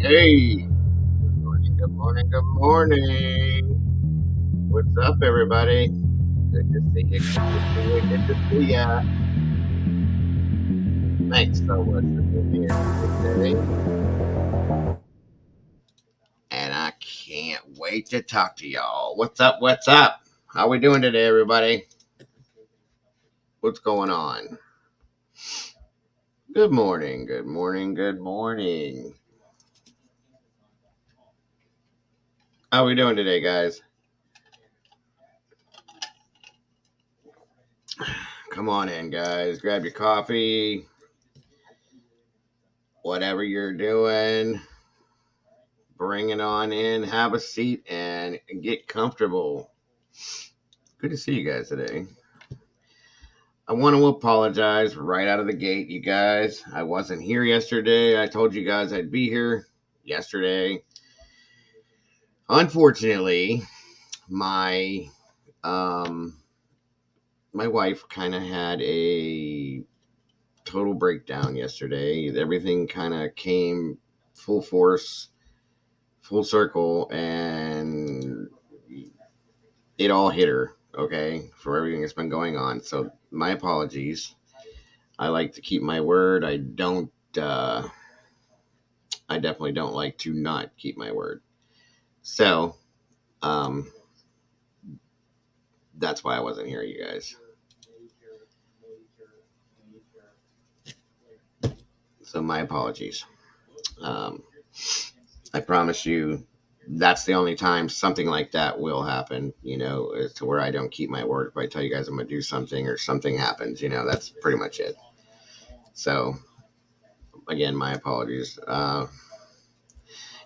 Hey, good morning, good morning, good morning. What's up, everybody? Good to see you, good to see you, good to see ya. Thanks so much for being here today. And I can't wait to talk to y'all. What's up, what's up? How we doing today, everybody? What's going on? Good morning, good morning, good morning. How we doing today, guys? Come on in, guys. Grab your coffee, whatever you're doing. Bring it on in, have a seat, and get comfortable. Good to see you guys today. I want to apologize right out of the gate, you guys. I wasn't here yesterday. I told you guys I'd be here yesterday. Unfortunately, my um my wife kind of had a total breakdown yesterday. Everything kind of came full force, full circle, and it all hit her, okay, for everything that's been going on. So my apologies. I like to keep my word. I definitely don't like to not keep my word. So, um, that's why I wasn't here, you guys. So my apologies. Um, I promise you, that's the only time something like that will happen. As to where I don't keep my word. If I tell you guys I'm gonna do something or something happens, that's pretty much it. So again, my apologies. And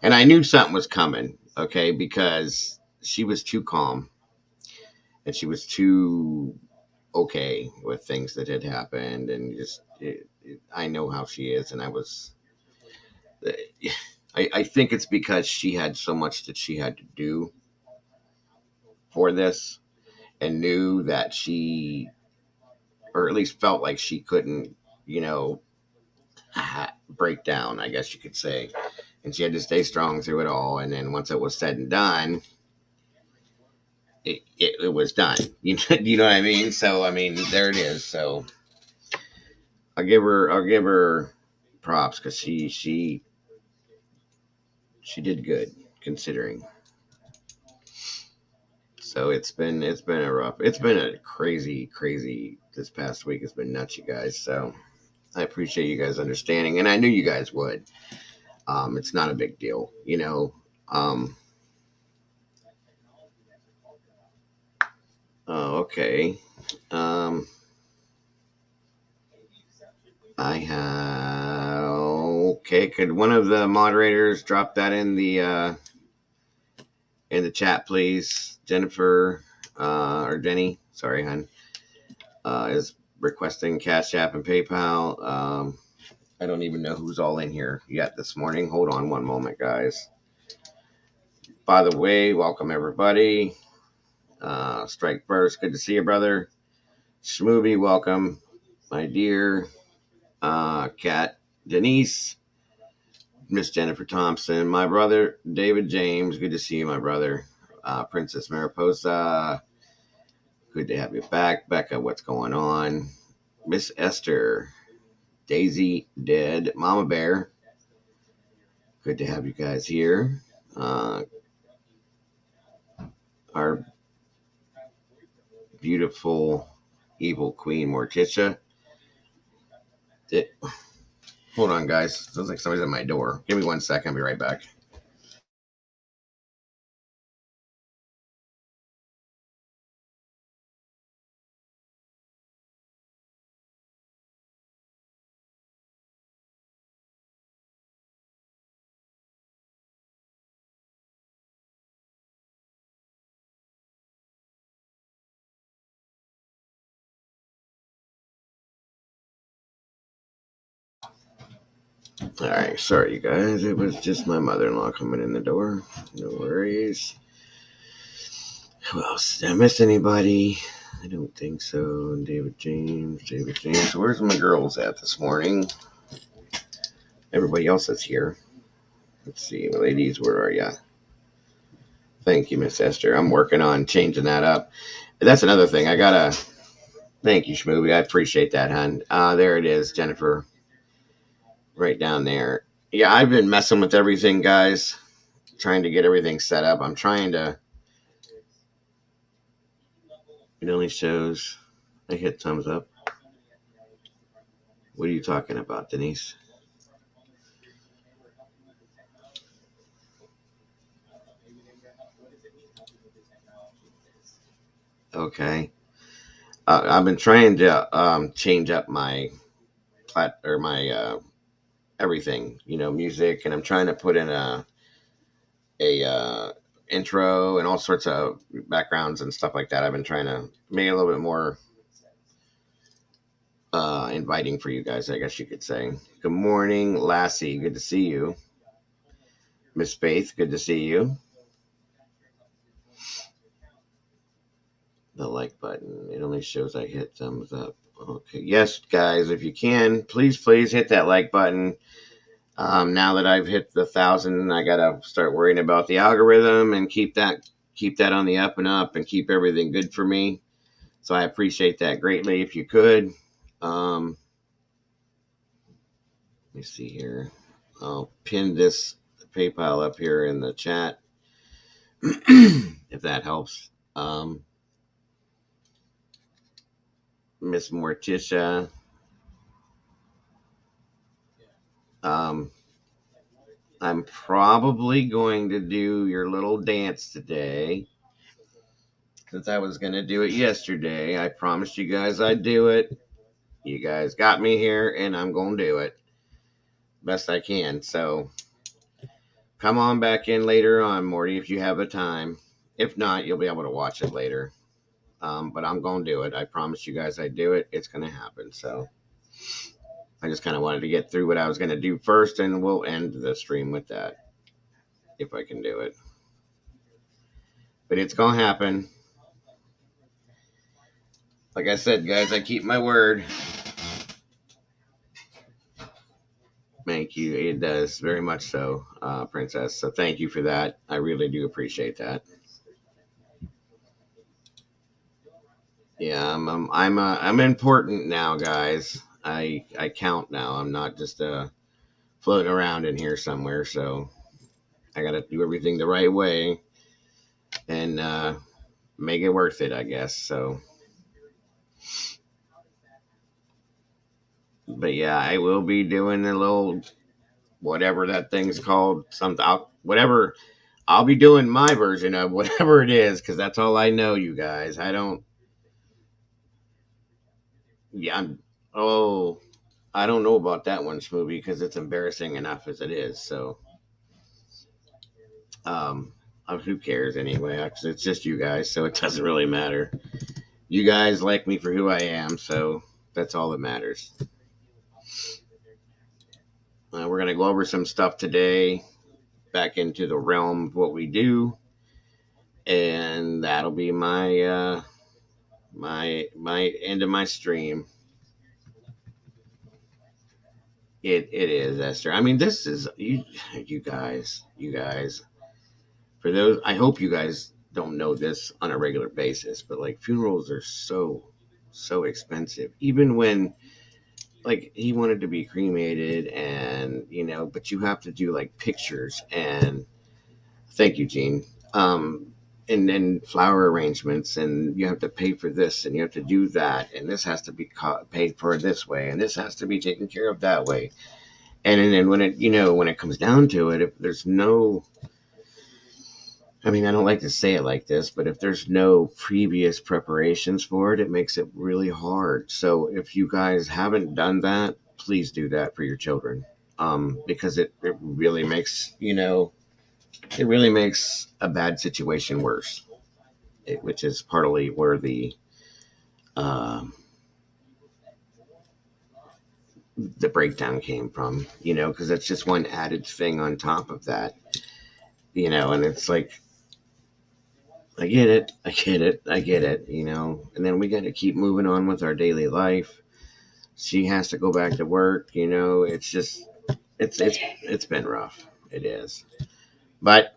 I knew something was coming, okay, because she was too calm and she was too okay with things that had happened, and I know how she is, and I think it's because she had so much that she had to do for this, and knew that she, or at least felt like she couldn't, you know, break down, I guess you could say, and she had to stay strong through it all. And then once it was said and done, it was done. You know what I mean? So I mean, there it is. So I'll give her props because she did good considering. So it's been a crazy this past week. It's been nuts, you guys. So I appreciate you guys understanding, and I knew you guys would. It's not a big deal. Um, oh, okay. Um, I have okay. Could one of the moderators drop that in the chat, please? Jennifer or Jenny, sorry, hon, is requesting Cash App and PayPal. I don't even know who's all in here yet this morning. Hold on one moment, guys. By the way, welcome everybody. Strike First, good to see you, brother. Schmooby, welcome. My dear Kat Denise, Miss Jennifer Thompson, my brother David James, good to see you, my brother. Princess Mariposa, good to have you back. Becca, what's going on? Miss Esther, Daisy, Dead, Mama Bear, good to have you guys here. Our beautiful evil queen Morticia. Hold on, guys. Sounds like somebody's at my door. Give me 1 second. I'll be right back. All right. Sorry, you guys. It was just my mother-in-law coming in the door. No worries. Who else? Did I miss anybody? I don't think so. David James. David James. Where's my girls at this morning? Everybody else is here. Let's see, ladies, where are ya? Thank you, Miss Esther. I'm working on changing that up. That's another thing. I gotta thank you, Schmooby. I appreciate that, hon. There it is, Jennifer, right down there. Yeah, I've been messing with everything, guys, trying to get everything set up. I'm trying to. It only shows. I hit thumbs up. What are you talking about, Denise? Okay. I've been trying to change up my my everything, music, and I'm trying to put in a intro and all sorts of backgrounds and stuff like that. I've been trying to make it a little bit more inviting for you guys, I guess you could say. Good morning, Lassie. Good to see you. Miss Faith, good to see you. The like button. It only shows I hit thumbs up. Okay. Yes, guys, if you can, please hit that like button. Now that I've hit the 1,000, I gotta start worrying about the algorithm and keep that on the up and up and keep everything good for me. So I appreciate that greatly if you could. Let me see here. I'll pin this PayPal up here in the chat if that helps. Miss Morticia. Um, I'm probably going to do your little dance today since I was going to do it yesterday. I promised you guys I'd do it. You guys got me here, and I'm going to do it best I can. So come on back in later on, Morty, if you have the time. If not, you'll be able to watch it later. But I'm going to do it. I promised you guys I'd do it. It's going to happen. So I just kind of wanted to get through what I was going to do first, and we'll end the stream with that if I can do it. But it's going to happen. Like I said, guys, I keep my word. Thank you. It does very much so, Princess. So thank you for that. I really do appreciate that. Yeah, I'm important now, guys. I count now. I'm not just floating around in here somewhere. So I got to do everything the right way and make it worth it, I guess. So, but yeah, I will be doing a little whatever that thing's called. Whatever. I'll be doing my version of whatever it is because that's all I know, you guys. I don't. Yeah, oh, I don't know about that one, Smoothie, because it's embarrassing enough as it is. So, um, who cares anyway? 'Cause it's just you guys, so it doesn't really matter. You guys like me for who I am, so that's all that matters. We're gonna go over some stuff today, back into the realm of what we do, and that'll be my end of my stream. It is, Esther. I mean, this is you guys. For those, I hope you guys don't know this on a regular basis, but like funerals are so expensive. Even when like he wanted to be cremated, and but you have to do like pictures and thank you, Gene. And then flower arrangements, and you have to pay for this, and you have to do that, and this has to be paid for this way, and this has to be taken care of that way. And then when it comes down to it, if there's no, I mean, I don't like to say it like this, but if there's no previous preparations for it, it makes it really hard. So if you guys haven't done that, please do that for your children, because it really makes it really makes a bad situation worse, which is partly where um, the breakdown came from. Because it's just one added thing on top of that. And it's like I get it, I get it, I get it, and then we got to keep moving on with our daily life. She has to go back to work, it's just, it's been rough. It is. But,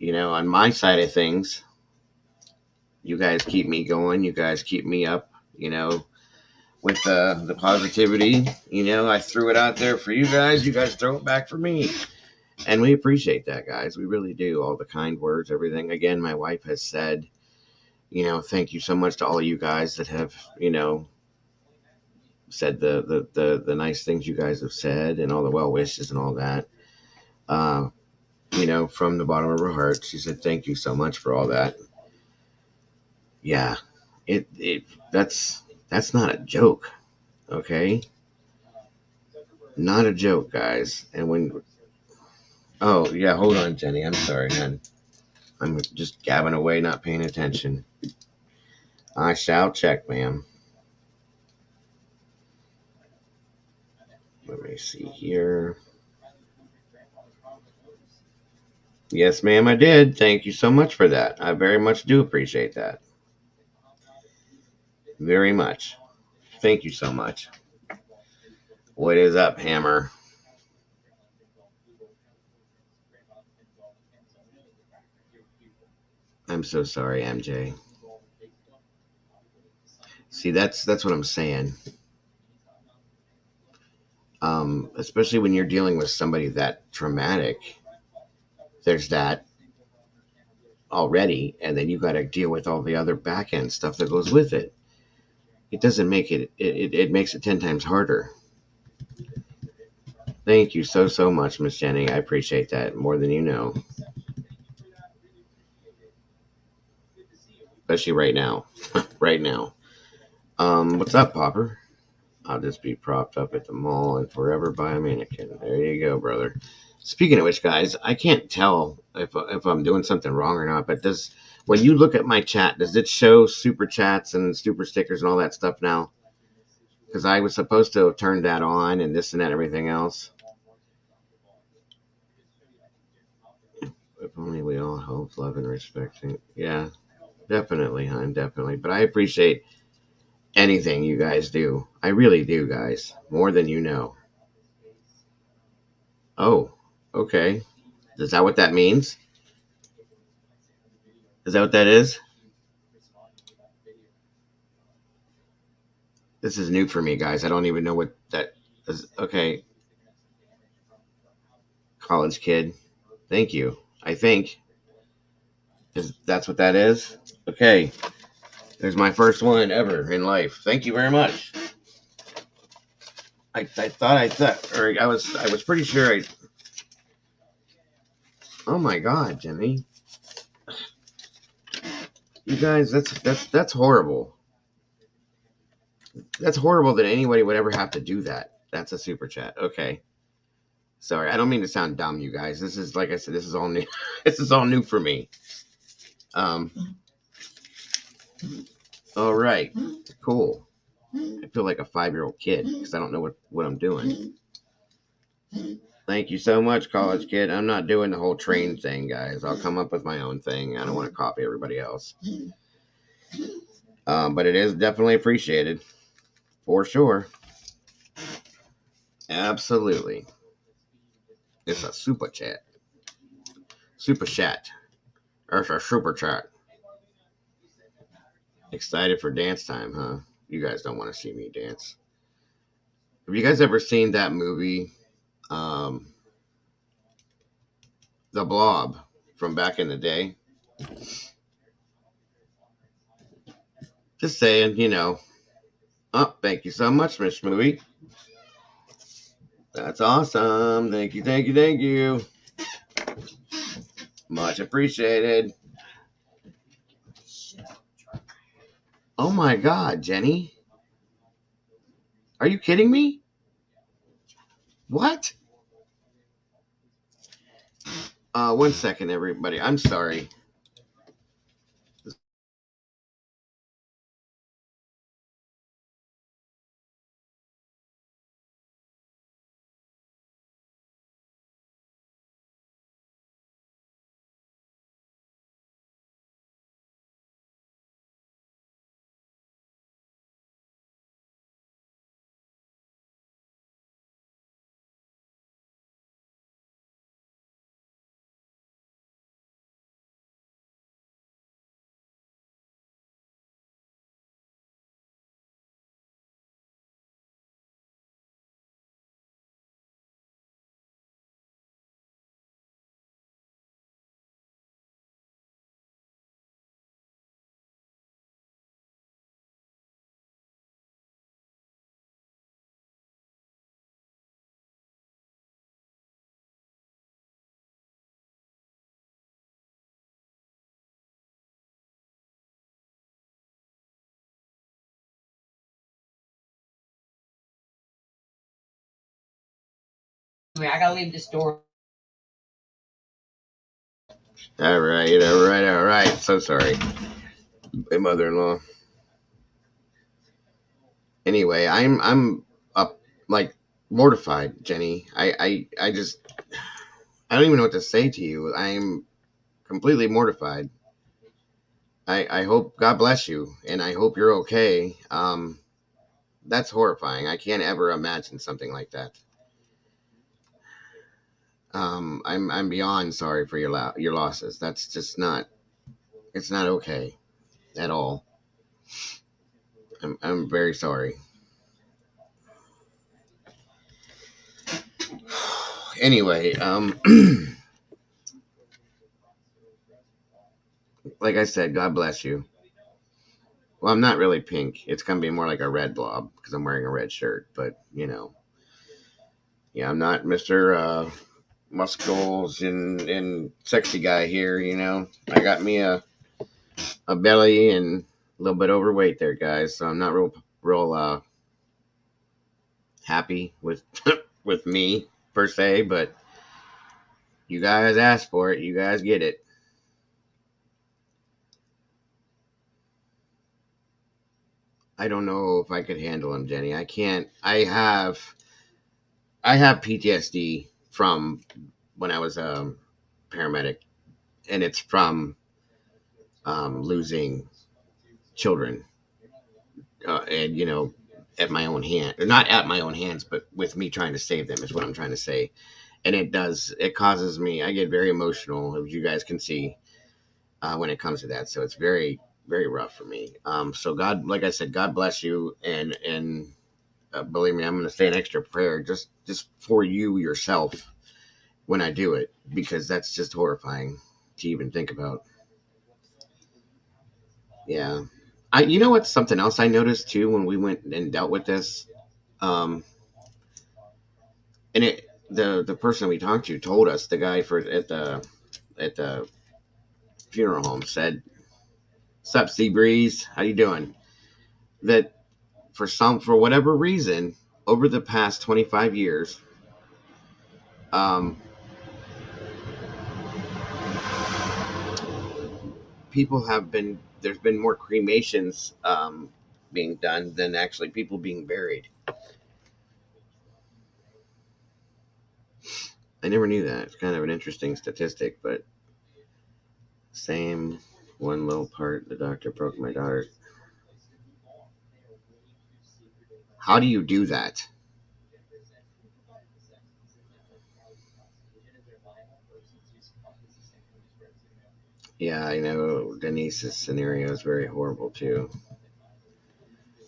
on my side of things, you guys keep me going. You guys keep me up, with the positivity. I threw it out there for you guys. You guys throw it back for me. And we appreciate that, guys. We really do. All the kind words, everything. Again, my wife has said, thank you so much to all of you guys that have, said the nice things you guys have said and all the well wishes and all that. Uh, from the bottom of her heart, she said, thank you so much for all that. Yeah, it that's not a joke, okay? Not a joke, guys. And oh yeah, hold on, Jenny. I'm sorry, hon. I'm just gabbing away, not paying attention. I shall check, ma'am. Let me see here. Yes, ma'am, I did. Thank you so much for that. I very much do appreciate that. Very much. Thank you so much. What is up, Hammer? I'm so sorry, MJ. See, that's what I'm saying. Especially when you're dealing with somebody that traumatic, there's that already, and then you got to deal with all the other back end stuff that goes with it. It doesn't make it makes it 10 times harder. Thank you so much, Miss Jenny. I appreciate that more than you know. Especially right now. Right now. What's up, Popper? I'll just be propped up at the mall and forever by a mannequin. There you go, brother. Speaking of which, guys, I can't tell if I'm doing something wrong or not. But when you look at my chat, does it show super chats and super stickers and all that stuff now? Because I was supposed to have turned that on and this and that and everything else. If only we all hope, love, and respecting. Yeah, definitely, hon, definitely. But I appreciate anything you guys do. I really do, guys. More than you know. Oh, okay. Is that what that means? Is that what that is? This is new for me, guys. I don't even know what that is. Okay, college kid. Thank you. I think that's what that is. Okay, there's my first one ever in life. Thank you very much. Or I was pretty sure I. Oh my God, Jimmy, you guys, that's horrible. That's horrible that anybody would ever have to do that. That's a super chat. Okay. Sorry, I don't mean to sound dumb, you guys. This is like I said, this is all new. This is all new for me. Um. All right. Cool. I feel like a 5-year-old kid because I don't know what I'm doing. Thank you so much, college kid. I'm not doing the whole train thing, guys. I'll come up with my own thing. I don't want to copy everybody else. But it is definitely appreciated for sure. Absolutely. It's a super chat. Super chat. Or a super chat. Excited for dance time, huh? You guys don't want to see me dance. Have you guys ever seen that movie, um, The Blob, from back in the day? Just saying, Oh, thank you so much, Miss Movie. That's awesome. Thank you, thank you, thank you. Much appreciated. Oh my God, Jenny. Are you kidding me? What? 1 second, everybody. I'm sorry. I gotta leave this door. All right, all right, all right. So sorry, my mother-in-law. Anyway, I'm up like mortified, Jenny. I just I don't even know what to say to you. I'm completely mortified. I hope God bless you, and I hope you're okay. That's horrifying. I can't ever imagine something like that. I'm beyond sorry for your losses. That's just not. It's not okay at all. I'm very sorry. Anyway, like I said, God bless you. Well, I'm not really pink. It's gonna be more like a red blob because I'm wearing a red shirt. But yeah, I'm not Mister Muscles and sexy guy here. I got me a belly and a little bit overweight there, guys. So I'm not real happy with with me per se. But you guys asked for it. You guys get it. I don't know if I could handle him, Jenny. I can't. I have PTSD from when I was a paramedic, and it's from losing children, and at my own hand, or not at my own hands, but with me trying to save them is what I'm trying to say. And it causes me. I get very emotional, as you guys can see, when it comes to that. So it's very very rough for me. So God, like I said, God bless you, and believe me, I'm going to say an extra prayer just for you yourself when I do it, because that's just horrifying to even think about. Yeah. You know what's something else I noticed too when we went and dealt with this? Um, and the person we talked to told us, the guy for at the funeral home said, "Sup, Sea Breeze? How you doing?" That for whatever reason, over the past 25 years, um, people have been there's been more cremations being done than actually people being buried. I never knew that. It's kind of an interesting statistic, but same one little part. The doctor broke my daughter's. How do you do that? Yeah, I know Denise's scenario is very horrible too.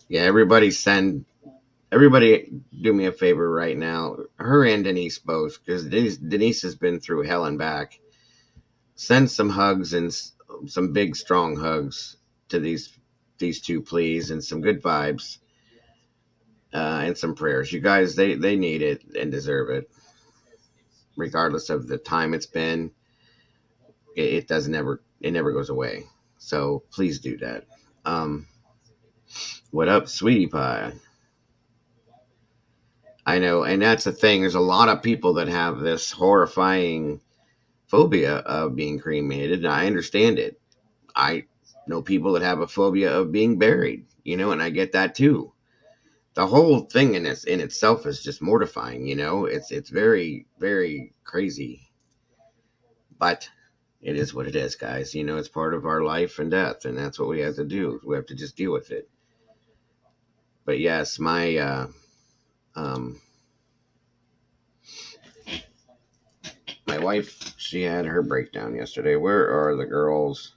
Yeah, everybody do me a favor right now. Her and Denise both, because Denise has been through hell and back. Send some hugs and some big strong hugs to these two, please, and some good vibes, and some prayers. You guys, they need it and deserve it, regardless of the time it's been. It doesn't ever it never goes away. So please do that. Um, what up, sweetie pie? I know, and that's the thing. There's a lot of people that have this horrifying phobia of being cremated, and I understand it. I know people that have a phobia of being buried, and I get that too. The whole thing in itself is just mortifying. It's very very crazy, but it is what it is, guys. It's part of our life and death, and that's what we have to do. We have to just deal with it. But yes, um, my wife, she had her breakdown yesterday. Where are the girls?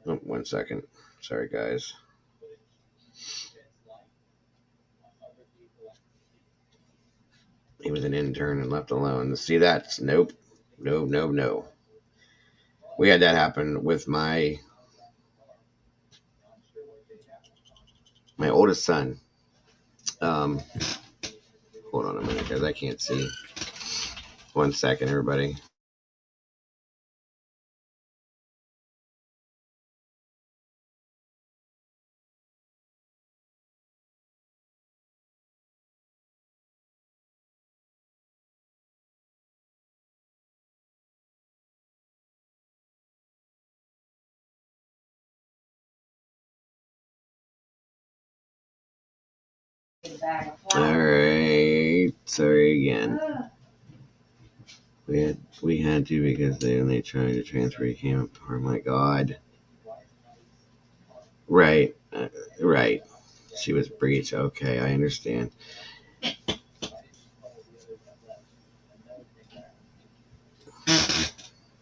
Oh, 1 second. Sorry, guys. He was an intern and left alone. See that? Nope. No, no, no. We had that happen with my oldest son. Um, hold on a minute, guys. I can't see. 1 second, everybody. All right. Sorry again. We had to because they tried to transfer the camp. Oh my God. Right. Right. She was breached. Okay, I understand.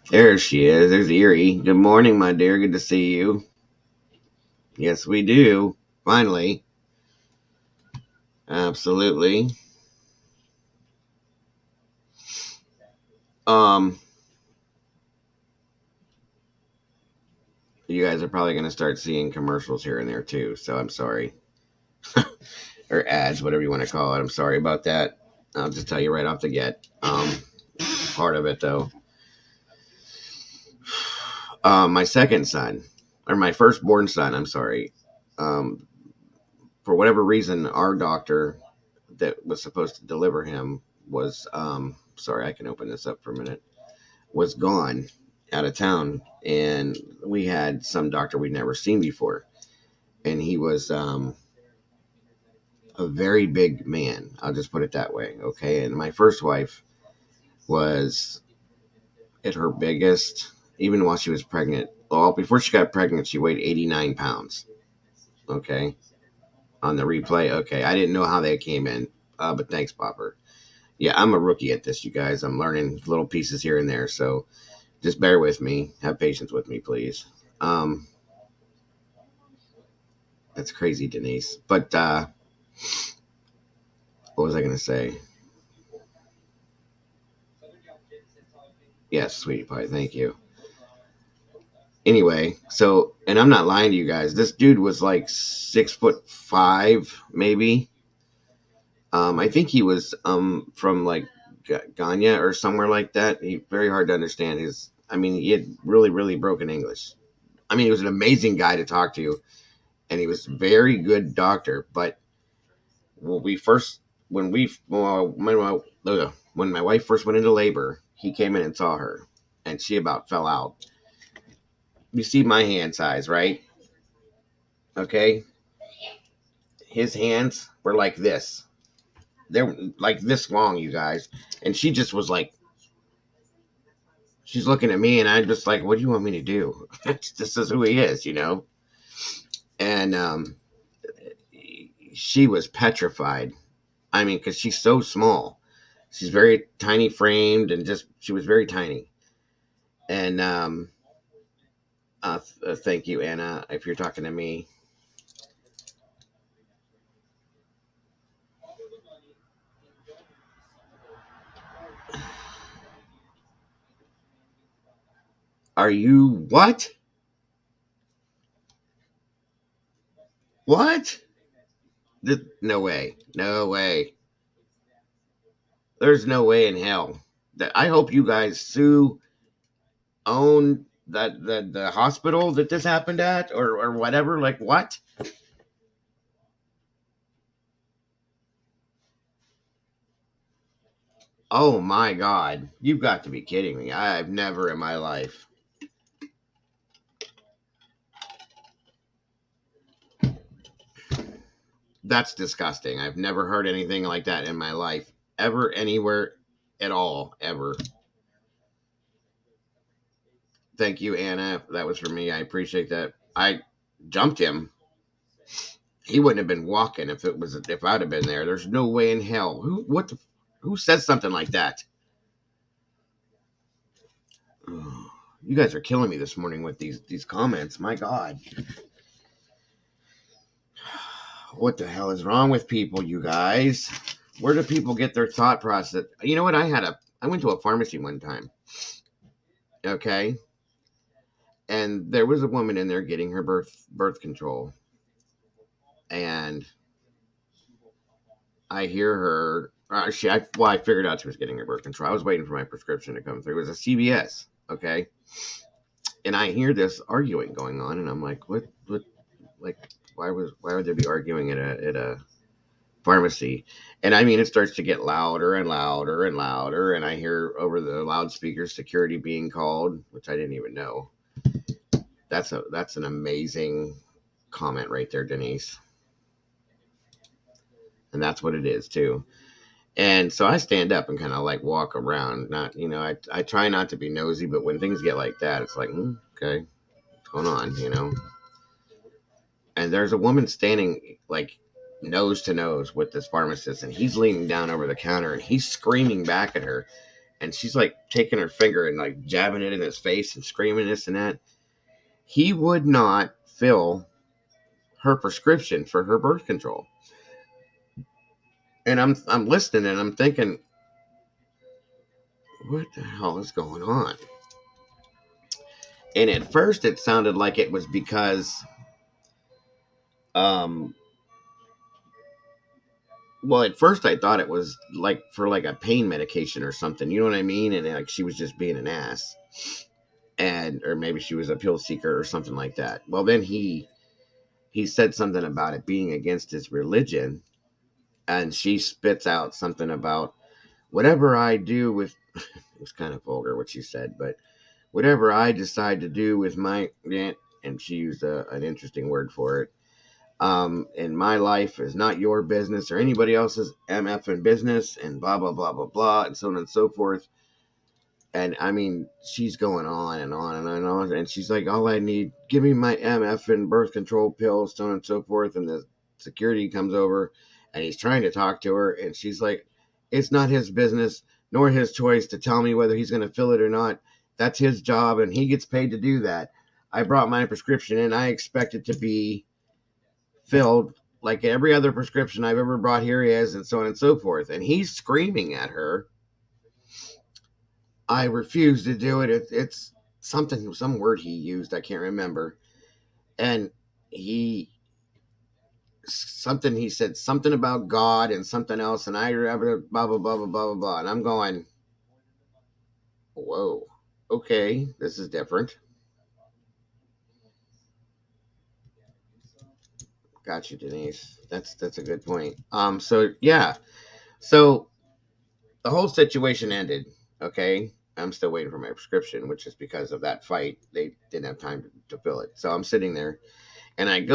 There she is. There's Erie. Good morning, my dear. Good to see you. Yes, we do. Finally. Absolutely. Um, you guys are probably going to start seeing commercials here and there too, so I'm sorry. Or ads, whatever you want to call it. I'm sorry about that. I'll just tell you right off the get. Part of it though. My second son, or my firstborn son, I'm sorry. Um, for whatever reason, our doctor that was supposed to deliver him was, sorry, I can open this up for a minute, was gone out of town. And we had some doctor we'd never seen before. And he was a very big man. I'll just put it that way. Okay. And my first wife was at her biggest, even while she was pregnant. Well, before she got pregnant, she weighed 89 pounds. Okay. On the replay. Okay. I didn't know how they came in, but thanks, Popper. Yeah, I'm a rookie at this, you guys. I'm learning little pieces here and there. So just bear with me. Have patience with me, please. That's crazy, Denise. But what was I going to say? Yes, sweetie pie. Thank you. Anyway, so, and I'm not lying to you guys. This dude was like 6'5", maybe. I think he was from like Ghana or somewhere like that. He very hard to understand. He had really, really broken English. I mean, he was an amazing guy to talk to, and he was a very good doctor. But when we first, when my wife first went into labor, he came in and saw her, and she about fell out. You see my hand size, right? Okay, his hands were like this. They're like this long, you guys, and she just was like, she's looking at me, and I'm just like, what do you want me to do? This is who he is, you know. And she was petrified. I mean, because she's so small. She's very tiny framed, and just she was very tiny. And thank you, Anna, if you're talking to me. Are you what? What? No way. No way. There's no way in hell. That I hope you guys own the hospital that this happened at, or whatever. Like what? Oh my God. You've got to be kidding me. I've never in my life. That's disgusting. I've never heard anything like that in my life. Ever, anywhere at all. Ever. Thank you, Anna. That was for me. I appreciate that. I jumped him. He wouldn't have been walking if I'd have been there. There's no way in hell. Who says something like that? You guys are killing me this morning with these comments. My God. What the hell is wrong with people, you guys? Where do people get their thought process? You know what? I went to a pharmacy one time. Okay. And there was a woman in there getting her birth control. And I hear her. I figured out she was getting her birth control. I was waiting for my prescription to come through. It was a CVS. Okay. And I hear this arguing going on, and I'm like, what, like, why would they be arguing at a pharmacy? And I mean, it starts to get louder and louder and louder, and I hear over the loudspeakers security being called, which I didn't even know. That's an amazing comment right there, Denise. And that's what it is too. And so I stand up and kind of like walk around. Not, I try not to be nosy, but when things get like that, it's like, okay, what's going on? And there's a woman standing like nose to nose with this pharmacist, and he's leaning down over the counter and he's screaming back at her. And she's like taking her finger and like jabbing it in his face and screaming this and that. He would not fill her prescription for her birth control. And I'm listening and I'm thinking, what the hell is going on? And at first it sounded like it was because um well, at first I thought it was like for like a pain medication or something, you know what I mean? And like she was just being an ass. And or maybe she was a pill seeker or something like that. Well, then he said something about it being against his religion, and she spits out something about whatever I do with it was kind of vulgar what she said, but whatever I decide to do with my, and she used an interesting word for it, in my life is not your business or anybody else's MF business, and blah blah blah blah blah, and so on and so forth. And I mean, she's going on and on and on and on, and she's like, all I need, give me my MF and birth control pills, so on and so forth. And the security comes over and he's trying to talk to her, and she's like, it's not his business nor his choice to tell me whether he's going to fill it or not. That's his job, and he gets paid to do that. I brought my prescription and I expect it to be filled like every other prescription I've ever brought. Here he is, and so on and so forth. And he's screaming at her, I refuse to do it. It's something, some word he used, I can't remember. And he, something, he said something about God and something else, and I blah, blah, blah, blah, blah, blah, blah. And I'm going, whoa, okay, this is different. Got you, Denise. That's a good point. So yeah. So the whole situation ended. Okay. I'm still waiting for my prescription, which is because of that fight. They didn't have time to fill it. So I'm sitting there and I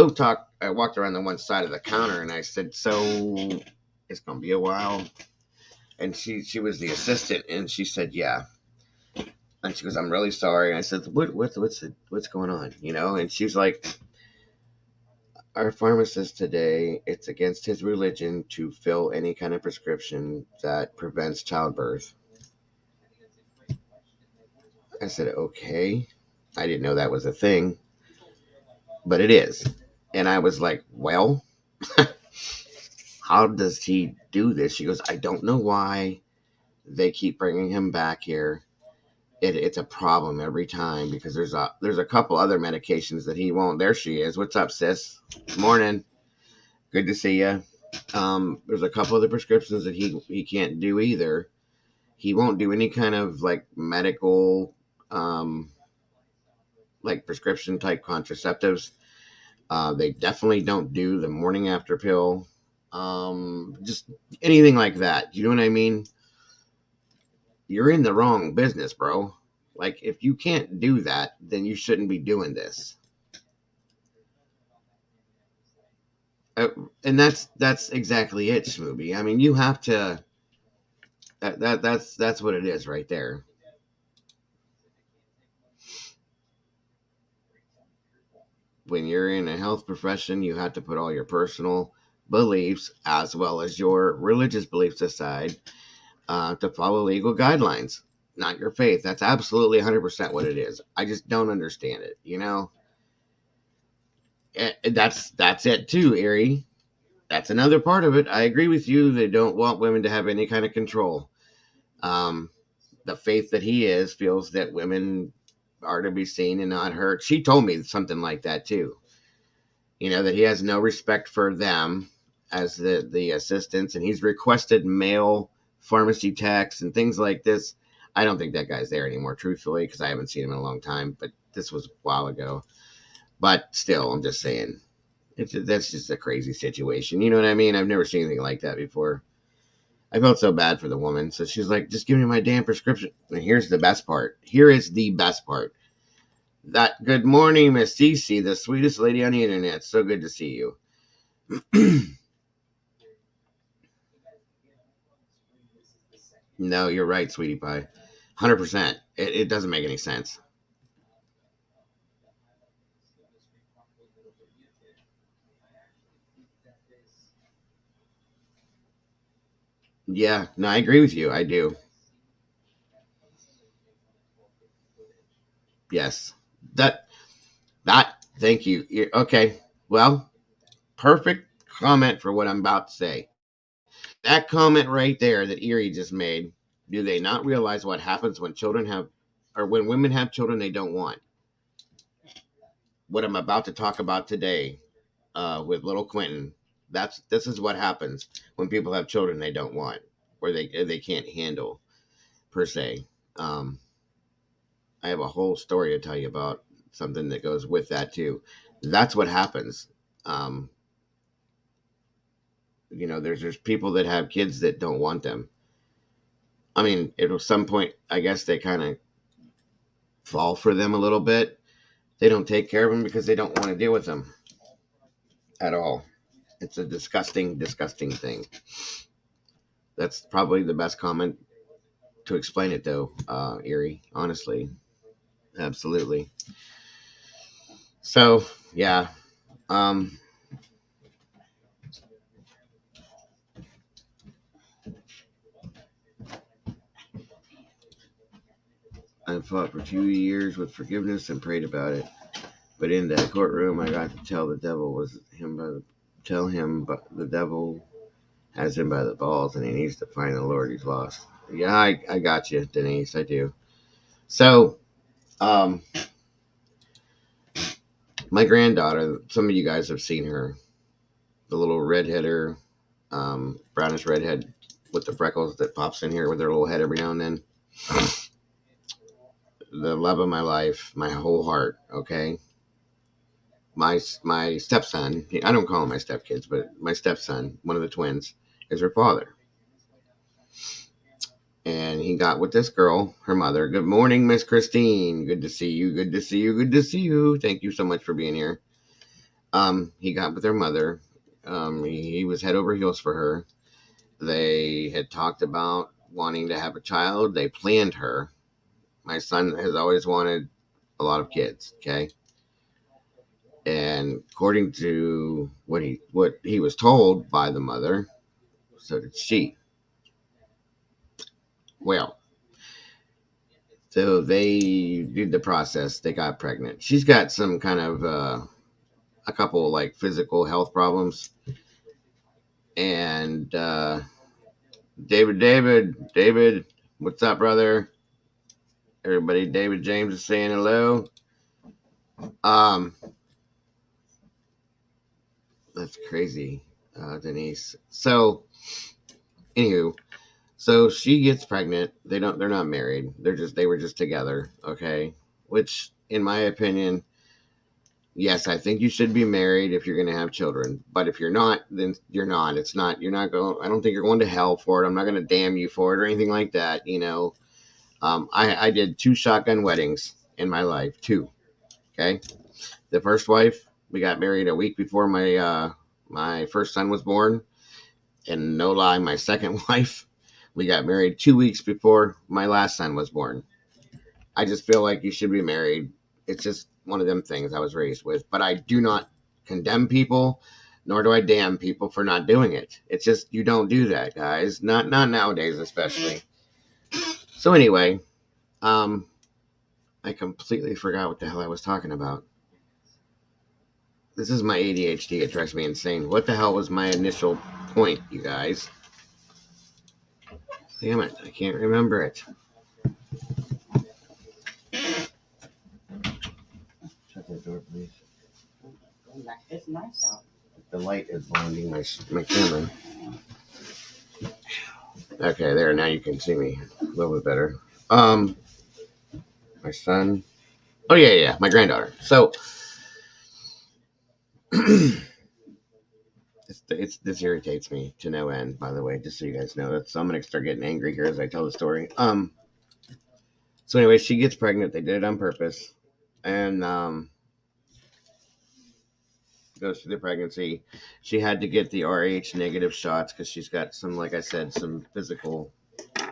walked around the one side of the counter and I said, so it's going to be a while. And she was the assistant and she said, yeah. And she goes, I'm really sorry. And I said, what's going on? And she's like, our pharmacist today, it's against his religion to fill any kind of prescription that prevents childbirth. I said, okay. I didn't know that was a thing, but it is. And I was like, well, how does he do this? She goes, I don't know why they keep bringing him back here. It's a problem every time because there's a couple other medications that he won't. There she is. What's up, sis? Morning. Good to see you. There's a couple of the prescriptions that he can't do either. He won't do any kind of like medical, like prescription type contraceptives. They definitely don't do the morning after pill. Just anything like that. You know what I mean? You're in the wrong business, bro. Like if you can't do that, then you shouldn't be doing this. Uh, and that's exactly it, Smoothie. I mean, you have to. That's what it is right there. When you're in a health profession, you have to put all your personal beliefs as well as your religious beliefs aside to follow legal guidelines, not your faith. That's absolutely 100% what it is. I just don't understand it. And that's it too, Erie. That's another part of it. I agree with you. They don't want women to have any kind of control. Um, the faith that he is feels that women are to be seen and not heard. She told me something like that too. That he has no respect for them as the assistants, and he's requested male pharmacy techs and things like this. I don't think that guy's there anymore, truthfully, because I haven't seen him in a long time. But this was a while ago. But still, I'm just saying, that's just a crazy situation. You know what I mean? I've never seen anything like that before. I felt so bad for the woman. So she's like, just give me my damn prescription. And here's the best part. Here is the best part. That good morning, Miss Cece, the sweetest lady on the internet. So good to see you. No, you're right, sweetie pie. 100%. It doesn't make any sense. Yeah, no, I agree with you. I do. Yes. That thank you. Okay. Well, perfect comment for what I'm about to say. That comment right there that Erie just made. Do they not realize what happens when children have, or when women have children they don't want? What I'm about to talk about today, with little Quentin. This is what happens when people have children they don't want, or they can't handle per se. Um, I have a whole story to tell you about something that goes with that too. That's what happens. Um, there's people that have kids that don't want them. I mean, at some point, I guess they kind of fall for them a little bit. They don't take care of them because they don't want to deal with them at all. It's a disgusting, disgusting thing. That's probably the best comment to explain it, though, Erie. Honestly, absolutely. So, yeah, um, I fought for 2 years with forgiveness and prayed about it. But in that courtroom, I got to tell the devil was him by the tell him, but the devil has him by the balls, and he needs to find the Lord he's lost. Yeah, I got you, Denise. I do. So, um, my granddaughter. Some of you guys have seen her, the little redheader, brownish redhead with the freckles that pops in here with her little head every now and then. The love of my life, my whole heart. Okay, my stepson. I don't call him my stepkids, but my stepson, one of the twins, is her father. And he got with this girl, her mother. Good morning, Miss Christine. Good to see you. Good to see you. Good to see you. Thank you so much for being here. He got with her mother. He was head over heels for her. They had talked about wanting to have a child. They planned her. My son has always wanted a lot of kids. Okay, and according to what he was told by the mother, so did she. Well, so they did the process. They got pregnant. She's got some kind of a couple like physical health problems, and David, what's up, brother? Everybody, David James is saying hello. Um, that's crazy, Denise. So, anywho, so she gets pregnant. They're not married. They were just together. Okay, which in my opinion, yes, I think you should be married if you're going to have children. But if you're not, then you're not. It's not. You're not going. I don't think you're going to hell for it. I'm not going to damn you for it or anything like that. I did two shotgun weddings in my life. Two. Okay. The first wife, we got married a week before my first son was born, and no lie, my second wife, we got married 2 weeks before my last son was born. I just feel like you should be married. It's just one of them things I was raised with. But I do not condemn people, nor do I damn people for not doing it. It's just you don't do that, guys. Not nowadays, especially. So anyway, um, I completely forgot what the hell I was talking about. This is my ADHD. It drives me insane. What the hell was my initial point, you guys? Damn it, I can't remember it. Shut that door, please. It's nice out. The light is blinding my camera. Okay, there. Now you can see me a little bit better. Um, my son. Oh yeah, my granddaughter. So, this irritates me to no end. By the way, just so you guys know, that's I'm gonna start getting angry here as I tell the story. So anyway, she gets pregnant. They did it on purpose, and goes through the pregnancy. She had to get the RH negative shots because she's got some, like I said, some physical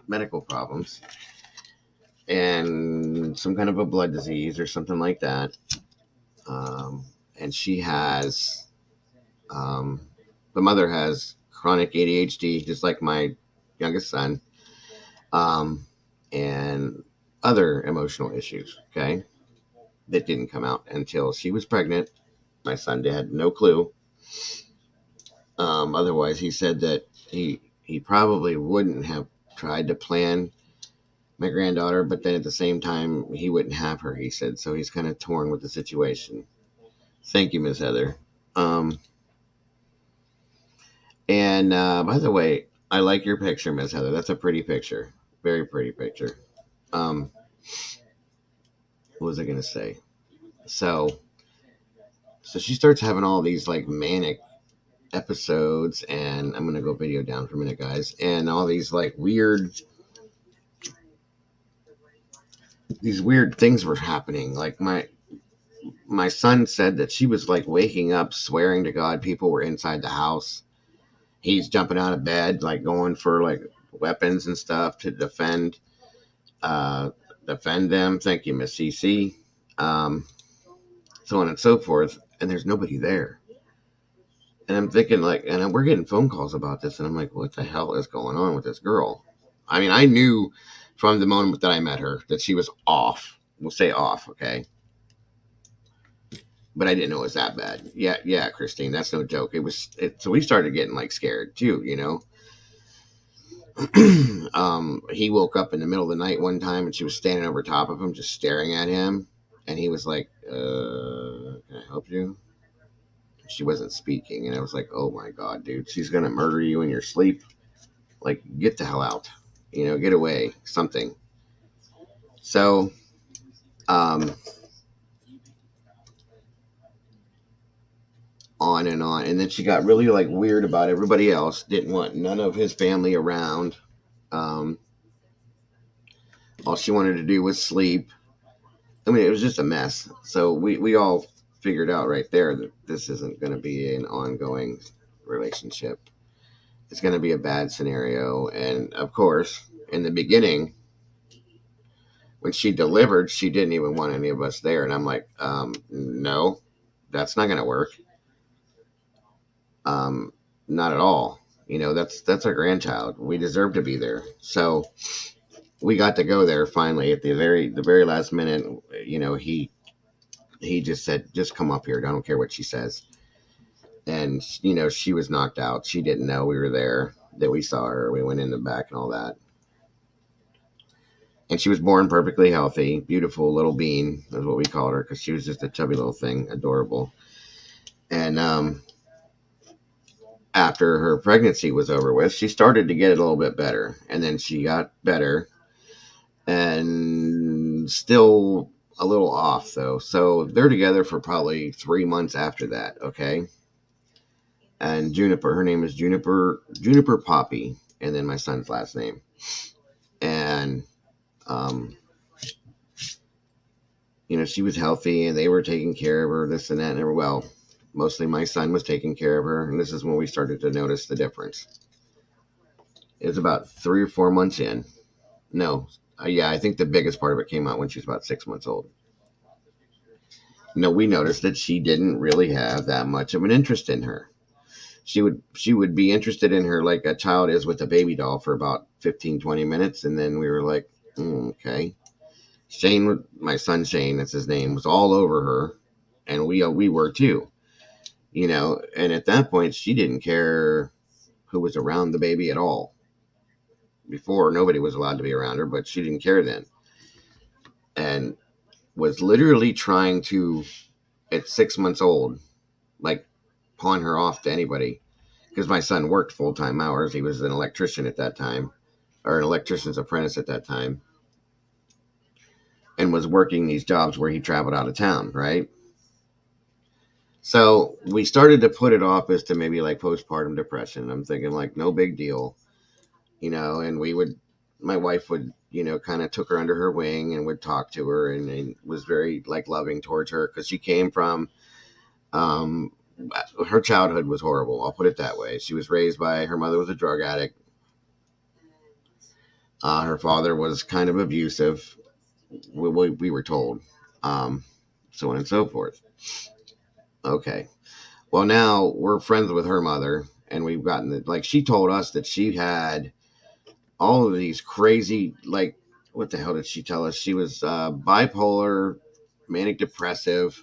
medical problems and some kind of a blood disease or something like that. And she has, um, the mother has chronic ADHD, just like my youngest son, um, and other emotional issues, okay, that didn't come out until she was pregnant. My son had no clue. Otherwise, he said that he probably wouldn't have tried to plan my granddaughter, but then at the same time, he wouldn't have her, he said. So he's kind of torn with the situation. Thank you, Miss Heather. Um, and by the way, I like your picture, Miss Heather. That's a pretty picture. Very pretty picture. Um, what was I going to say? So, so she starts having all these like manic episodes, and I'm going to go video down for a minute, guys. And all these weird things were happening. Like my son said that she was like waking up swearing to God people were inside the house. He's jumping out of bed, like going for like weapons and stuff to uh, defend them. Thank you, Miss CC. Um, so on and so forth. And there's nobody there. And I'm thinking like, and we're getting phone calls about this, and I'm like, what the hell is going on with this girl? I mean, I knew from the moment that I met her that she was off. We'll say off, okay? But I didn't know it was that bad. Yeah, yeah, Christine, that's no joke. So we started getting like scared too, you know. He woke up in the middle of the night one time, and she was standing over top of him, just staring at him, and he was like, "Can I help you?" She wasn't speaking, and I was like, "Oh my god, dude, she's gonna murder you in your sleep. Like, get the hell out, you know, get away, something." So, um, on and on, and then she got really like weird about everybody else. Didn't want none of his family around. Um, all she wanted to do was sleep. I mean, it was just a mess. So we all figured out right there that this isn't going to be an ongoing relationship. It's going to be a bad scenario. And of course, in the beginning, when she delivered, she didn't even want any of us there. And I'm like, no, that's not going to work. Um, Not at all. You know, that's our grandchild. We deserve to be there. So we got to go there finally at the very last minute. You know, he just said, just come up here. I don't care what she says. And, you know, she was knocked out. She didn't know we were there, that we saw her. We went in the back and all that. And she was born perfectly healthy, beautiful little bean, is what we called her, because she was just a chubby little thing, adorable. And after her pregnancy was over with, she started to get a little bit better. And then she got better and still a little off, though. So they're together for probably 3 months after that, okay? And Juniper, her name is Juniper Poppy, and then my son's last name. And um, you know, she was healthy, and they were taking care of her, this and that, and well, mostly my son was taking care of her, and this is when we started to notice the difference. It was about 3 or 4 months in. No, yeah, I think the biggest part of it came out when she was about 6 months old. No, we noticed that she didn't really have that much of an interest in her. She would be interested in her like a child is with a baby doll for about 15-20 minutes, and then we were like, okay. Shane, my son Shane, that's his name, was all over her, and we were too, you know. And at that point, she didn't care who was around the baby at all. Before, nobody was allowed to be around her, but she didn't care then, and was literally trying to, at 6 months old, like pawn her off to anybody, because my son worked full-time hours. He was an electrician at that time, or an electrician's apprentice at that time, and was working these jobs where he traveled out of town, right? So we started to put it off as to maybe like postpartum depression. I'm thinking like no big deal, you know. And my wife would, you know, kind of took her under her wing and would talk to her, and was very like loving towards her, because she came from, um, her childhood was horrible. I'll put it that way. She was raised by, her mother was a drug addict. Her father was kind of abusive. We were told, um, so on and so forth. Okay. Well, now we're friends with her mother, and we've gotten the, like, she told us that she had all of these crazy, like, what the hell did she tell us? She was bipolar, manic depressive.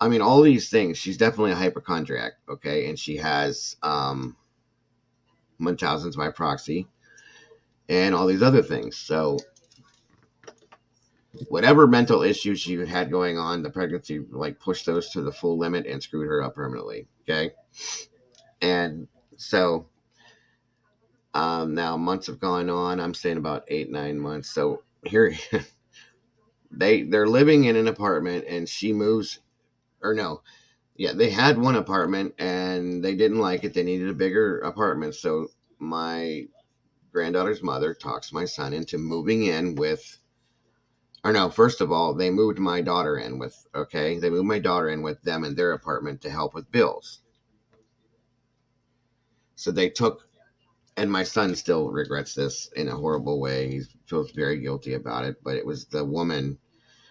I mean, all these things. She's definitely a hypochondriac, okay? And she has Munchausen's by proxy and all these other things. So, whatever mental issues she had going on, the pregnancy, like, pushed those to the full limit and screwed her up permanently, okay? And so, now months have gone on. I'm saying about 8, 9 months. So, here they're living in an apartment, and she moves, or no, yeah, they had one apartment and they didn't like it. They needed a bigger apartment. So my granddaughter's mother talks my son into moving in with, or no, first of all, they moved my daughter in with, okay, they moved my daughter in with them in their apartment to help with bills. So they took, and my son still regrets this in a horrible way. He feels very guilty about it, but it was the woman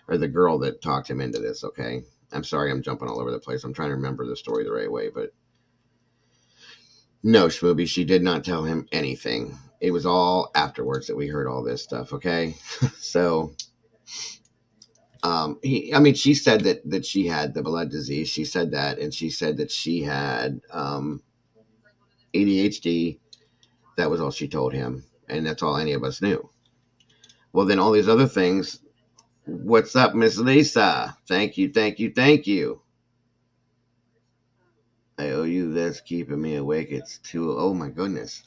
or the girl that talked him into this, okay? I'm sorry, I'm jumping all over the place. I'm trying to remember the story the right way, but no, Schmooby, she did not tell him anything. It was all afterwards that we heard all this stuff, okay? So, I mean, she said that she had the blood disease. She said that, and she said that she had ADHD. That was all she told him, and that's all any of us knew. Well, then all these other things. What's up, Miss Lisa? Thank you, thank you, thank you. I owe you this, keeping me awake. It's too. Oh my goodness.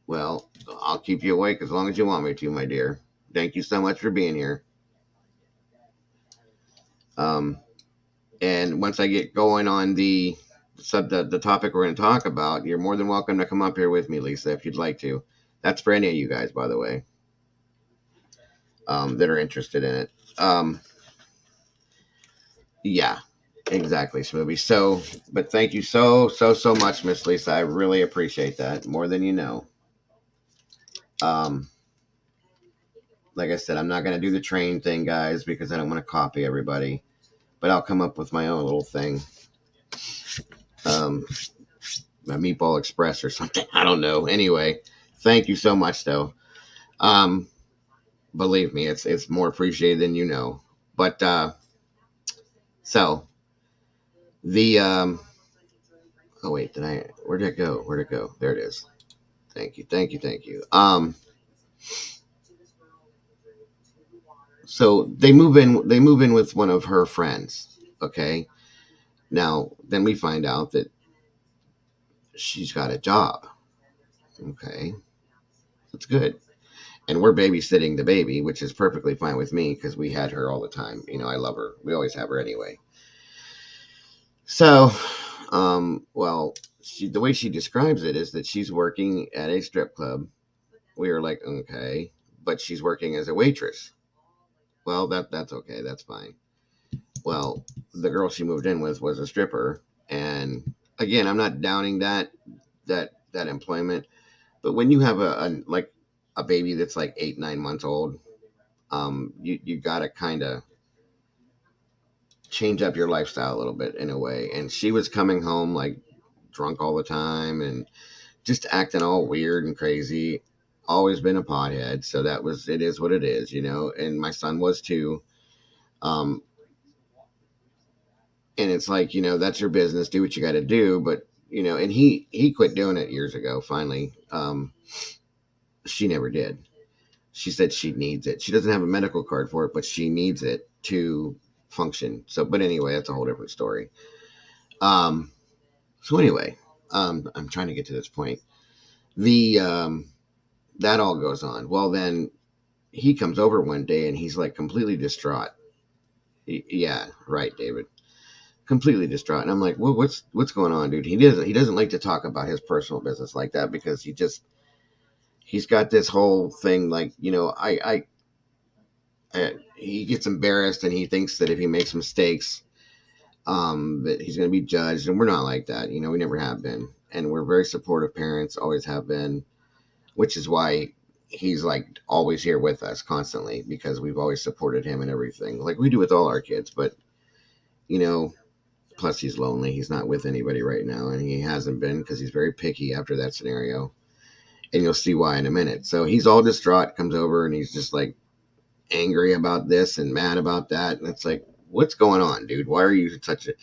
Well, I'll keep you awake as long as you want me to, my dear. Thank you so much for being here. Um, and once I get going on the topic we're going to talk about, you're more than welcome to come up here with me, Lisa, if you'd like to. That's for any of you guys, by the way, that are interested in it. Yeah, exactly, Smoothie. So, but thank you so much, Miss Lisa. I really appreciate that more than you know. Um, like I said, I'm not going to do the train thing, guys, because I don't want to copy everybody. But I'll come up with my own little thing. Um, a Meatball Express or something. I don't know. Anyway, thank you so much, though. Um, believe me, it's more appreciated than you know. But so the oh wait, did I? Where did it go? Where did it go? There it is. Thank you, thank you, thank you. So they move in. They move in with one of her friends. Okay. Now, then we find out that she's got a job. Okay, that's good. And we're babysitting the baby, which is perfectly fine with me because we had her all the time. You know, I love her. We always have her anyway. So, well, the way she describes it is that she's working at a strip club. We were like, okay, but she's working as a waitress. Well, that's okay. That's fine. Well, the girl she moved in with was a stripper, and again, I'm not downing that employment, but when you have a like a baby that's like 8, 9 months old, you gotta kind of change up your lifestyle a little bit in a way. And she was coming home like drunk all the time and just acting all weird and crazy. Always been a pothead, so that was it is what it is, you know. And my son was too. Um, and it's like, you know, that's your business. Do what you got to do. But you know, and he quit doing it years ago. Finally, she never did. She said she needs it. She doesn't have a medical card for it, but she needs it to function. So, but anyway, that's a whole different story. Um, so anyway, I'm trying to get to this point. The That all goes on. Well, then he comes over one day and he's like completely distraught. Yeah, right, David. Completely distraught. And I'm like, well, what's going on, dude? He doesn't like to talk about his personal business like that because he's got this whole thing like, you know, he gets embarrassed and he thinks that if he makes mistakes, that he's going to be judged, and we're not like that. You know, we never have been, and we're very supportive parents, always have been, which is why. he's like always here with us constantly because we've always supported him and everything, like we do with all our kids. But you know, plus he's lonely. He's not with anybody right now, and he hasn't been because he's very picky after that scenario. And you'll see why in a minute. So he's all distraught, comes over, and he's just like angry about this and mad about that. And it's like, what's going on, dude? Why are you such a.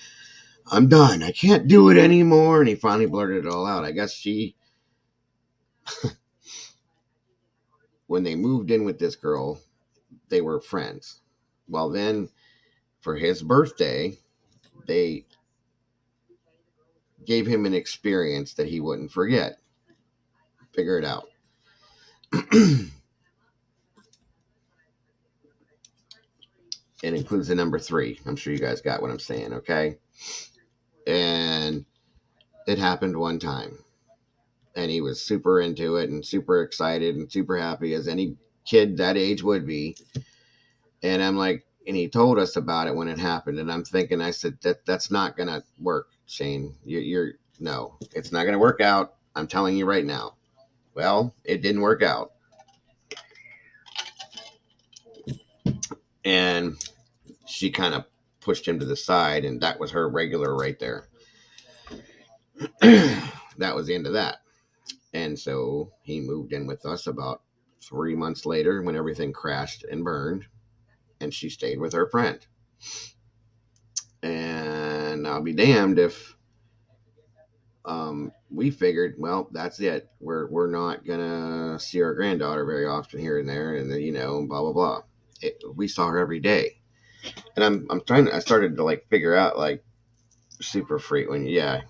I'm done. I can't do it anymore. And he finally blurted it all out. I guess when they moved in with this girl, they were friends. Well, then for his birthday, they gave him an experience that he wouldn't forget. Figure it out. It includes the number 3. I'm sure you guys got what I'm saying, okay? And it happened one time. And he was super into it and super excited and super happy, as any kid that age would be. And I'm like, and he told us about it when it happened. And I'm thinking, I said, that's not going to work, Shane. No, it's not going to work out. I'm telling you right now. Well, it didn't work out. And she kind of pushed him to the side, and that was her regular right there. That was the end of that. And so he moved in with us about 3 months later when everything crashed and burned, and she stayed with her friend. And I'll be damned if we figured, well, that's it. We're not gonna see our granddaughter very often here and there, and then, blah blah blah. We saw her every day, and I started to like figure out like super frequent, yeah.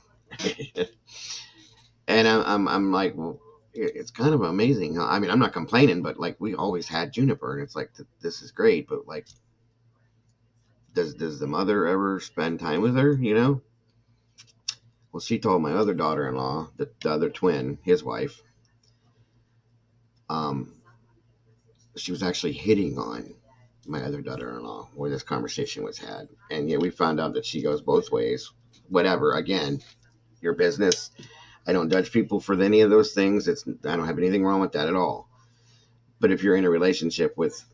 And I'm like, well, it's kind of amazing. I mean, I'm not complaining, but like we always had Juniper, and it's like this is great, but like, does the mother ever spend time with her? Well, she told my other daughter-in-law, the other twin, his wife, um, she was actually hitting on my other daughter-in-law where this conversation was had, and we found out that she goes both ways. Whatever. Again, your business. I don't judge people for any of those things. I don't have anything wrong with that at all. But if you're in a relationship with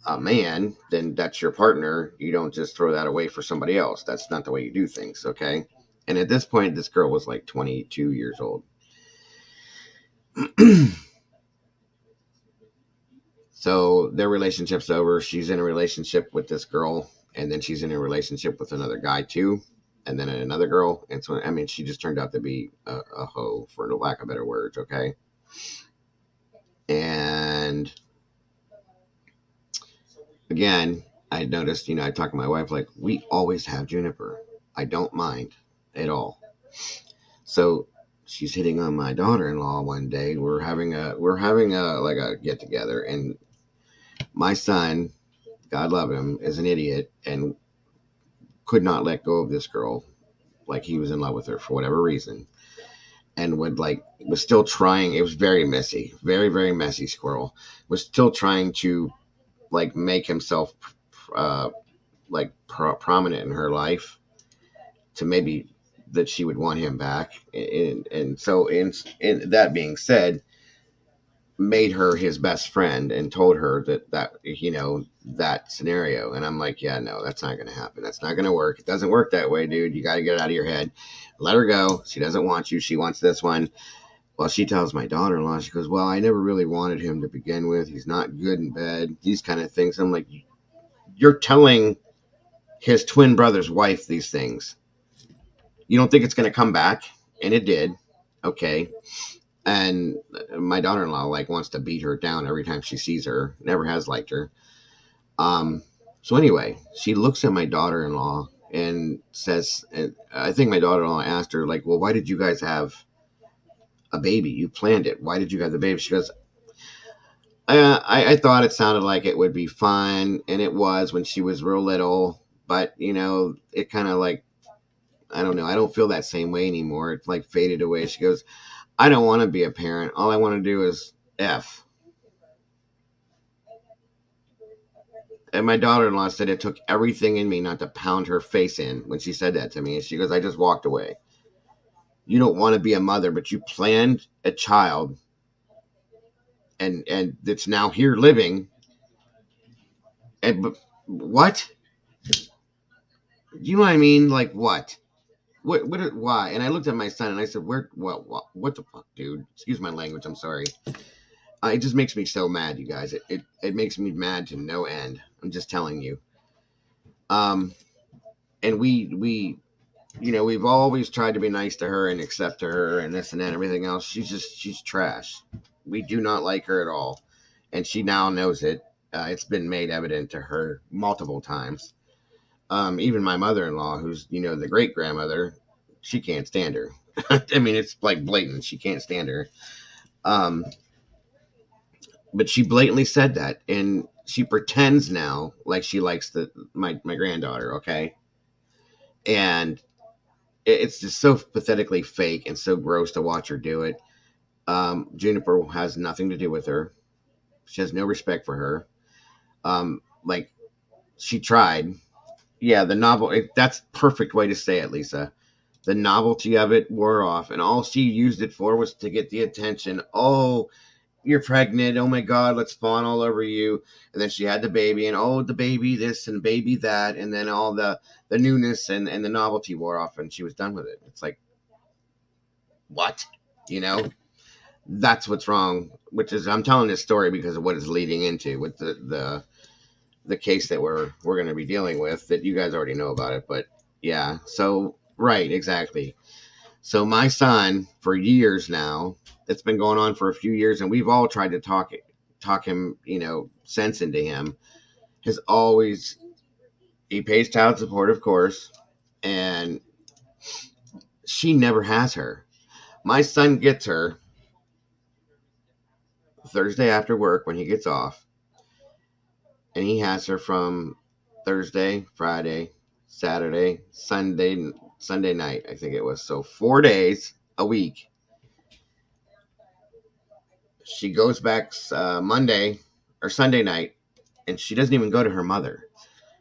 a man, then that's your partner. You don't just throw that away for somebody else. That's not the way you do things, okay? And at this point, this girl was like 22 years old. So their relationship's over. She's in a relationship with this girl, and then she's in a relationship with another guy too, and then another girl. And so, I mean, she just turned out to be a hoe, for the lack of better words, okay? And again, I noticed, I talked to my wife, like, we always have Juniper. I don't mind at all. So she's hitting on my daughter-in-law one day. We're having a like a get together, and my son, God love him, is an idiot and could not let go of this girl. Like, he was in love with her for whatever reason, and was still trying. It was very messy, very very messy. Squirrel was still trying to like make himself prominent in her life to maybe that she would want him back. And so in that being said, made her his best friend and told her that scenario. And I'm like, yeah, no, that's not going to happen. That's not going to work. It doesn't work that way, dude. You got to get it out of your head. Let her go. She doesn't want you. She wants this one. Well, she tells my daughter-in-law, she goes, well, I never really wanted him to begin with. He's not good in bed. These kind of things. I'm like, you're telling his twin brother's wife these things. You don't think it's going to come back? And it did. Okay. And my daughter-in-law wants to beat her down every time she sees her. Never has liked her. So anyway, she looks at my daughter-in-law and says, and I think my daughter-in-law asked her, like, well, why did you guys have a baby? You planned it. Why did you have the baby? She goes, I thought it sounded like it would be fun, and it was when she was real little, but it kind of like, I don't know, I don't feel that same way anymore. It's like faded away. She goes, I don't want to be a parent. All I want to do is F. And my daughter-in-law said it took everything in me not to pound her face in when she said that to me. And she goes, I just walked away. You don't want to be a mother, but you planned a child and that's now here living. And but what? You know what I mean? Like what? Why? And I looked at my son and I said, "Where? What the fuck, dude? Excuse my language. I'm sorry. It just makes me so mad, you guys. It makes me mad to no end. I'm just telling you. Um, and we've always tried to be nice to her and accept her and this and that and everything else. She's trash. We do not like her at all, and she now knows it. It's been made evident to her multiple times. Even my mother-in-law, who's the great grandmother, she can't stand her. I mean, it's like blatant. She can't stand her. Um, but she blatantly said that, and she pretends now like she likes my granddaughter. Okay, and it's just so pathetically fake and so gross to watch her do it. Juniper has nothing to do with her. She has no respect for her. Like she tried. Yeah, the novel. That's perfect way to say it, Lisa. The novelty of it wore off, and all she used it for was to get the attention. Oh, you're pregnant. Oh my God, let's fawn all over you. And then she had the baby, and oh, the baby this and baby that, and then all the newness and the novelty wore off, and she was done with it. It's like what, you know? That's what's wrong. Which is, I'm telling this story because of what it's leading into with the case that we're going to be dealing with. That you guys already know about it, but yeah. So right, exactly. So my son, for years now, it's been going on for a few years, and we've all tried to talk him, sense into him. Has always He pays child support, of course, and she never has her. My son gets her Thursday after work when he gets off, and he has her from Thursday, Friday, Saturday, Sunday night. I think it was, so 4 days a week. She goes back Monday or Sunday night, and she doesn't even go to her mother.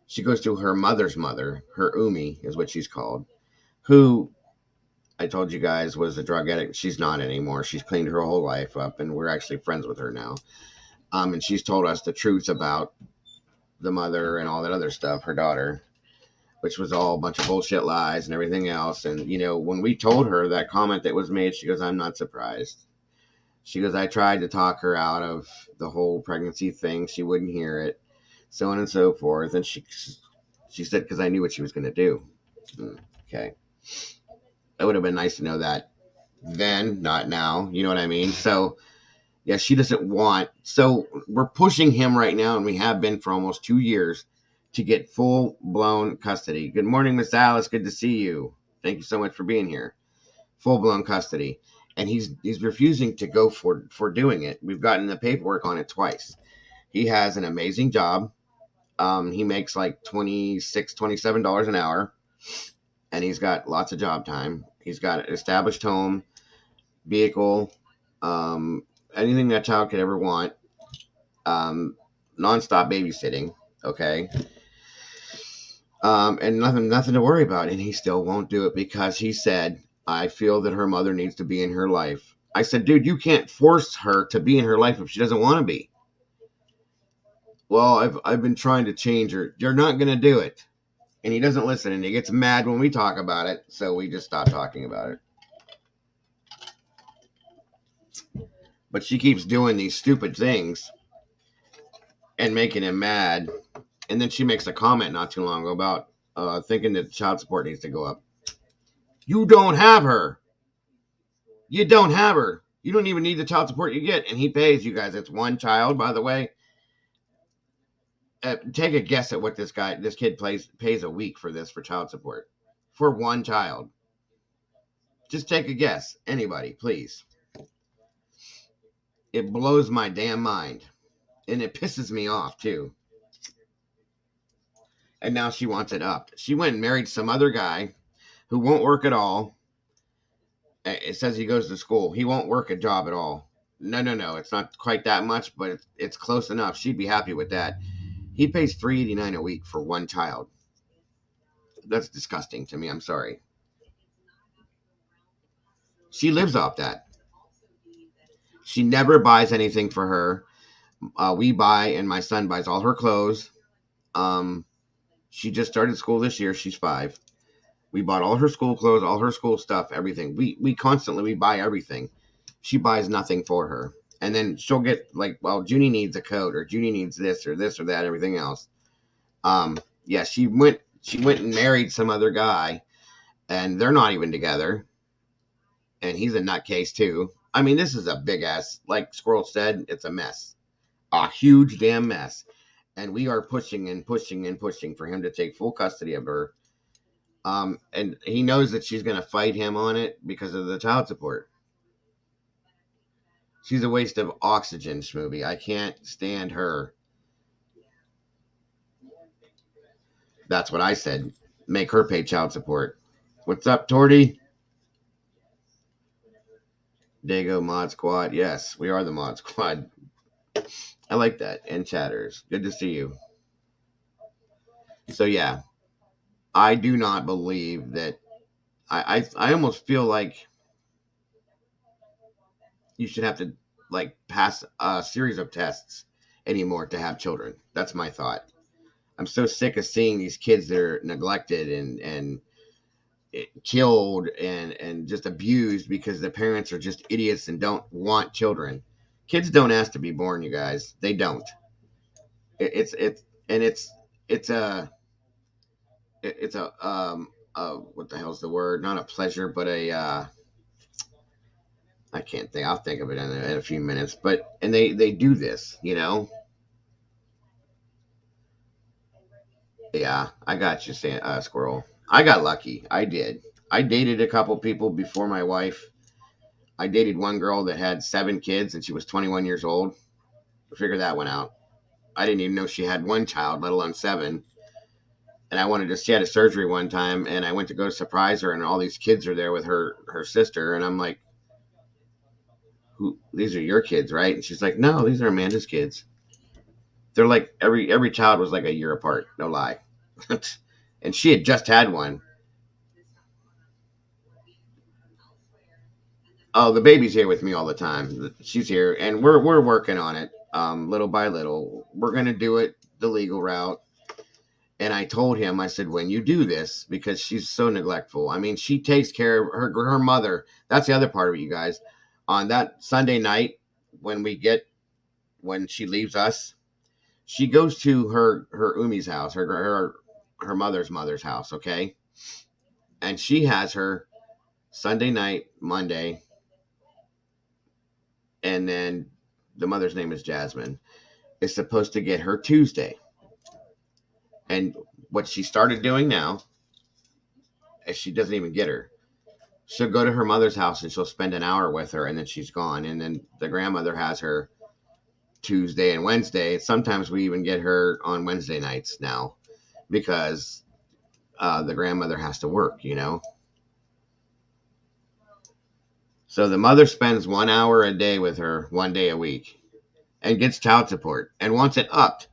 She goes to her mother's mother. Her Umi is what she's called, who I told you guys was a drug addict. She's not anymore. She's cleaned her whole life up, and we're actually friends with her now. And she's told us the truth about the mother and all that other stuff, her daughter, which was all a bunch of bullshit lies and everything else. And, when we told her that comment that was made, she goes, I'm not surprised. She goes, I tried to talk her out of the whole pregnancy thing. She wouldn't hear it, so on and so forth. And she said, because I knew what she was going to do. Okay. It would have been nice to know that then, not now. You know what I mean? So, yeah, she doesn't want. So we're pushing him right now, and we have been for almost 2 years, to get full-blown custody. Good morning, Miss Alice. Good to see you. Thank you so much for being here. Full-blown custody. And he's refusing to go for doing it. We've gotten the paperwork on it twice. He has an amazing job. He makes like $27 an hour, and he's got lots of job time. He's got an established home, vehicle, anything that child could ever want, nonstop babysitting, okay, and nothing to worry about. And he still won't do it because he said, I feel that her mother needs to be in her life. I said, dude, you can't force her to be in her life if she doesn't want to be. Well, I've been trying to change her. You're not going to do it. And he doesn't listen, and he gets mad when we talk about it, so we just stop talking about it. But she keeps doing these stupid things and making him mad. And then she makes a comment not too long ago about thinking that child support needs to go up. You don't have her. You don't have her. You don't even need the child support you get. And he pays you guys. It's one child, by the way. Take a guess at what this kid pays a week for child support. For one child. Just take a guess. Anybody, please. It blows my damn mind. And it pisses me off, too. And now she wants it up. She went and married some other guy who won't work at all. It says he goes to school. He won't work a job at all. No. It's not quite that much, but it's close enough. She'd be happy with that. He pays $389 a week for one child. That's disgusting to me. I'm sorry. She lives off that. She never buys anything for her. We buy, and my son buys all her clothes. Um, she just started school this year. She's 5. We bought all her school clothes, all her school stuff, everything. We constantly we buy everything. She buys nothing for her. And then she'll get like, well, Junie needs a coat, or Junie needs this or this or that, everything else. Yeah, she went and married some other guy, and they're not even together. And he's a nutcase too. I mean, this is a big ass, like Squirrel said, it's a mess. A huge damn mess. And we are pushing and pushing and pushing for him to take full custody of her. And he knows that she's going to fight him on it because of the child support. She's a waste of oxygen, Schmovie. I can't stand her. That's what I said. Make her pay child support. What's up, Torty? Dago Mod Squad. Yes, we are the Mod Squad. I like that. And chatters. Good to see you. So yeah, I do not believe that. I almost feel like you should have to like pass a series of tests anymore to have children. That's my thought. I'm so sick of seeing these kids that are neglected and killed and just abused because the parents are just idiots and don't want children. Kids don't ask to be born, you guys. They don't. It's and it's a it's a what the hell's the word? Not a pleasure, but a I can't think. I'll think of it in a few minutes. But and they do this, you know. Yeah, I got you, Squirrel. I got lucky. I did. I dated a couple people before my wife. I dated one girl that had 7 kids and she was 21 years old. Figure that one out. I didn't even know she had one child, let alone 7. And I wanted to. She had a surgery one time, and I went to go surprise her, and all these kids are there with her sister, and I'm like, "Who? These are your kids, right?" And she's like, "No, these are Amanda's kids." They're like every child was like a year apart. No lie. And she had just had one. Oh, the baby's here with me all the time. She's here, and we're working on it, little by little. We're gonna do it the legal route. And I told him, I said, when you do this, because she's so neglectful. I mean, she takes care of her mother. That's the other part of it, you guys. On that Sunday night, when when she leaves us, she goes to her Umi's house, her mother's house, okay? And she has her Sunday night, Monday, and then the mother's name is Jasmine. Is supposed to get her Tuesday. And what she started doing now is she doesn't even get her. She'll go to her mother's house and she'll spend an hour with her, and then she's gone. And then the grandmother has her Tuesday and Wednesday. Sometimes we even get her on Wednesday nights now because the grandmother has to work, you know. So the mother spends 1 hour a day with her 1 day a week and gets child support and wants it upped.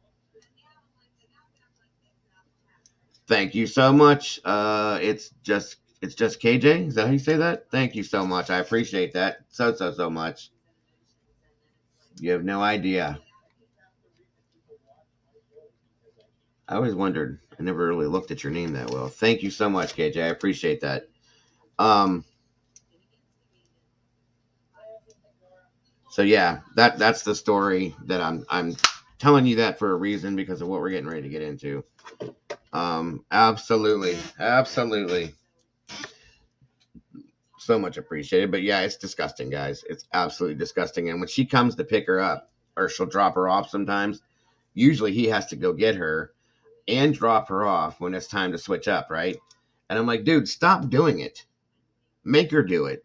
Thank you so much. It's just KJ. Is that how you say that? Thank you so much. I appreciate that so much. You have no idea. I always wondered. I never really looked at your name that well. Thank you so much, KJ. I appreciate that. Um. So yeah, that's the story that I'm telling you that for a reason because of what we're getting ready to get into. Absolutely, absolutely. So much appreciated. But yeah, it's disgusting, guys. It's absolutely disgusting. And when she comes to pick her up, or she'll drop her off sometimes, usually he has to go get her and drop her off when it's time to switch up, right? And I'm like, dude, stop doing it. Make her do it.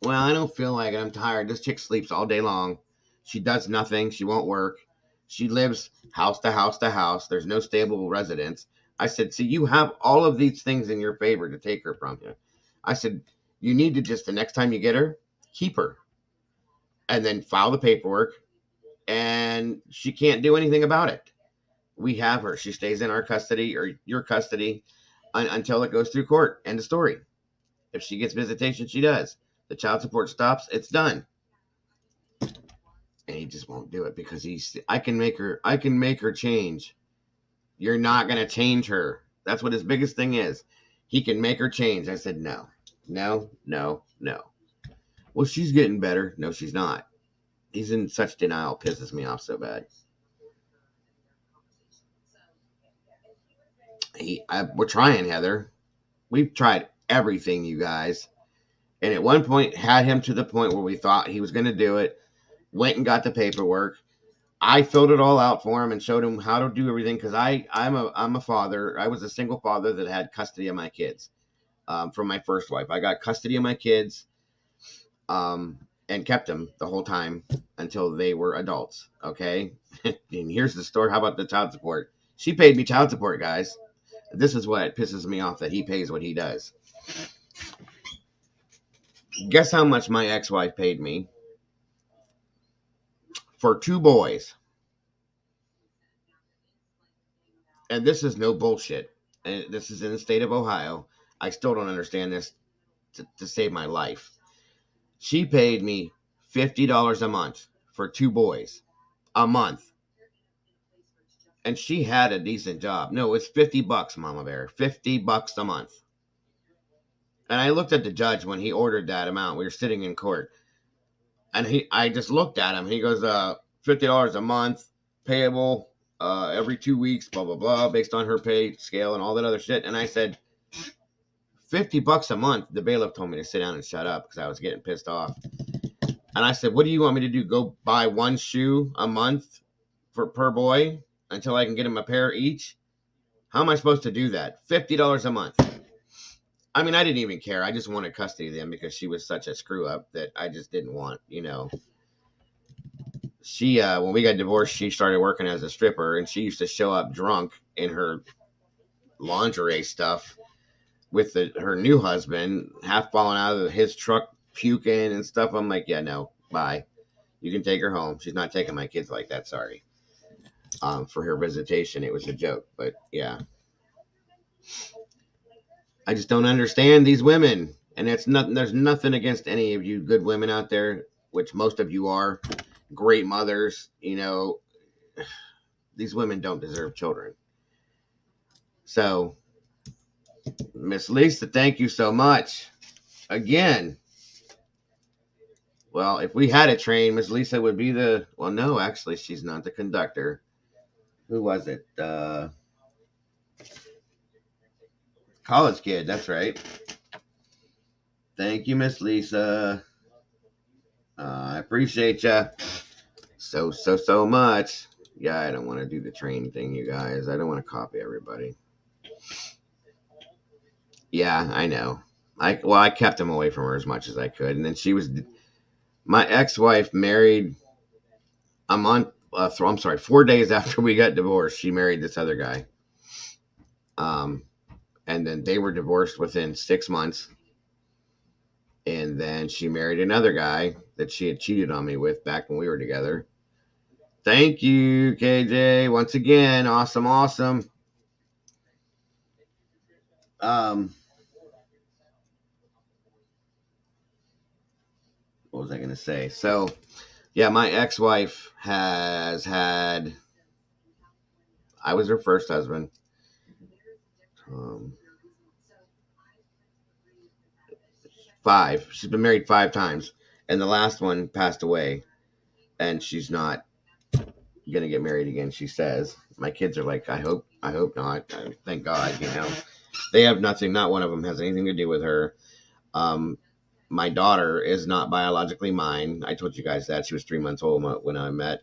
Well, I don't feel like it. I'm tired. This chick sleeps all day long. She does nothing. She won't work. She lives house to house to house. There's no stable residence. I said, see, you have all of these things in your favor to take her from you. I said, you need to just, the next time you get her, keep her. And then file the paperwork. And she can't do anything about it. We have her. She stays in our custody or your custody until it goes through court. End of story. If she gets visitation, she does. The child support stops. It's done. and he just won't do it because I can make her change. You're not going to change her. That's what his biggest thing is. He can make her change. I said, no, no, no, no. Well, she's getting better. No, she's not. He's in such denial. Pisses me off so bad. We're trying, Heather. We've tried everything, you guys. And at one point, had him to the point where we thought he was going to do it. Went and got the paperwork. I filled it all out for him and showed him how to do everything because I'm a father. I was a single father that had custody of my kids from my first wife. I got custody of my kids and kept them the whole time until they were adults. Okay, and here's the story. How about the child support? She paid me child support, guys. This is what pisses me off, that he pays what he does. Guess how much my ex-wife paid me for 2 boys? And this is no bullshit. And this is in the state of Ohio. I still don't understand this to save my life. She paid me $50 a month for 2 boys a month. And she had a decent job. No, it's $50, Mama Bear. $50 a month. And I looked at the judge when he ordered that amount. We were sitting in court. And I just looked at him. He goes, $50 a month, payable every 2 weeks, blah, blah, blah, based on her pay scale and all that other shit. And I said, $50 a month. The bailiff told me to sit down and shut up because I was getting pissed off. And I said, what do you want me to do? Go buy 1 shoe a month per boy until I can get them a pair each? How am I supposed to do that? $50 a month. I mean, I didn't even care. I just wanted custody of them because she was such a screw up that I just didn't want, She, when we got divorced, she started working as a stripper, and she used to show up drunk in her lingerie stuff with her new husband, half falling out of his truck, puking and stuff. I'm like, yeah, no, bye. You can take her home. She's not taking my kids like that. Sorry. For her visitation, it was a joke, but yeah. I just don't understand these women, and it's nothing. There's nothing against any of you good women out there, which most of you are. Great mothers, these women don't deserve children. So, Miss Lisa, thank you so much. Again, well, if we had a train, Miss Lisa would be well, no, actually, she's not the conductor. Who was it? College kid, that's right. Thank you, Miss Lisa. I appreciate you so much. Yeah, I don't want to do the train thing, you guys. I don't want to copy everybody. Yeah, I know. I kept him away from her as much as I could, and then my ex-wife married a month. I'm sorry, 4 days after we got divorced, she married this other guy. And then they were divorced within 6 months. And then she married another guy that she had cheated on me with back when we were together. Thank you, KJ. Once again, awesome. What was I going to say? So, yeah, my ex-wife I was her first husband. 5. She's been married 5 times. And the last one passed away. And she's not going to get married again, she says. My kids are like, I hope not. Thank God, They have nothing. Not one of them has anything to do with her. My daughter is not biologically mine. I told you guys that. She was 3 months old when I met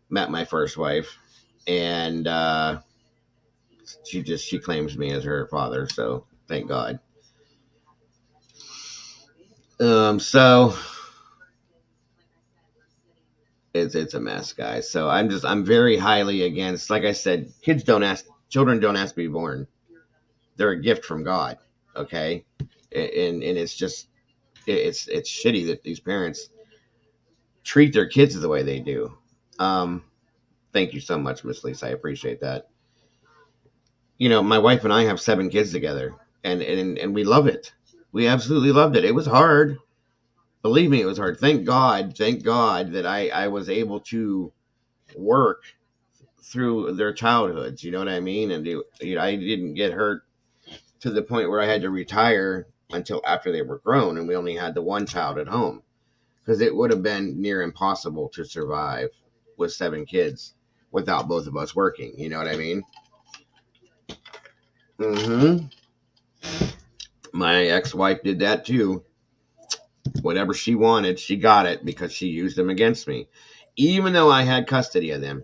my first wife. And she claims me as her father. So thank God. So it's a mess, guys. So I'm very highly against, like I said, children don't ask to be born. They're a gift from God. Okay. And it's just, it's shitty that these parents treat their kids the way they do. Thank you so much, Miss Lisa. I appreciate that. My wife and I have 7 kids together, and we love it. We absolutely loved it. It was hard. Believe me, it was hard. Thank God that I was able to work through their childhoods. You know what I mean? And I didn't get hurt to the point where I had to retire until after they were grown, and we only had the one child at home, because it would have been near impossible to survive with 7 kids without both of us working. You know what I mean? Mm-hmm. My ex-wife did that too. Whatever she wanted, she got it because she used them against me. Even though I had custody of them,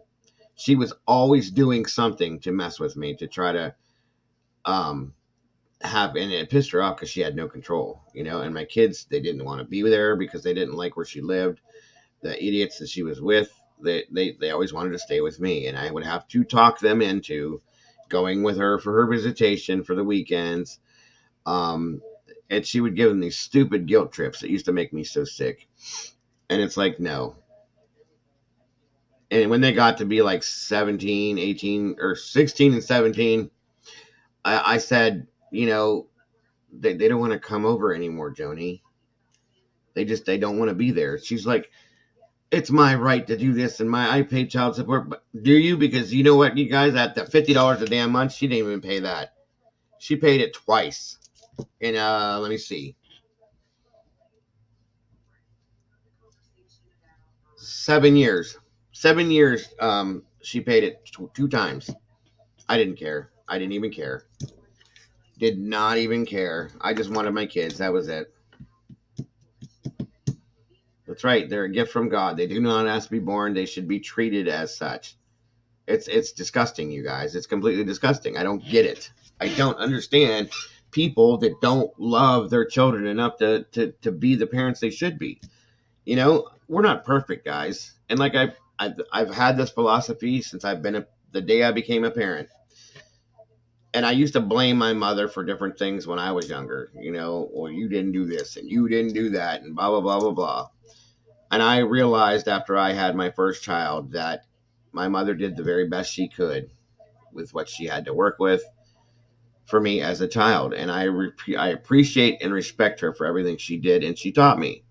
she was always doing something to mess with me to try to um and it pissed her off because she had no control, and my kids, they didn't want to be there because they didn't like where she lived. The idiots that she was with, they always wanted to stay with me, and I would have to talk them into going with her for her visitation for the weekends. um and she would give them these stupid guilt trips that used to make me so sick, and it's like, no. And when they got to be like 17, 18, or 16 and 17, I said, they don't want to come over anymore, Joni. They don't want to be there. She's like, it's my right to do this, and I pay child support. But do you? Because you know what, you guys, at the $50 a damn month, she didn't even pay that. She paid it twice. And let me see, 7 years. 7 years. She paid it two times. I didn't care. I didn't even care. Did not even care. I just wanted my kids. That was it. That's right. They're a gift from God. They do not ask to be born. They should be treated as such. It's disgusting, you guys. It's completely disgusting. I don't get it. I don't understand people that don't love their children enough to be the parents they should be. We're not perfect, guys. And like I've had this philosophy since the day I became a parent. And I used to blame my mother for different things when I was younger. Well, you didn't do this and you didn't do that and blah blah blah blah blah. And I realized after I had my first child that my mother did the very best she could with what she had to work with for me as a child. And I appreciate and respect her for everything she did and she taught me.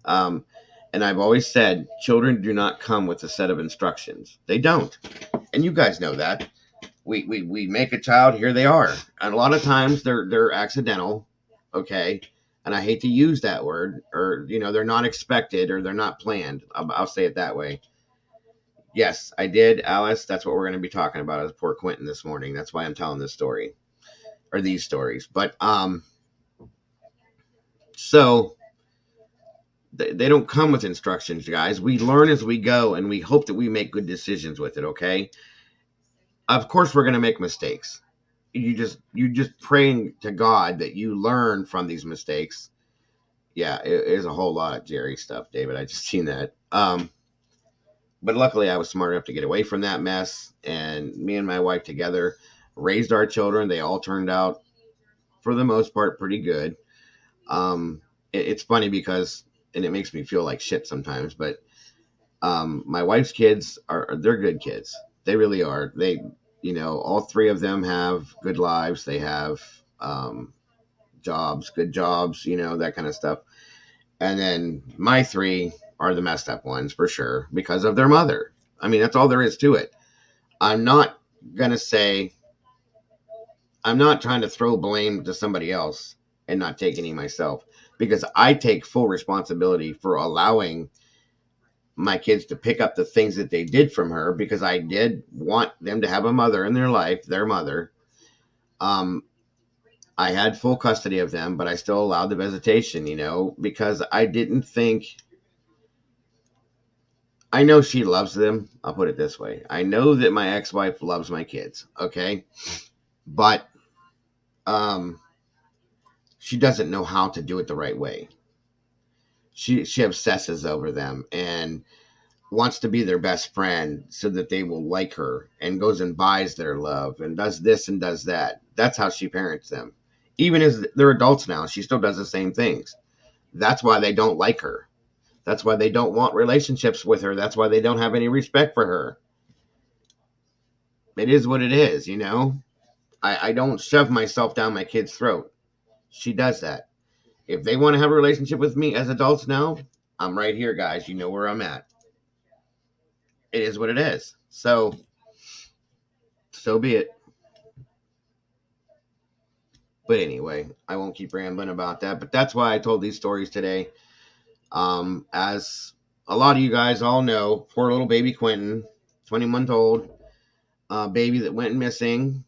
Um, and I've always said children do not come with a set of instructions. They don't. And you guys know that. We make a child, here they are. And a lot of times they're accidental, okay? And I hate to use that word, or they're not expected or they're not planned. I'll say it that way. Yes, I did, Alice. That's what we're going to be talking about, is poor Quentin this morning. That's why I'm telling this story, or these stories. But so they don't come with instructions, guys. We learn as we go, and we hope that we make good decisions with it. Okay. Of course, we're going to make mistakes. You just praying to God that you learn from these mistakes. Yeah, it is a whole lot of Jerry stuff, David. I just seen that. But luckily, I was smart enough to get away from that mess, and me and my wife together raised our children. They all turned out, for the most part, pretty good. It's funny because, and it makes me feel like shit sometimes, but my wife's kids they're good kids. They really are. All three of them have good lives. They have jobs, good jobs, that kind of stuff. And then my three are the messed up ones for sure because of their mother. I mean, that's all there is to it. I'm not going to say, I'm not trying to throw blame to somebody else and not take any myself, because I take full responsibility for allowing my kids to pick up the things that they did from her, because I did want them to have a mother in their life, their mother. I had full custody of them, but I still allowed the visitation, because I didn't think, I know she loves them. I'll put it this way. I know that my ex-wife loves my kids. Okay. But, she doesn't know how to do it the right way. She obsesses over them and wants to be their best friend so that they will like her, and goes and buys their love and does this and does that. That's how she parents them. Even as they're adults now, she still does the same things. That's why they don't like her. That's why they don't want relationships with her. That's why they don't have any respect for her. It is what it is, I don't shove myself down my kid's throat. She does that. If they want to have a relationship with me as adults now, I'm right here, guys. You know where I'm at. It is what it is. So be it. But anyway, I won't keep rambling about that. But that's why I told these stories today. As a lot of you guys all know, poor little baby Quentin, 20 month old baby that went missing.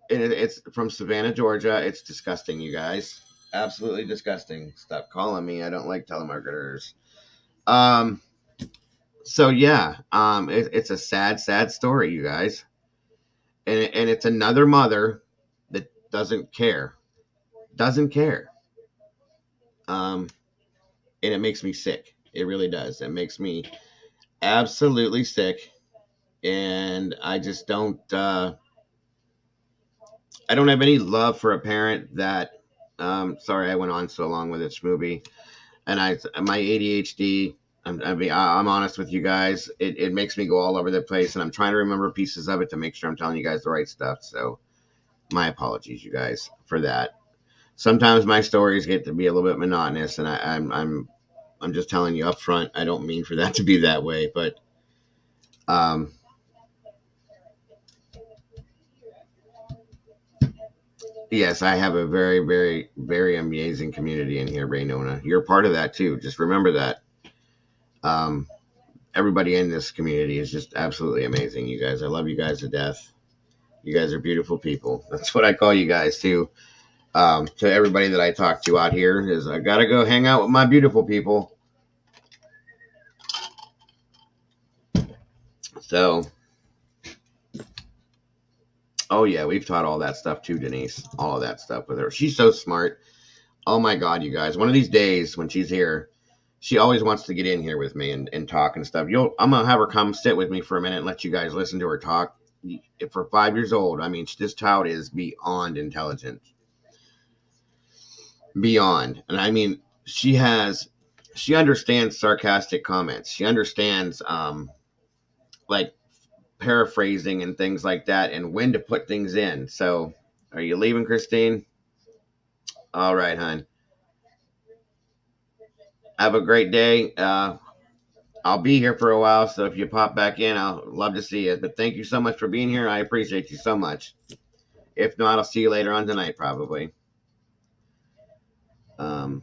It's from Savannah, Georgia. It's disgusting, you guys. Absolutely disgusting. Stop calling me. I don't like telemarketers. Um, so yeah, it's a sad, sad story, you guys, and it's another mother that doesn't care. Um, and it makes me sick. It really does. It makes me absolutely sick, and I just don't. I don't have any love for a parent that. Sorry, I went on so long with it, Schmooby. And my ADHD. I'm honest with you guys. It makes me go all over the place, and I'm trying to remember pieces of it to make sure I'm telling you guys the right stuff. So my apologies, you guys, for that. Sometimes my stories get to be a little bit monotonous, and I'm just telling you up front. I don't mean for that to be that way, but um, yes, I have a very, very, very amazing community in here, Raynona. You're part of that too. Just remember that. Um, Everybody in this community is just absolutely amazing. You guys, I love you guys to death. You guys are beautiful people. That's what I call you guys too. To everybody that I talk to out here is I gotta go hang out with my beautiful people. So, oh yeah, we've taught all that stuff too, Denise. All of that stuff with her. She's so smart. Oh my God, you guys. One of these days when she's here, she always wants to get in here with me and talk and stuff. I'm gonna have her come sit with me for a minute and let you guys listen to her talk. For 5 years old, I mean, this child is beyond intelligent, beyond. And I mean, she understands sarcastic comments. She understands like paraphrasing and things like that, and when to put things in. So, are you leaving, Christine? All right, hon. Have a great day. I'll be here for a while, so if you pop back in, I'll love to see you. But thank you so much for being here. I appreciate you so much. If not, I'll see you later on tonight, probably. Um,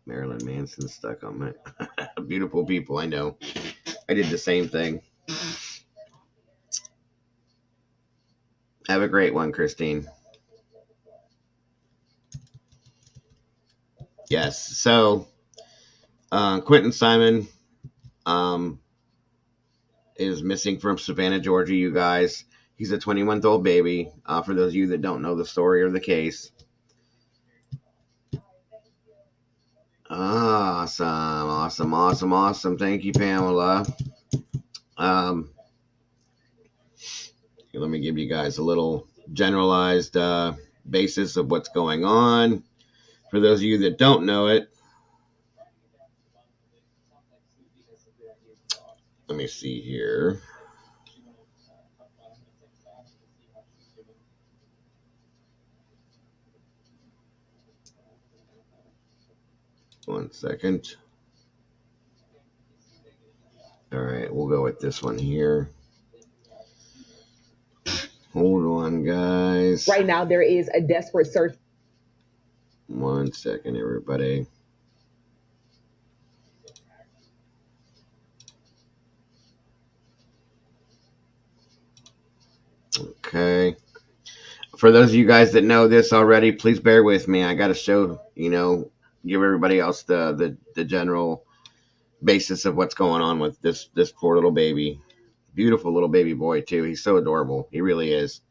Marilyn Manson stuck on my beautiful people. I know. I did the same thing. Have a great one, Christine. Yes. So, Quentin Simon um, is missing from Savannah, Georgia, you guys. He's a 20-month-old baby. For those of you that don't know the story or the case. Awesome, awesome, awesome, awesome. Thank you, Pamela. Um, Let me give you guys a little generalized basis of what's going on. For those of you that don't know it, let me see here. One second. All right, we'll go with this one here. Hold on, guys. Right now, there is a desperate search. 1 second, everybody. Okay. For those of you guys that know this already, please bear with me. I got to show, give everybody else the general basis of what's going on with this poor little baby. Beautiful little baby boy too. He's so adorable. He really is.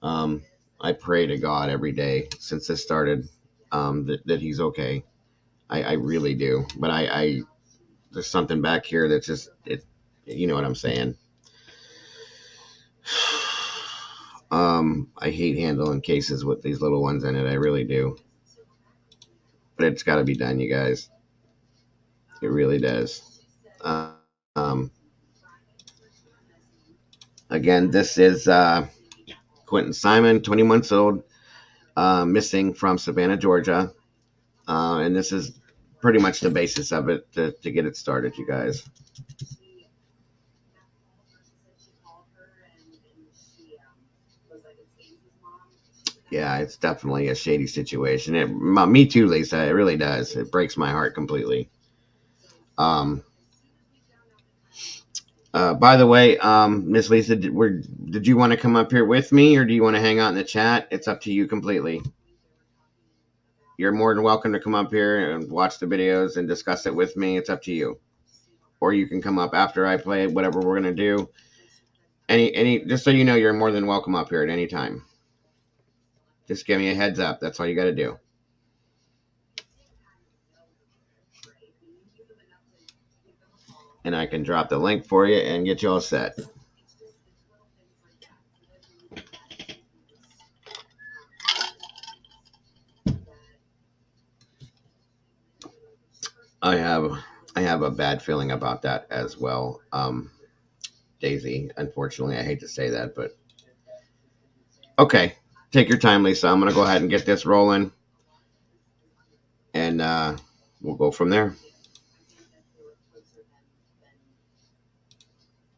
I pray to God every day since this started that he's okay. I really do. But I there's something back here that's just you know what I'm saying. I hate handling cases with these little ones in it. I really do. But it's got to be done, you guys. It really does. Um, Again, this is Quentin Simon, 20 months old. missing from Savannah, Georgia. And this is pretty much the basis of it to get it started, you guys. Yeah, it's definitely a shady situation. Me too, Lisa. It really does. It breaks my heart completely. By the way, Miss Lisa, did you want to come up here with me, or do you want to hang out in the chat? It's up to you completely. You're more than welcome to come up here and watch the videos and discuss it with me. It's up to you. Or you can come up after I play whatever we're gonna do. Just so you know, you're more than welcome up here at any time. Just give me a heads up. That's all you got to do. And I can drop the link for you and get you all set. I have a bad feeling about that as well, Daisy. Unfortunately, I hate to say that, but okay. Take your time, Lisa. I'm gonna go ahead and get this rolling, and we'll go from there.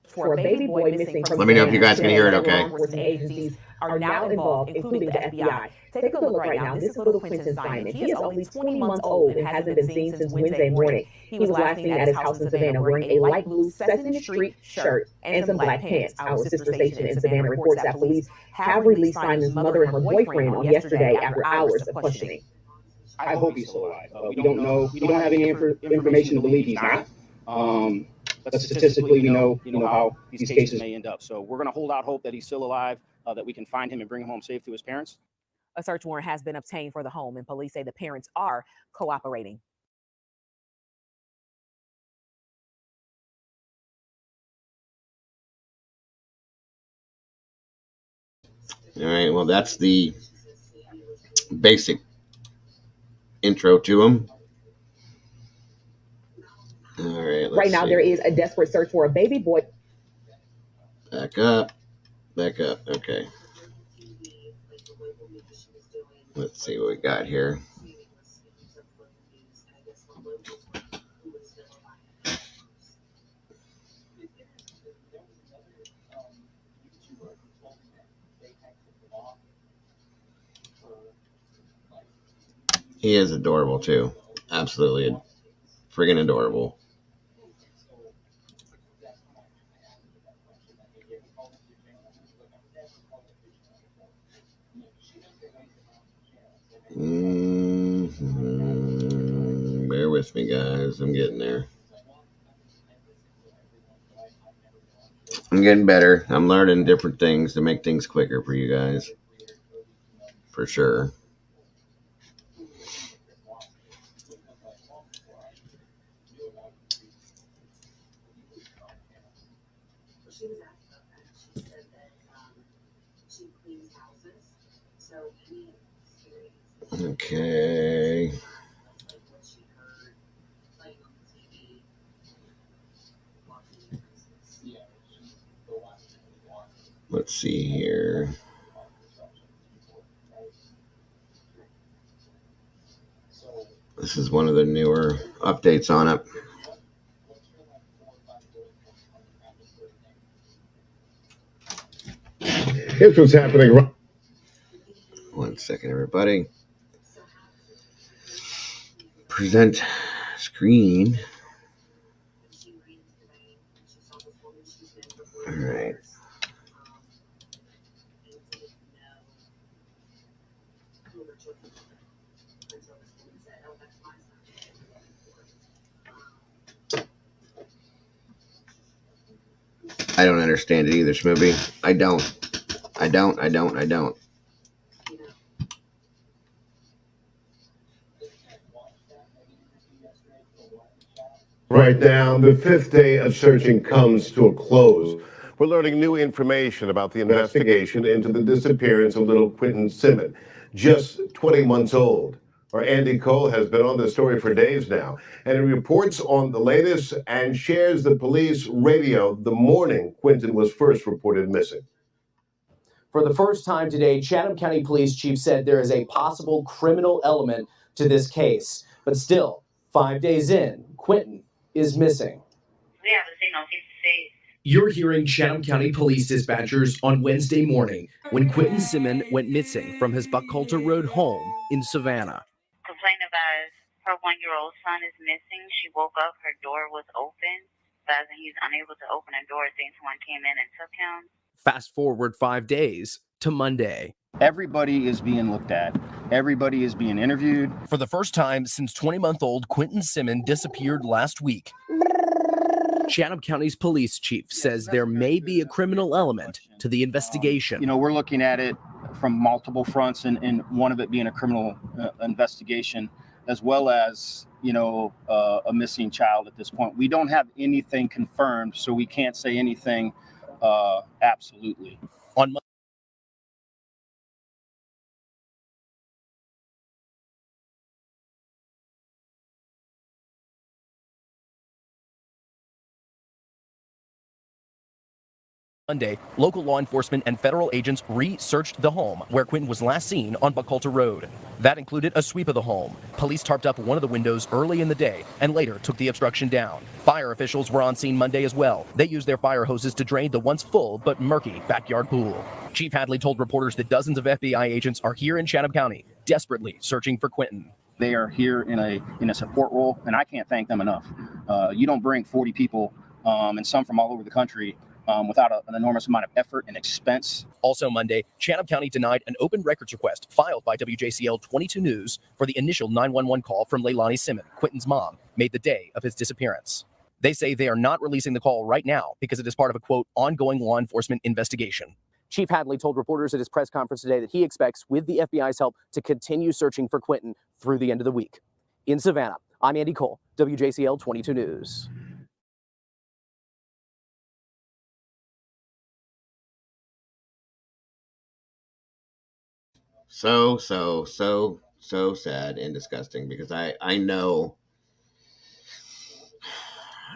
For a baby boy missing from Let me know if you guys can hear it okay. Enforcement agencies are now involved, including the FBI. Take a look right now. This is little Quentin Simon. He is only 20 months old and hasn't been seen since Wednesday morning. He was last seen at his house in Savannah wearing a light blue Sesame Street shirt and some black pants. Our sister station in Savannah reports that police have released Simon's mother and her boyfriend on yesterday after hours of questioning. I hope he's still alive. We don't know. We don't have any information to believe he's not. But statistically, we know how these cases may end up. So we're going to hold out hope that he's still alive, that we can find him and bring him home safe to his parents. A search warrant has been obtained for the home, and police say the parents are cooperating. All right. Well, that's the basic intro to him. All right. Right now, there is a desperate search for a baby boy. Back up. Back up. Okay. Let's see what we got here. He is adorable too. Absolutely friggin' adorable. Bear with me, guys. I'm getting there. I'm getting better. I'm learning different things to make things quicker for you guys. For sure. Okay. Let's see here. This is one of the newer updates on it. Here's what's happening. One second, everybody. Present screen. All right. I don't understand it either, Schmooby. I don't. Right now, the fifth day of searching comes to a close. We're learning new information about the investigation into the disappearance of little Quentin Simon, just 20 months old. Our Andy Cole has been on the story for days now, and he reports on the latest and shares the police radio the morning Quentin was first reported missing. For the first time today, Chatham County Police Chief said there is a possible criminal element to this case. But still, 5 days in, Quentin is missing. We have a signal 56. You're hearing Chatham County Police dispatchers on Wednesday morning when Quentin Simmons went missing from his Buckhalter Road home in Savannah. Complaint about her 1-year-old son is missing. She woke up, her door was open, but he's unable to open the door since someone came in and took him. Fast forward 5 days to Monday. Everybody is being looked at. Everybody is being interviewed. For the first time since 20-month-old Quentin Simmons disappeared last week, Chatham County's police chief says there may be a criminal element to the investigation. We're looking at it from multiple fronts, and one of it being a criminal investigation, as well as, a missing child at this point. We don't have anything confirmed, so we can't say anything absolutely. On Monday, local law enforcement and federal agents re-searched the home where Quentin was last seen on Buckhalter Road. That included a sweep of the home. Police tarped up one of the windows early in the day and later took the obstruction down. Fire officials were on scene Monday as well. They used their fire hoses to drain the once full but murky backyard pool. Chief Hadley told reporters that dozens of FBI agents are here in Chatham County, desperately searching for Quentin. They are here in a support role, and I can't thank them enough. You don't bring 40 people, and some from all over the country, without an enormous amount of effort and expense. Also Monday, Chatham County denied an open records request filed by WJCL 22 News for the initial 911 call from Leilani Simmons, Quentin's mom, made the day of his disappearance. They say they are not releasing the call right now because it is part of a, quote, ongoing law enforcement investigation. Chief Hadley told reporters at his press conference today that he expects, with the FBI's help, to continue searching for Quentin through the end of the week. In Savannah, I'm Andy Cole, WJCL 22 News. So sad and disgusting, because I know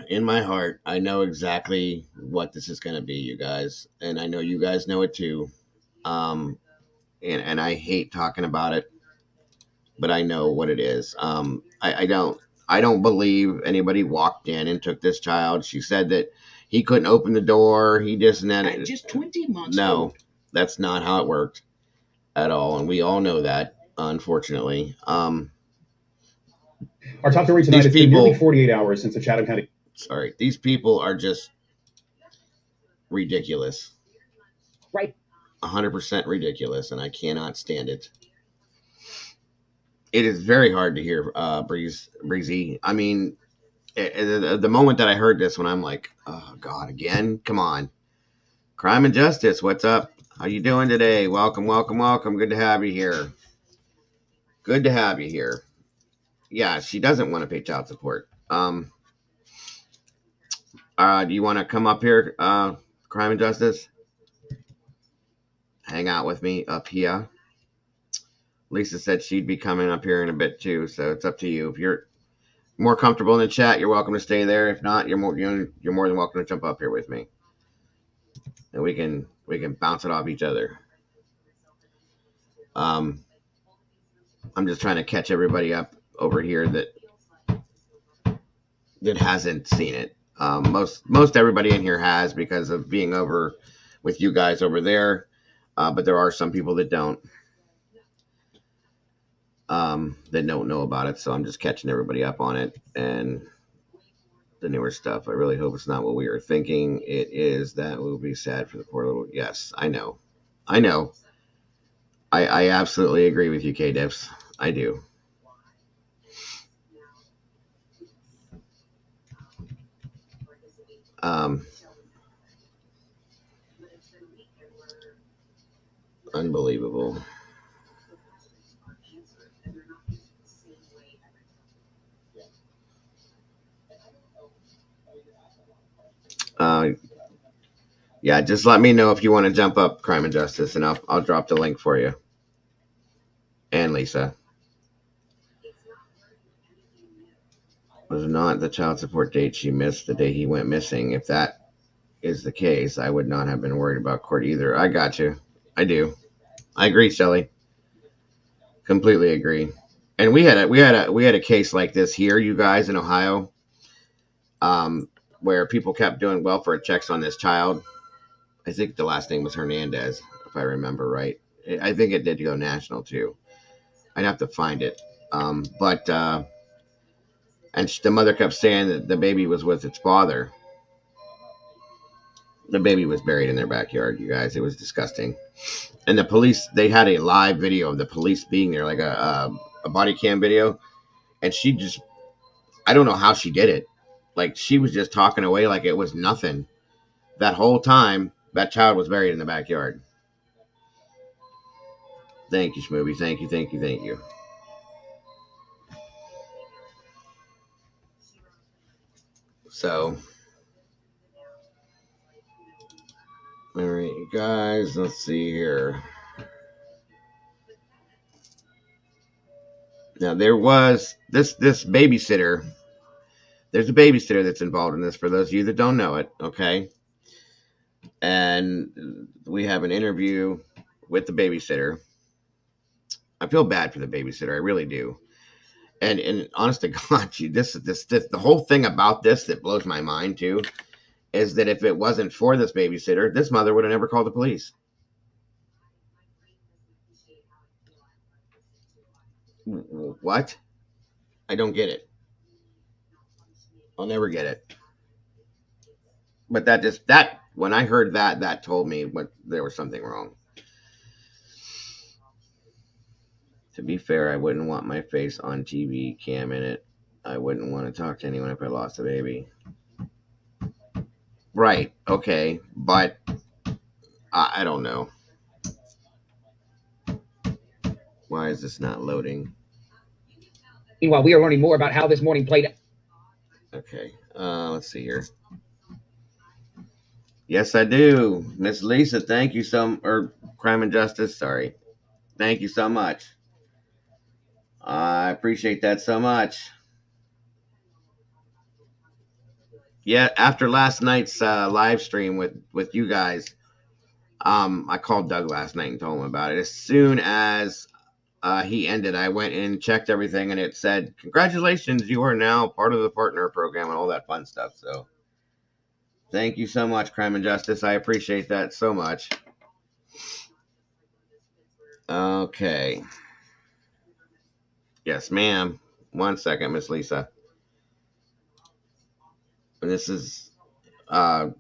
in my heart, I know exactly what this is going to be, you guys, and I know you guys know it too. And I hate talking about it, but I know what it is. I don't believe anybody walked in and took this child. She said that he couldn't open the door. He just At just 20 months No, old. that's not how it worked at all, and we all know that, unfortunately. Our top story tonight is nearly 48 hours since the Chatham County. Sorry, these people are just ridiculous. Right. 100% ridiculous, and I cannot stand it. It is very hard to hear, Breezy. I mean, the moment that I heard this one, I'm like, oh, God, again? Come on. Crime and Justice, what's up? How you doing today? Welcome. Good to have you here. Yeah, she doesn't want to pay child support. Do you want to come up here, Crime and Justice? Hang out with me up here. Lisa said she'd be coming up here in a bit too, so it's up to you. If you're more comfortable in the chat, you're welcome to stay there. If not, you're more than welcome to jump up here with me, and we can bounce it off each other. I'm just trying to catch everybody up over here that hasn't seen it. Most everybody in here has, because of being over with you guys over there, but there are some people that don't know about it. So I'm just catching everybody up on it and the newer stuff. I really hope it's not what we are thinking it is. That will be sad for the poor little. Yes, I know. I absolutely agree with you, K-Dips. I do. Unbelievable. Yeah, just let me know if you want to jump up, Crime and Justice, and I'll drop the link for you. And Lisa. Was not the child support date she missed the day he went missing. If that is the case, I would not have been worried about court either. I got you. I do. I agree, Shelley. Completely agree. And we had a case like this here, you guys, in Ohio, where people kept doing welfare checks on this child. I think the last name was Hernandez, if I remember right. I think it did go national too. I'd have to find it. But the mother kept saying that the baby was with its father. The baby was buried in their backyard, you guys. It was disgusting. And the police, they had a live video of the police being there, like a body cam video. And she just, I don't know how she did it. Like, she was just talking away like it was nothing. That whole time, that child was buried in the backyard. Thank you, Schmooby. Thank you, thank you, thank you. So, all right, you guys, let's see here. Now, there was this babysitter. There's a babysitter that's involved in this, for those of you that don't know it, okay? And we have an interview with the babysitter. I feel bad for the babysitter. I really do. And honest to God, this the whole thing about this that blows my mind too is that if it wasn't for this babysitter, this mother would have never called the police. What? I don't get it. I'll never get it. But that when I heard that told me there was something wrong. To be fair, I wouldn't want my face on TV cam in it. I wouldn't want to talk to anyone if I lost a baby. Right. Okay. But I don't know. Why is this not loading? Meanwhile, we are learning more about how this morning played out. Okay. Let's see here. Yes, I do. Miss Lisa, thank you or Crime and Justice, sorry. Thank you so much. I appreciate that so much. Yeah, after last night's live stream with you guys, I called Doug last night and told him about it. As soon as he ended, I went and checked everything, and it said, "Congratulations, you are now part of the partner program," and all that fun stuff. So, thank you so much, Crime and Justice. I appreciate that so much. Okay. Yes, ma'am. 1 second, Miss Lisa. This is for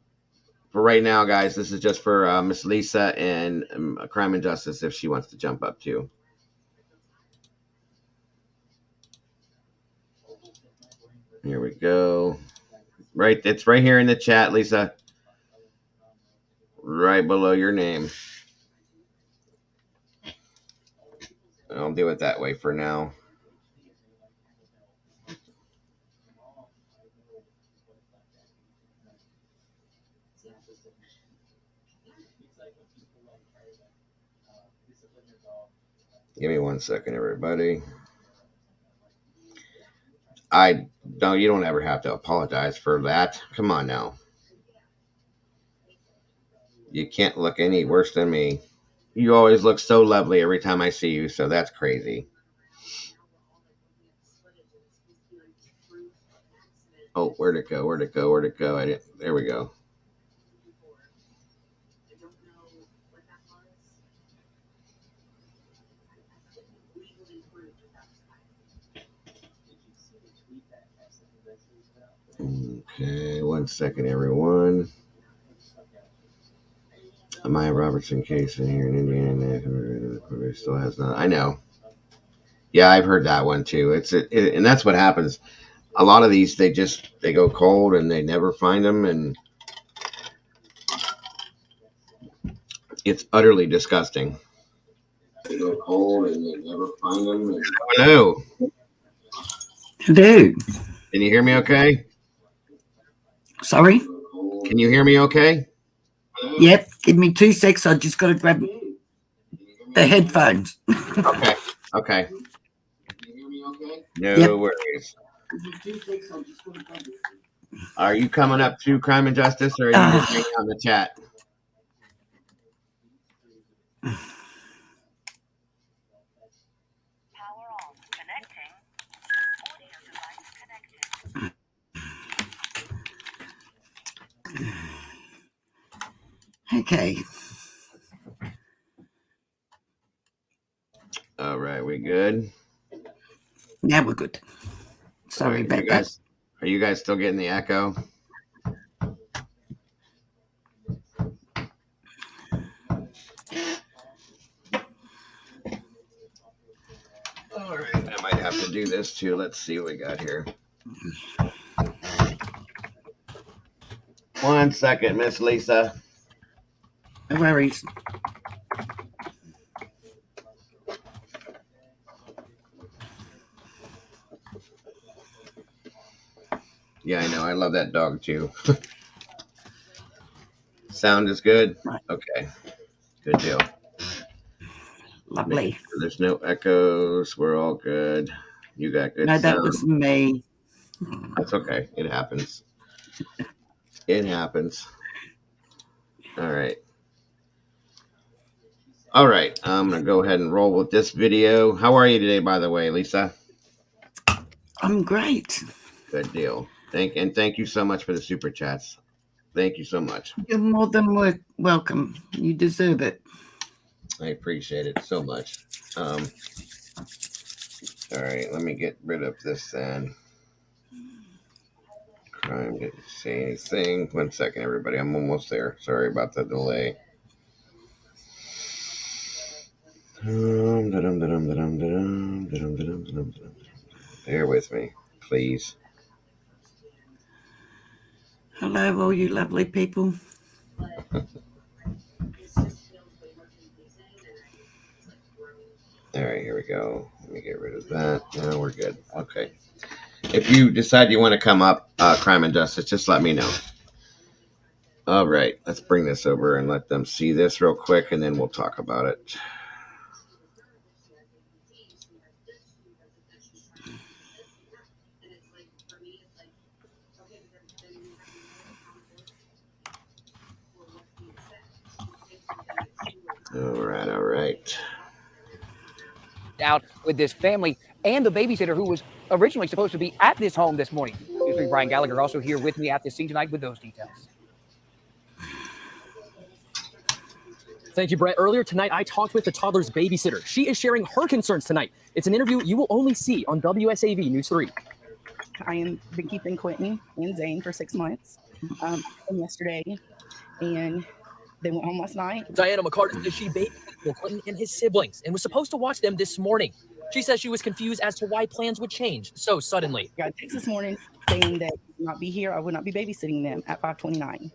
right now, guys. This is just for Miss Lisa and Crime and Justice if she wants to jump up too. Here we go. Right, it's right here in the chat, Lisa. Right below your name. I'll do it that way for now. Give me 1 second, everybody. You don't ever have to apologize for that. Come on now. You can't look any worse than me. You always look so lovely every time I see you, so that's crazy. Oh, where'd it go? Where'd it go? Where'd it go? There we go. Okay, 1 second, everyone. Maya Robertson case in here in Indiana still has not. I know. Yeah, I've heard that one too. And that's what happens. A lot of these, they go cold and they never find them, and it's utterly disgusting. They go cold and they never find them. Hello. Hello. Can you hear me okay? Sorry? Can you hear me okay? Yep. Give me 2 secs. I just got to grab the headphones. Okay. Okay. No Yep. worries. Are you coming up to Crime and Justice, or are you just hanging out in the chat? Okay. All right, we good? Yeah, we're good. Sorry about that. Are you guys still getting the echo? All right, I might have to do this too. Let's see what we got here. 1 second, Miss Lisa. No worries. Yeah, I know. I love that dog too. Sound is good? Right. Okay. Good deal. Lovely. Sure there's no echoes. We're all good. You got good No, sound. that was me. That's okay. It happens. It happens. All right. All right. I'm going to go ahead and roll with this video. How are you today, by the way, Lisa? I'm great. Good deal. Thank you so much for the super chats. Thank you so much. You're more than welcome. You deserve it. I appreciate it so much. All right, let me get rid of this then. Crime didn't say anything. 1 second, everybody. I'm almost there. Sorry about the delay. Bear with me, please. Hello, all you lovely people. All right, here we go. Let me get rid of that. Now we're good. Okay. If you decide you want to come up, Crime and Justice, just let me know. All right, let's bring this over and let them see this real quick, and then we'll talk about it. All right. Out with this family and the babysitter who was originally supposed to be at this home this morning. News 3 Brian Gallagher also here with me at this scene tonight with those details. Thank you, Brett. Earlier tonight, I talked with the toddler's babysitter. She is sharing her concerns tonight. It's an interview you will only see on WSAV News 3. I am been keeping Quentin and Zane for 6 months. And yesterday, and they went home last night. Diana McCarter says she babysat Quentin and his siblings and was supposed to watch them this morning. She says she was confused as to why plans would change so suddenly. I got a text this morning saying that I would not be here. I would not be babysitting them at 5:29,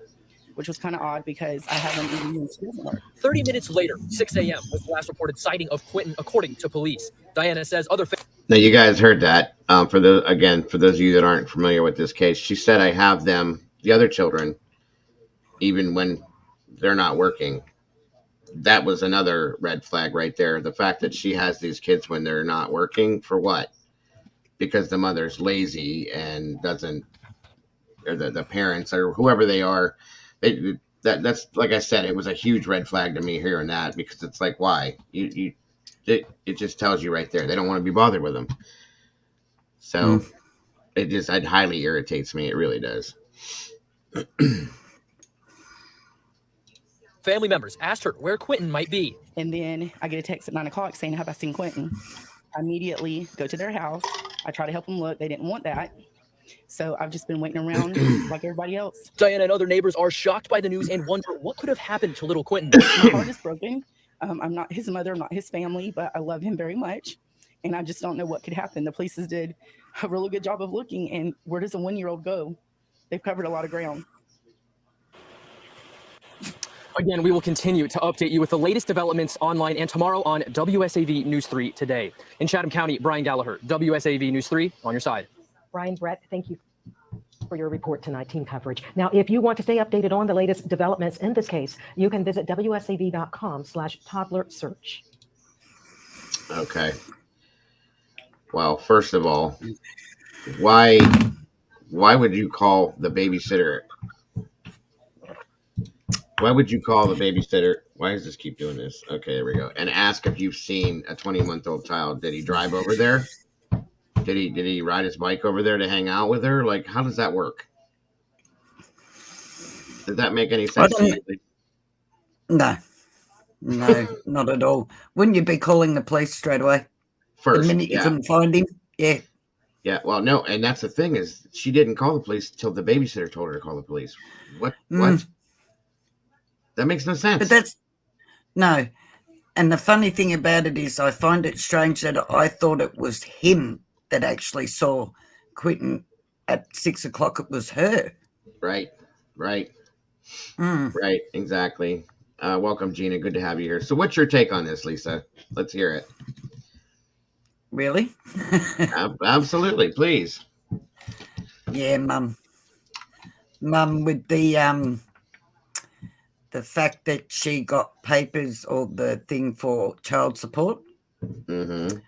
which was kind of odd because I haven't even been to work. 30 minutes later, 6 a.m. was the last reported sighting of Quentin, according to police. Diana says other. Now you guys heard that. For those of you that aren't familiar with this case, she said I have them, the other children, even when they're not working. That was another red flag right there. The fact that she has these kids when they're not working, for what? Because the mother's lazy and doesn't, or the parents or whoever they are. That's like I said, it was a huge red flag to me hearing that, because it's like, why? It just tells you right there they don't want to be bothered with them. So it highly irritates me. It really does. Family members asked her where Quentin might be. And then I get a text at 9 o'clock saying, have I seen Quentin? I immediately go to their house. I try to help them look. They didn't want that. So I've just been waiting around like everybody else. Diana and other neighbors are shocked by the news and wonder what could have happened to little Quentin. My heart is broken. I'm not his mother, I'm not his family, but I love him very much. And I just don't know what could happen. The police did a really good job of looking. And where does a 1-year-old go? They've covered a lot of ground. Again, we will continue to update you with the latest developments online and tomorrow on WSAV News 3 Today. In Chatham County, Brian Gallagher, WSAV News 3, on your side. Brian, Brett, thank you for your report tonight, team coverage. Now, if you want to stay updated on the latest developments in this case, you can visit wsav.com/toddler search. Okay. Well, first of all, why would you call the babysitter? Why would you call the babysitter? Why does this keep doing this? Okay, there we go. And ask if you've seen a 20-month-old child. Did he drive over there? Did he ride his bike over there to hang out with her? Like, how does that work? Does that make any sense to you? No, no, not at all. Wouldn't you be calling the police straight away? The First, minute you yeah. couldn't find him? Yeah. Yeah, well, no, and that's the thing is she didn't call the police till the babysitter told her to call the police. What? Mm. That makes no But sense. that's no. And the funny thing about it is I find it strange that I thought it was him that actually saw Quentin at 6 o'clock. It was her. Right, right, Mm. right, exactly. Welcome, Gina. Good to have you here. So, what's your take on this, Lisa? Let's hear it. Really? Absolutely, please. Yeah, Mum, with the fact that she got papers or the thing for child support. Mm-hmm.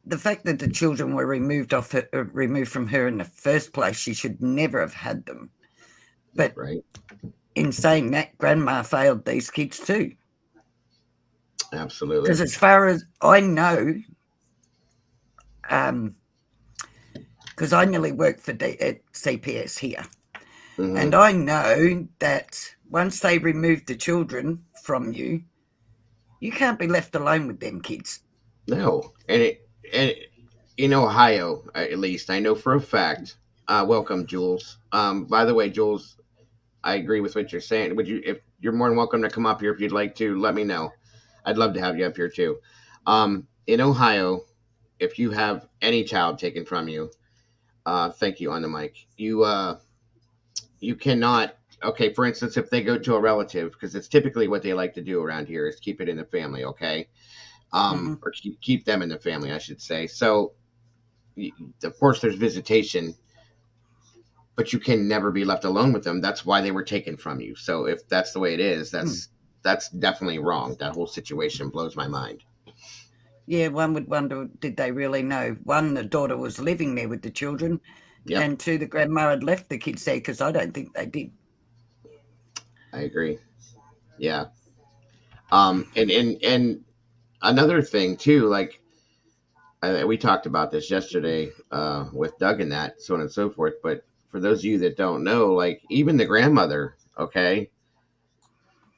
The fact that the children were removed from her in the first place, she should never have had them. But right. In saying that, Grandma failed these kids too. Absolutely. Because as far as I know, because I nearly worked for CPS here, and I know that once they remove the children from you, you can't be left alone with them kids. No, and in Ohio, at least, I know for a fact. Welcome, Jules. By the way, Jules, I agree with what you're saying. Would you, if you're more than welcome to come up here if you'd like to, let me know. I'd love to have you up here too. In Ohio, if you have any child taken from you, thank you on the mic. You cannot. Okay, for instance, if they go to a relative, because it's typically what they like to do around here is keep it in the family. Okay, or keep them in the family, I should say. So, of course, there's visitation, but you can never be left alone with them. That's why they were taken from you. So, if that's the way it is, that's definitely wrong. That whole situation blows my mind. Yeah, one would wonder, did they really know? One, the daughter was living there with the children, and two, the grandma had left the kids there, because I don't think they did. I agree. Yeah. And another thing too, like we talked about this yesterday with Doug and that, so on and so forth. But for those of you that don't know, like even the grandmother, okay.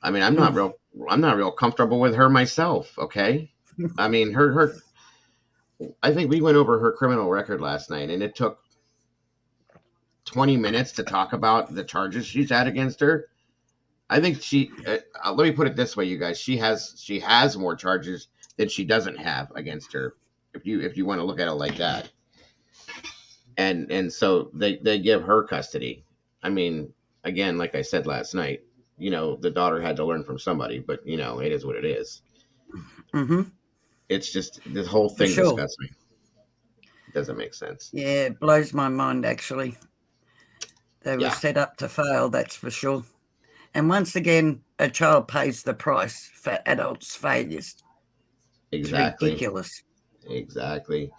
I mean, I'm not real comfortable with her myself. Okay. I mean, I think we went over her criminal record last night, and it took 20 minutes to talk about the charges she's had against her. I think let me put it this way, you guys. She has more charges than she doesn't have against her. If you want to look at it like that, and so they give her custody. I mean, again, like I said last night, the daughter had to learn from somebody, but it is what it is. Mm-hmm. It's just this whole thing disgusts me. It doesn't make sense. Yeah, it blows my mind, actually. They were set up to fail, that's for sure. And once again, a child pays the price for adults' failures. Exactly. It's ridiculous. Exactly.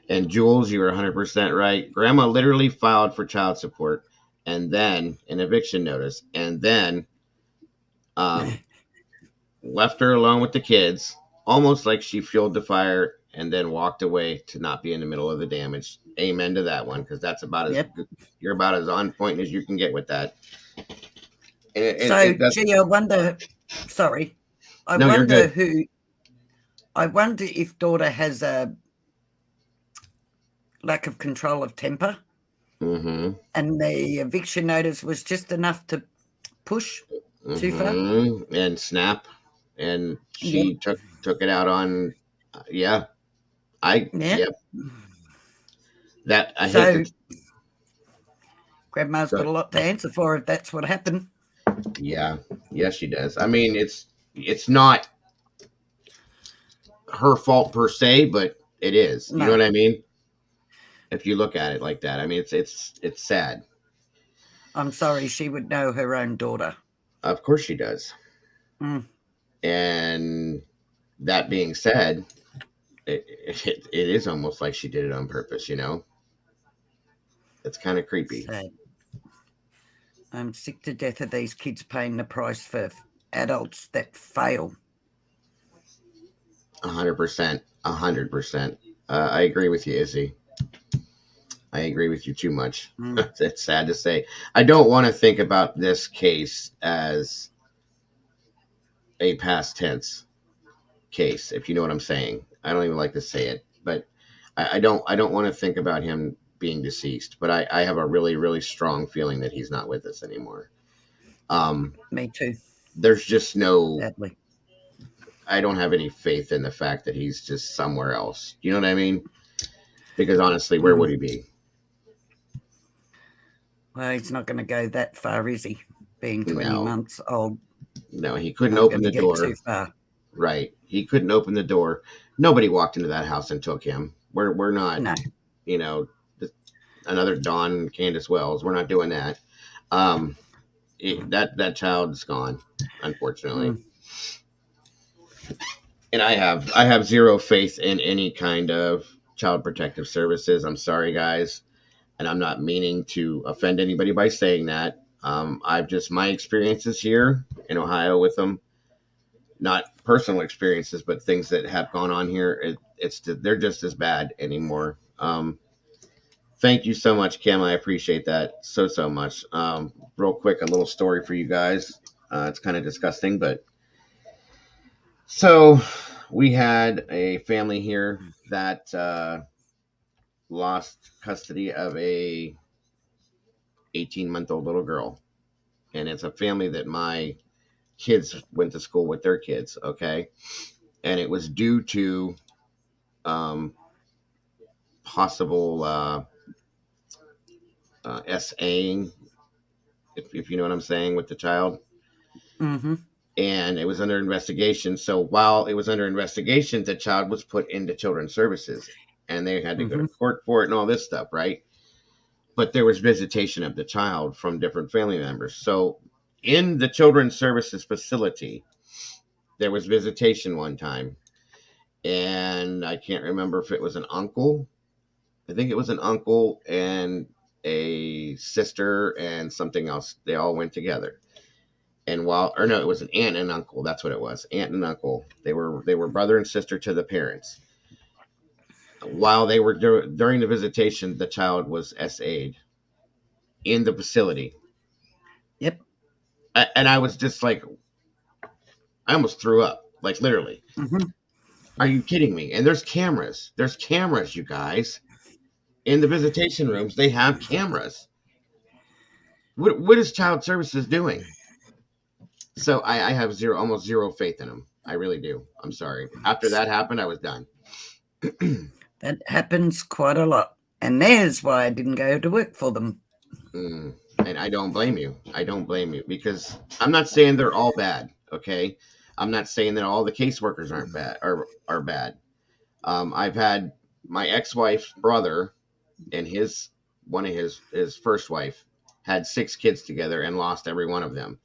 And Jules, you were 100% right. Grandma literally filed for child support and then an eviction notice and then left her alone with the kids, almost like she fueled the fire and then walked away to not be in the middle of the damage. Amen to that one, because that's about you're about as on point as you can get with that. Gee, I wonder. Sorry, I wonder if daughter has a lack of control of temper, and the eviction notice was just enough to push too far and snap, and she took it out on. That I hate to. Grandma's got a lot to answer for if that's what happened. Yeah, yes, she does. I mean, it's not her fault per se, but it is. You know what I mean? If you look at it like that, I mean, it's sad. I'm sorry, she would know her own daughter. Of course she does. And that being said, it is almost like she did it on purpose, It's kind of creepy. Sad. I'm sick to death of these kids paying the price for adults that fail. 100%. 100%. I agree with you, Izzy. I agree with you too much. It's sad to say. I don't want to think about this case as a past tense case, if you know what I'm saying. I don't even like to say it, but I don't want to think about him being deceased, but I have a really, really strong feeling that he's not with us anymore. Me too. There's just no, Sadly. I don't have any faith in the fact that he's just somewhere else. You know what I mean? Because honestly, where would he be? Well, he's not going to go that far, is he? Being 20 No. months old. No, he couldn't Not open going the to get door. too far. Right. He couldn't open the door. Nobody walked into that house and took him. We're not, No. you know, another Don Candace Wells. We're not doing that. That child's gone, unfortunately. And I have zero faith in any kind of child protective services. I'm sorry, guys, and I'm not meaning to offend anybody by saying that. I've just my experiences here in Ohio with them, not personal experiences, but things that have gone on here. They're just as bad anymore. Thank you so much, Kim. I appreciate that so much. Real quick, a little story for you guys. It's kind of disgusting, but so we had a family here that lost custody of a 18-month-old little girl, and it's a family that my kids went to school with their kids. Okay, and it was due to possible SAing, if you know what I'm saying, with the child. Mm-hmm. And it was under investigation. So while it was under investigation, the child was put into children's services, and they had to go to court for it and all this stuff, right? But there was visitation of the child from different family members. So in the children's services facility, there was visitation one time, and I can't remember if it was an uncle. I think it was an uncle and a sister and something else. They all went together. And it was an aunt and uncle. That's what it was. Aunt and uncle. They were brother and sister to the parents. While they were during the visitation, the child was SA'd in the facility. Yep. And I was just like, I almost threw up, like literally. Are you kidding me? And there's cameras. There's cameras, you guys. In the visitation rooms, they have cameras. What is child services doing? So I have almost zero faith in them. I really do. I'm sorry. After that happened, I was done. That happens quite a lot. And there's why I didn't go to work for them. And I don't blame you. I don't blame you, because I'm not saying they're all bad. Okay. I'm not saying that all the caseworkers aren't bad are bad. I've had my ex-wife's brother and one of his first wife had 6 kids together and lost every one of them.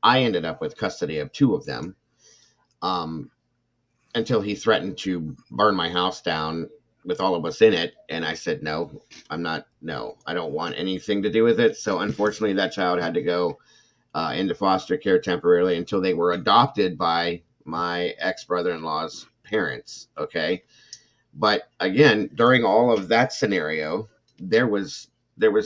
I ended up with custody of 2 of them, until he threatened to burn my house down with all of us in it. And I said, no, I don't want anything to do with it. So unfortunately, that child had to go into foster care temporarily until they were adopted by my ex-brother-in-law's parents. Okay. But again, during all of that scenario, there was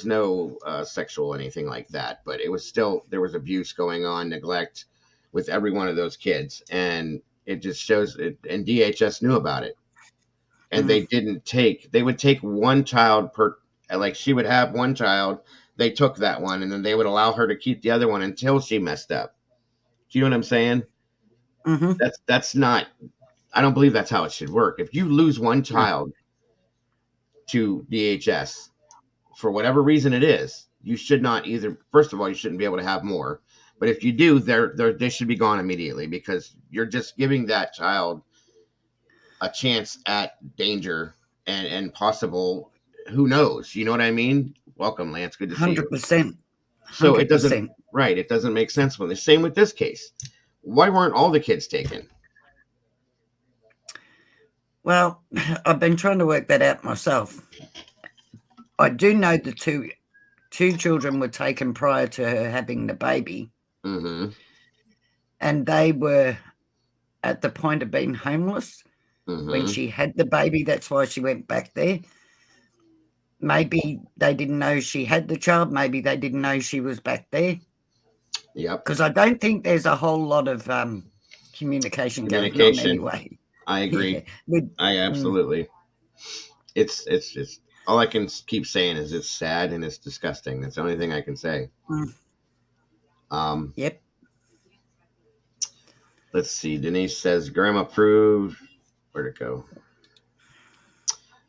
no sexual anything like that, but it was still, there was abuse going on, neglect with every one of those kids. And it just shows it, and DHS knew about it. And they would take one child per, like she would have one child, they took that one, and then they would allow her to keep the other one until she messed up. Do you know what I'm saying? That's not, I don't believe that's how it should work. If you lose one child to DHS, for whatever reason it is, you should not either. First of all, you shouldn't be able to have more. But if you do, they should be gone immediately, because you're just giving that child a chance at danger and possible, who knows? You know what I mean? Welcome, Lance. Good to see you. 100%. So it doesn't, right. It doesn't make sense. When the same with this case, why weren't all the kids taken? Well, I've been trying to work that out myself. I do know the two children were taken prior to her having the baby. And they were at the point of being homeless when she had the baby. That's why she went back there. Maybe they didn't know she had the child. Maybe they didn't know she was back there. Yep. Because I don't think there's a whole lot of communication going on anyway. I agree. Yeah. I absolutely. It's all I can keep saying is it's sad and it's disgusting. That's the only thing I can say. Yep. Let's see. Denise says grandma proved. Where'd it go?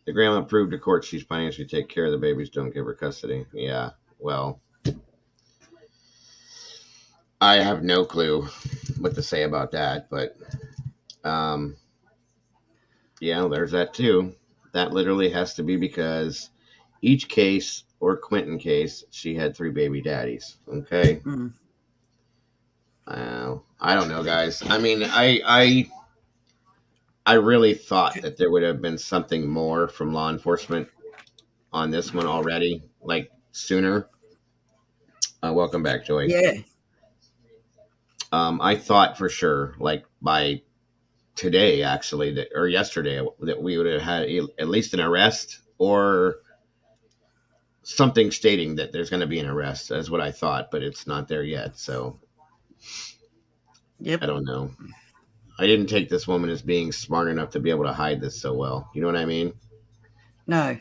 The grandma proved to court she's financially take care of the babies. Don't give her custody. Yeah. Well, I have no clue what to say about that, but yeah, there's that too. That literally has to be because each case or Quentin case, she had 3 baby daddies. Okay. I don't know, guys. I mean, I really thought that there would have been something more from law enforcement on this one already, like sooner. Welcome back, Joy. Yeah. I thought for sure, like by today, actually, that or yesterday, that we would have had at least an arrest or something stating that there's going to be an arrest. That's what I thought, but it's not there yet. So, yep. I don't know. I didn't take this woman as being smart enough to be able to hide this so well. You know what I mean? No.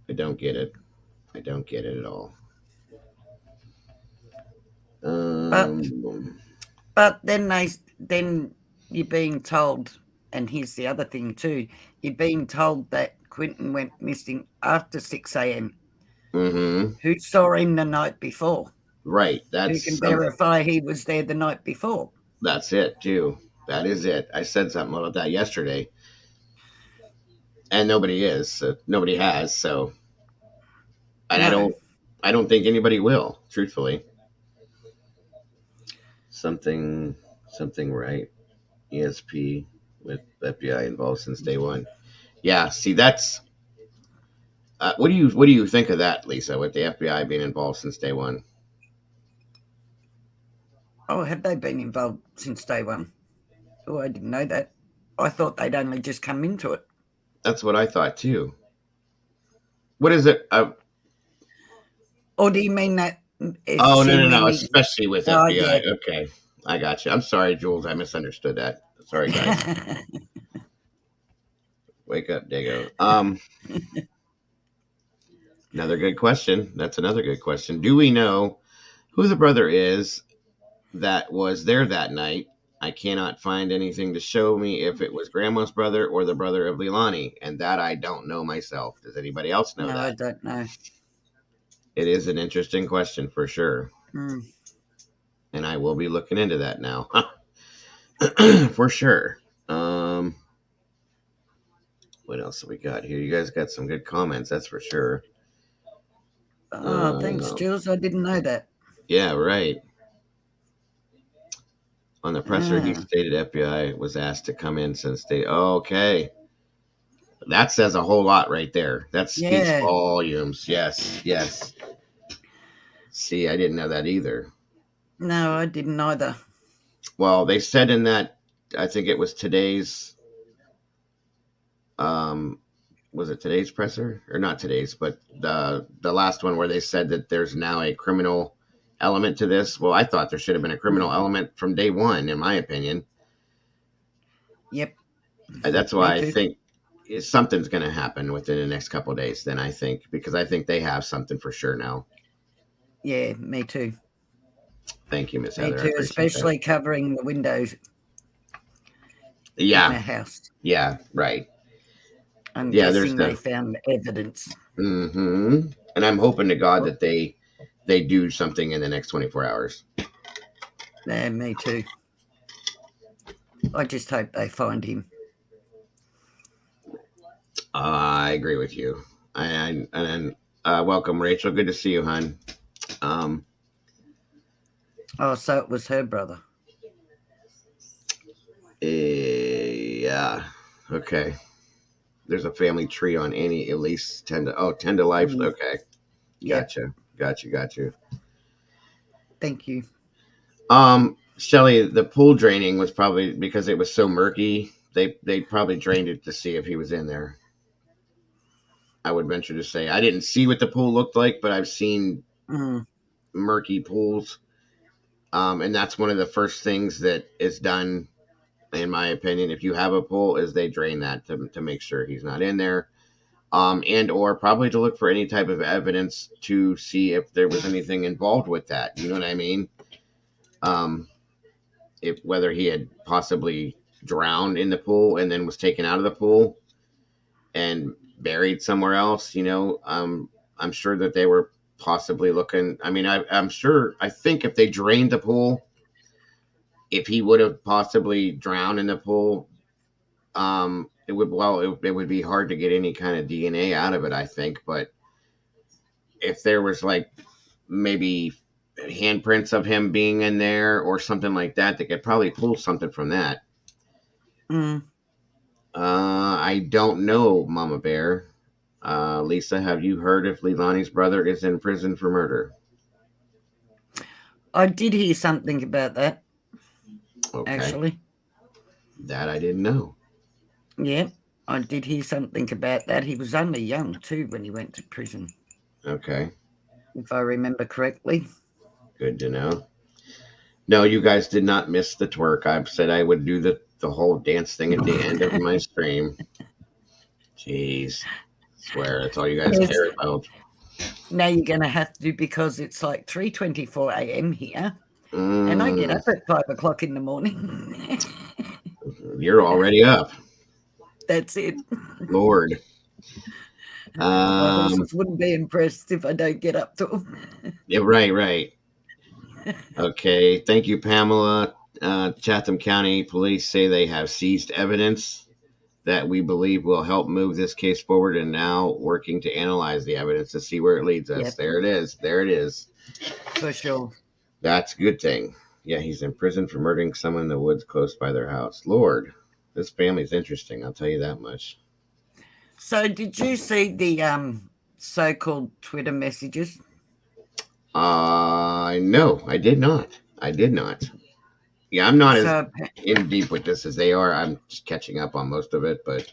I don't get it. I don't get it at all. But then you're being told, and here's the other thing too, you're being told that Quentin went missing after 6 a.m. Who saw him the night before? Right. Who can verify he was there the night before? That's it too. That is it. I said something about that yesterday, and nobody is. Nobody has. So, and No. I don't think anybody will. Truthfully, something right. ESP with FBI involved since day one. Yeah. See, that's. What do you think of that, Lisa? With the FBI being involved since day one? Oh, have they been involved since day one? Oh, I didn't know that. I thought they'd only just come into it. That's what I thought too. What is it? Or do you mean that? Oh, no. Especially with FBI. Yeah. Okay. I got you. I'm sorry, Jules. I misunderstood that. Sorry, guys. Wake up, Dago. Another good question. That's another good question. Do we know who the brother is that was there that night? I cannot find anything to show me if it was Grandma's brother or the brother of Leilani, and that I don't know myself. Does anybody else know that? No, I don't know. It is an interesting question for sure. And I will be looking into that now. For sure. What else have we got here? You guys got some good comments, that's for sure. Oh, thanks, Jules. I didn't know that. Yeah, right. On the presser, he stated FBI was asked to come in since they. Oh, okay. That says a whole lot right there. That speaks volumes. Yes. See, I didn't know that either. No, I didn't either. Well, they said in that, I think it was today's, was it today's presser? Or not today's, but the last one where they said that there's now a criminal element to this. Well, I thought there should have been a criminal element from day one, in my opinion. Yep. That's why I think something's going to happen within the next couple of days, then I think, because I think they have something for sure now. Yeah, me too. Thank you, Miss Me Heather. too, especially covering the windows. Yeah. In the house. Yeah, right. I'm guessing they found evidence. And I'm hoping to God that they do something in the next 24 hours. Yeah, me too. I just hope they find him. I agree with you. And welcome, Rachel. Good to see you, hon. So it was her brother. Yeah. Okay. There's a family tree on Annie Elise 10 to life. Okay. Gotcha. Got you. Thank you. Shelly, the pool draining was probably because it was so murky. They probably drained it to see if he was in there. I would venture to say. I didn't see what the pool looked like, but I've seen murky pools. And that's one of the first things that is done, in my opinion, if you have a pool, is they drain that to make sure he's not in there. And or probably to look for any type of evidence to see if there was anything involved with that. You know what I mean? If whether he had possibly drowned in the pool and then was taken out of the pool and buried somewhere else. I'm sure that they were possibly looking. I mean, I'm sure. I think if they drained the pool, if he would have possibly drowned in the pool, it would be hard to get any kind of DNA out of it, I think. But if there was like maybe handprints of him being in there or something like that, they could probably pull something from that. I don't know, Mama Bear. Lisa, have you heard if Leilani's brother is in prison for murder? I did hear something about that. Okay. Actually. That I didn't know. Yeah, I did hear something about that. He was only young too when he went to prison. Okay. If I remember correctly. Good to know. No, you guys did not miss the twerk. I said I would do the whole dance thing at the end of my stream. Jeez. Swear, that's all you guys care about. Now you're going to have to, because it's like 3:24 a.m. here. And I get up at 5 o'clock in the morning. You're already up. That's it. Lord. My horses wouldn't be impressed if I don't get up to them. Yeah, right. Okay, thank you, Pamela. Chatham County Police say they have seized evidence that we believe will help move this case forward, and now working to analyze the evidence to see where it leads us. Yep. There it is. For sure. That's a good thing. Yeah, he's in prison for murdering someone in the woods close by their house. Lord, this family's interesting, I'll tell you that much. So did you see the so-called Twitter messages? No, I did not. Yeah, I'm not as in deep with this as they are. I'm just catching up on most of it, but.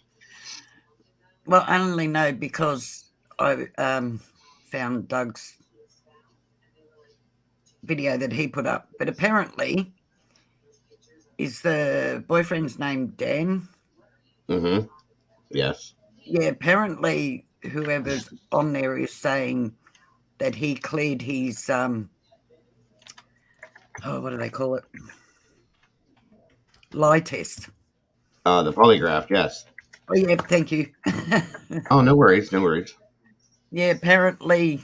Well, I only know because I found Doug's video that he put up. But apparently, is the boyfriend's name Dan? Mm-hmm. Yes. Yeah, apparently whoever's on there is saying that he cleared his, what do they call it? Lie test. The polygraph, yes. Oh, yeah, thank you. Oh, no worries. Yeah, apparently,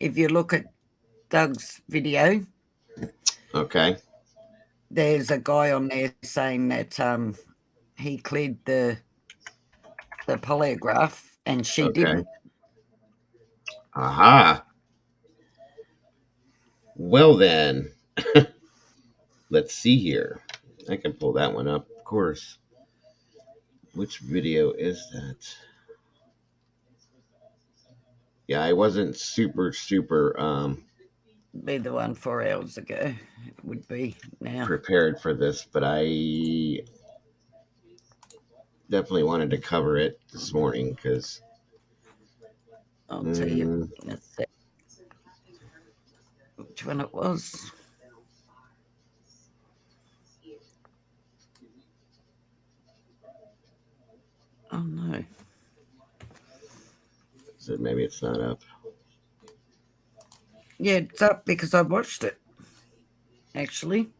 if you look at Doug's video, okay, there's a guy on there saying that he cleared the polygraph and she didn't. Aha. Well then, let's see here. I can pull that one up, of course. Which video is that? Yeah, I wasn't super be the one 4 hours ago. It would be now. Prepared for this, but I definitely wanted to cover it this morning because I'll tell you. Let's see which one it was. Oh no. So maybe it's not up. Yeah, it's up because I watched it. Actually.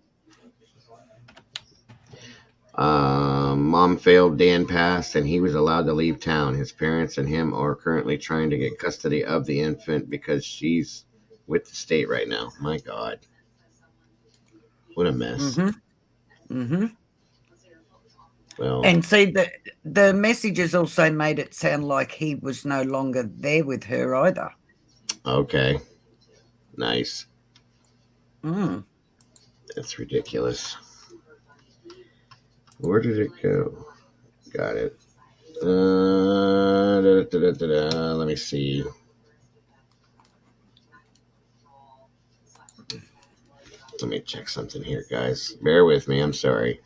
Mom failed, Dan passed, and he was allowed to leave town. His parents and him are currently trying to get custody of the infant because she's with the state right now. My God. What a mess. Well, and see, the messages also made it sound like he was no longer there with her either. Okay. Nice. That's ridiculous. Where did it go? Got it. Let me see. Let me check something here, guys. Bear with me. I'm sorry.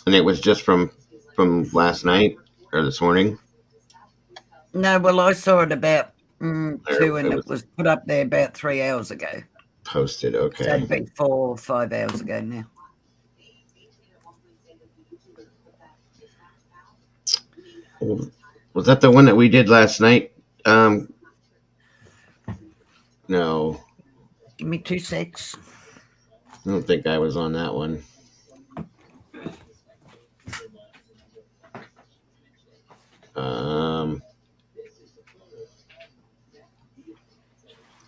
And it was just from last night or this morning? No, well, I saw it about Or 2, and it it was put up there about 3 hours ago. posted, So okay. it'd be 4 or 5 hours ago now. Was that the one that we did last night? No, Give me 2 secs. I don't think I was on that one.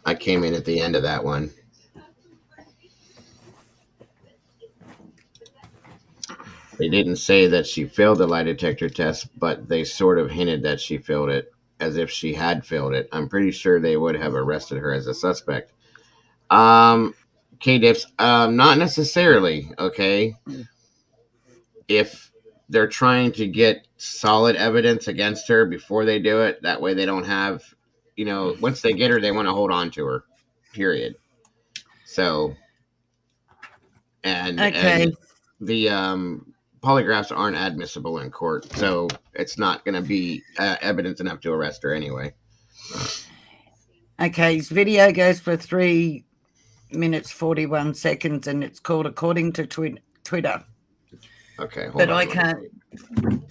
I came in at the end of that one. They didn't say that she failed the lie detector test, but they sort of hinted that she failed it, as if she had failed it. I'm pretty sure they would have arrested her as a suspect. K-Dips, not necessarily, okay? If they're trying to get solid evidence against her before they do it, that way they don't have, once they get her, they want to hold on to her, period. So, and the polygraphs aren't admissible in court, so it's not going to be evidence enough to arrest her anyway. Okay, his video goes for 3 minutes 41 seconds, and it's called According to Twitter. Okay, but I can't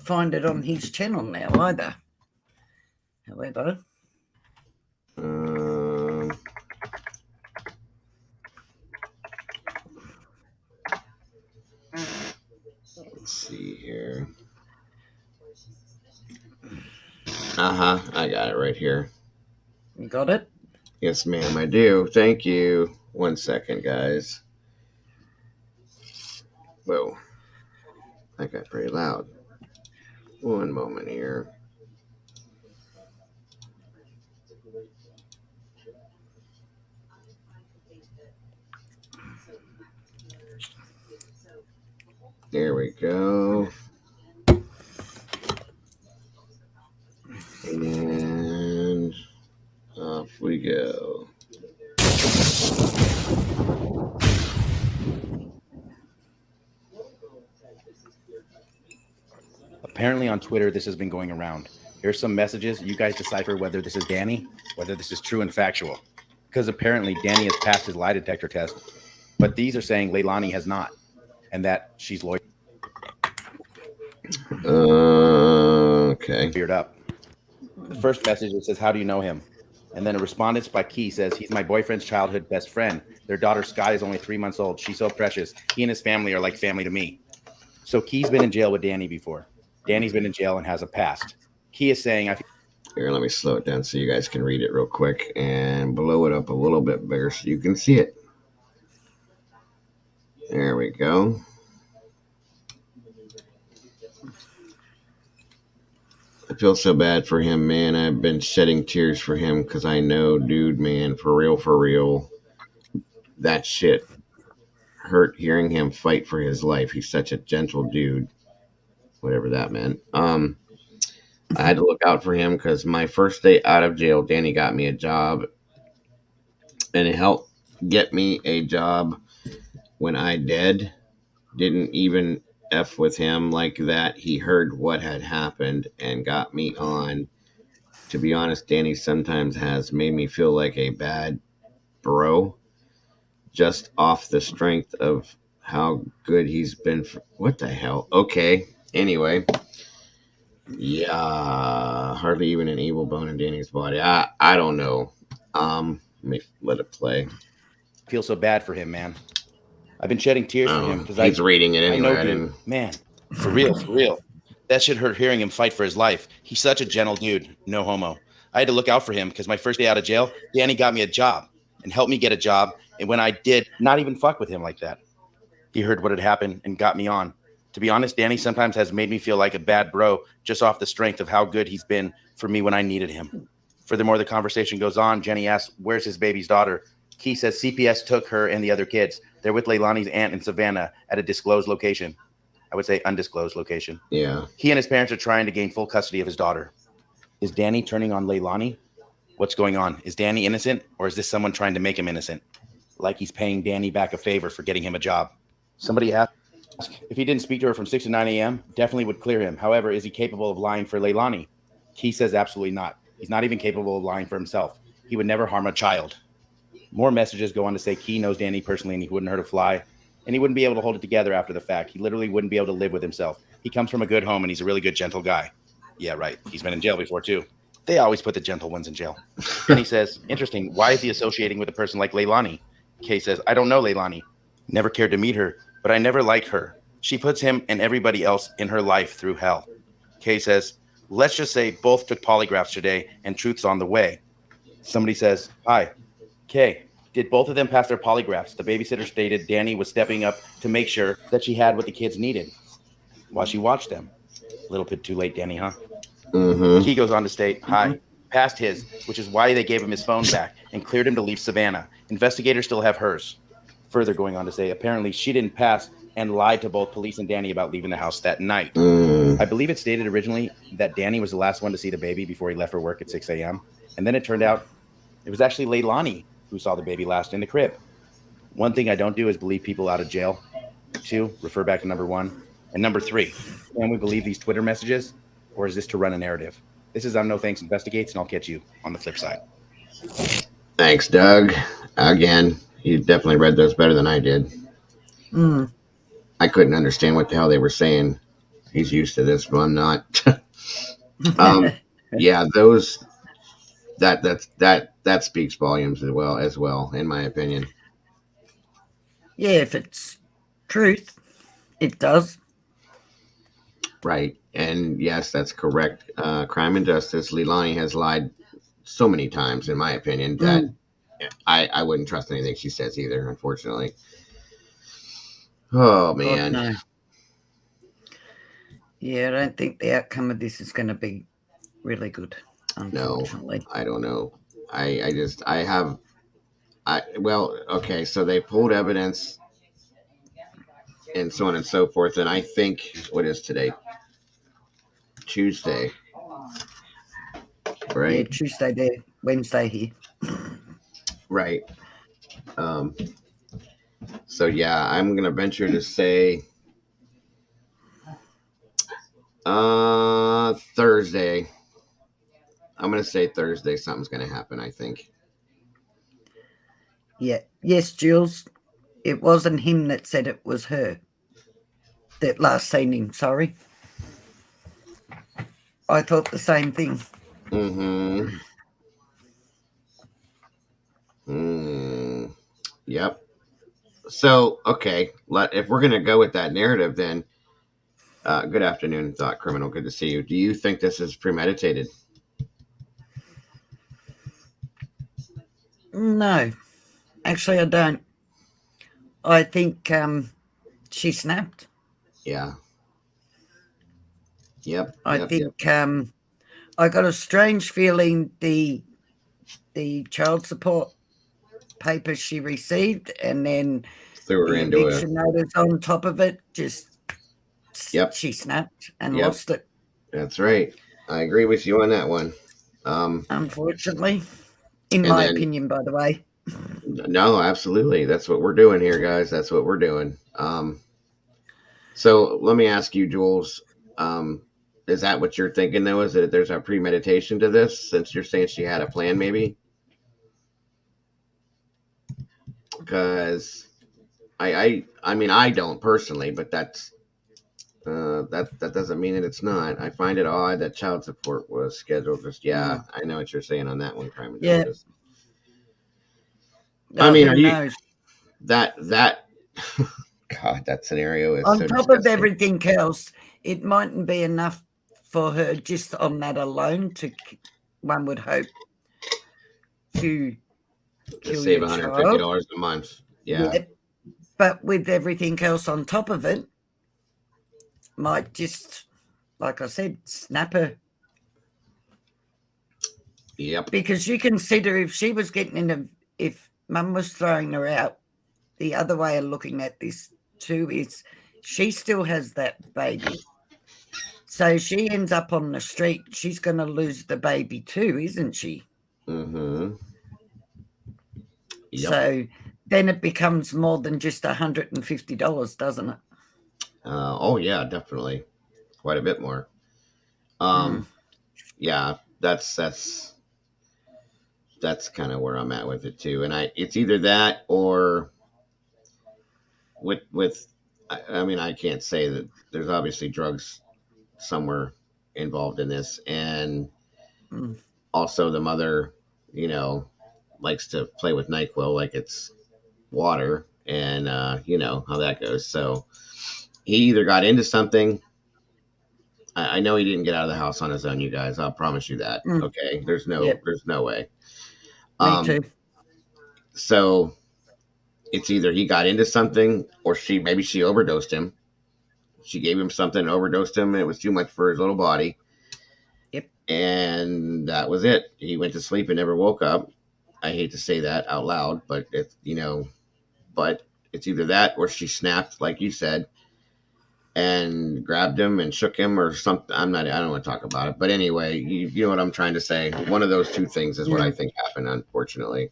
find it on his channel now either. However, let's see here. I got it right here. You got it? Yes, ma'am, I do. Thank you. 1 second, guys. Whoa. That got pretty loud. 1 moment here. There we go. And off we go. Apparently on Twitter, this has been going around. Here's some messages. You guys decipher whether this is Danny, whether this is true and factual. Because apparently Danny has passed his lie detector test, but these are saying Leilani has not, and that she's loyal. Okay. Cleared up. The first message, it says, "How do you know him?" And then a respondent by Key says, "He's my boyfriend's childhood best friend. Their daughter Sky is only 3 months old. She's so precious. He and his family are like family to me." So Key's been in jail with Danny before. Danny's been in jail and has a past. Key is saying, Here, let me slow it down so you guys can read it real quick and blow it up a little bit bigger so you can see it. There we go. I feel so bad for him, man. I've been shedding tears for him because I know, dude, man, for real, that shit hurt hearing him fight for his life. He's such a gentle dude, whatever that meant. I had to look out for him because my first day out of jail, Danny got me a job, and it helped get me a job when I didn't even F with him like that. He heard what had happened and got me on. To be honest, Danny sometimes has made me feel like a bad bro, just off the strength of how good he's been. What the hell? Okay. Anyway. Yeah. Hardly even an evil bone in Danny's body. I don't know. Let me let it play. I feel so bad for him, man. I've been shedding tears for him because he's reading it anyway. I know, dude, man, for real. That shit hurt hearing him fight for his life. He's such a gentle dude, no homo. I had to look out for him because my first day out of jail, Danny got me a job and helped me get a job. And when I did, not even fuck with him like that. He heard what had happened and got me on. To be honest, Danny sometimes has made me feel like a bad bro just off the strength of how good he's been for me when I needed him. Furthermore, the conversation goes on. Jenny asks, "Where's his baby's daughter?" Key says CPS took her and the other kids. They're with Leilani's aunt in Savannah at a disclosed location. I would say undisclosed location. Yeah. He and his parents are trying to gain full custody of his daughter. Is Danny turning on Leilani? What's going on? Is Danny innocent, or is this someone trying to make him innocent? Like he's paying Danny back a favor for getting him a job. Somebody asked. If he didn't speak to her from 6 to 9 a.m., definitely would clear him. However, is he capable of lying for Leilani? Key says absolutely not. He's not even capable of lying for himself. He would never harm a child. More messages go on to say Key knows Danny personally and he wouldn't hurt a fly. And he wouldn't be able to hold it together after the fact. He literally wouldn't be able to live with himself. He comes from a good home and he's a really good, gentle guy. Yeah, right. He's been in jail before, too. They always put the gentle ones in jail. Danny says, interesting. Why is he associating with a person like Leilani? Kay says, I don't know Leilani. Never cared to meet her, but I never liked her. She puts him and everybody else in her life through hell. Kay says, let's just say both took polygraphs today and truth's on the way. Somebody says, hi. Kay, did both of them pass their polygraphs? The babysitter stated Danny was stepping up to make sure that she had what the kids needed while she watched them. A little bit too late, Danny, huh? Mm-hmm. Key goes on to state, hi, passed his, which is why they gave him his phone back and cleared him to leave Savannah. Investigators still have hers. Further going on to say, apparently she didn't pass and lied to both police and Danny about leaving the house that night. I believe it stated originally that Danny was the last one to see the baby before he left for work at 6 a.m. And then it turned out it was actually Leilani who saw the baby last in the crib. One thing I don't do is believe people out of jail. 2, refer back to number 1. And number 3, can we believe these Twitter messages? Or is this to run a narrative? This is No Thanks Investigates, and I'll catch you on the flip side. Thanks, Doug. Again, you definitely read those better than I did. I couldn't understand what the hell they were saying. He's used to this, but I'm not. Yeah, those that speaks volumes as well, in my opinion. Yeah, if it's truth, it does. Right. And yes, that's correct. Crime and Justice. Leilani has lied so many times, in my opinion, that I wouldn't trust anything she says either, unfortunately. Oh, man. God, no. Yeah, I don't think the outcome of this is going to be really good, unfortunately. No, I don't know. Well, okay, so they pulled evidence and so on and so forth, and I think, what is today? Tuesday. Right? Yeah, Tuesday there, Wednesday here. Right. So yeah, I'm gonna venture to say Thursday. I'm gonna say Thursday something's gonna happen, I think. Yeah. Yes, Jules. It wasn't him that said it was her that last seen him, sorry. I thought the same thing. Yep. So, okay, if we're going to go with that narrative, then good afternoon, Thought Criminal. Good to see you. Do you think this is premeditated? No, actually, I don't. I think she snapped. Yeah. Yep. I think I got a strange feeling the child support papers she received and then threw her the into eviction notice on top of it, just she snapped and lost it. That's right. I agree with you on that one. Unfortunately, in my opinion, by the way. No, absolutely. That's what we're doing here, guys. That's what we're doing. So let me ask you, Jules, is that what you're thinking, though? Is that there's a premeditation to this, since you're saying she had a plan, maybe? Because I mean, I don't personally, but that doesn't mean that it's not. I find it odd that child support was scheduled. I know what you're saying on that one, Crime and Justice. I mean, that God, that scenario is on so top disgusting. of everything else. It mightn't be enough for her just on that alone to, one would hope, to save $150 a month. Yeah. But with everything else on top of it, might just, like I said, snap her. Yep. Because you consider if she was if Mum was throwing her out, the other way of looking at this too is she still has that baby. So she ends up on the street, she's going to lose the baby too, isn't she? Yep. So then it becomes more than just $150, doesn't it? Oh yeah, definitely, quite a bit more. Yeah, that's kind of where I'm at with it too. And it's either that or with I mean, I can't say that there's obviously drugs somewhere involved in this, and Mm. also the mother, you know, likes to play with NyQuil like it's water, and you know how that goes. So he either got into something. I know he didn't get out of the house on his own, you guys. I'll promise you that. Mm. Okay, Yep, there's no way. me too. So it's either he got into something, or maybe she overdosed him. She gave him something, overdosed him, and it was too much for his little body. Yep. And that was it. He went to sleep and never woke up. I hate to say that out loud, but but it's either that or she snapped, like you said, and grabbed him and shook him or something. I don't want to talk about it, but anyway, you know what I'm trying to say. One of those two things is what I Yeah, think happened, unfortunately.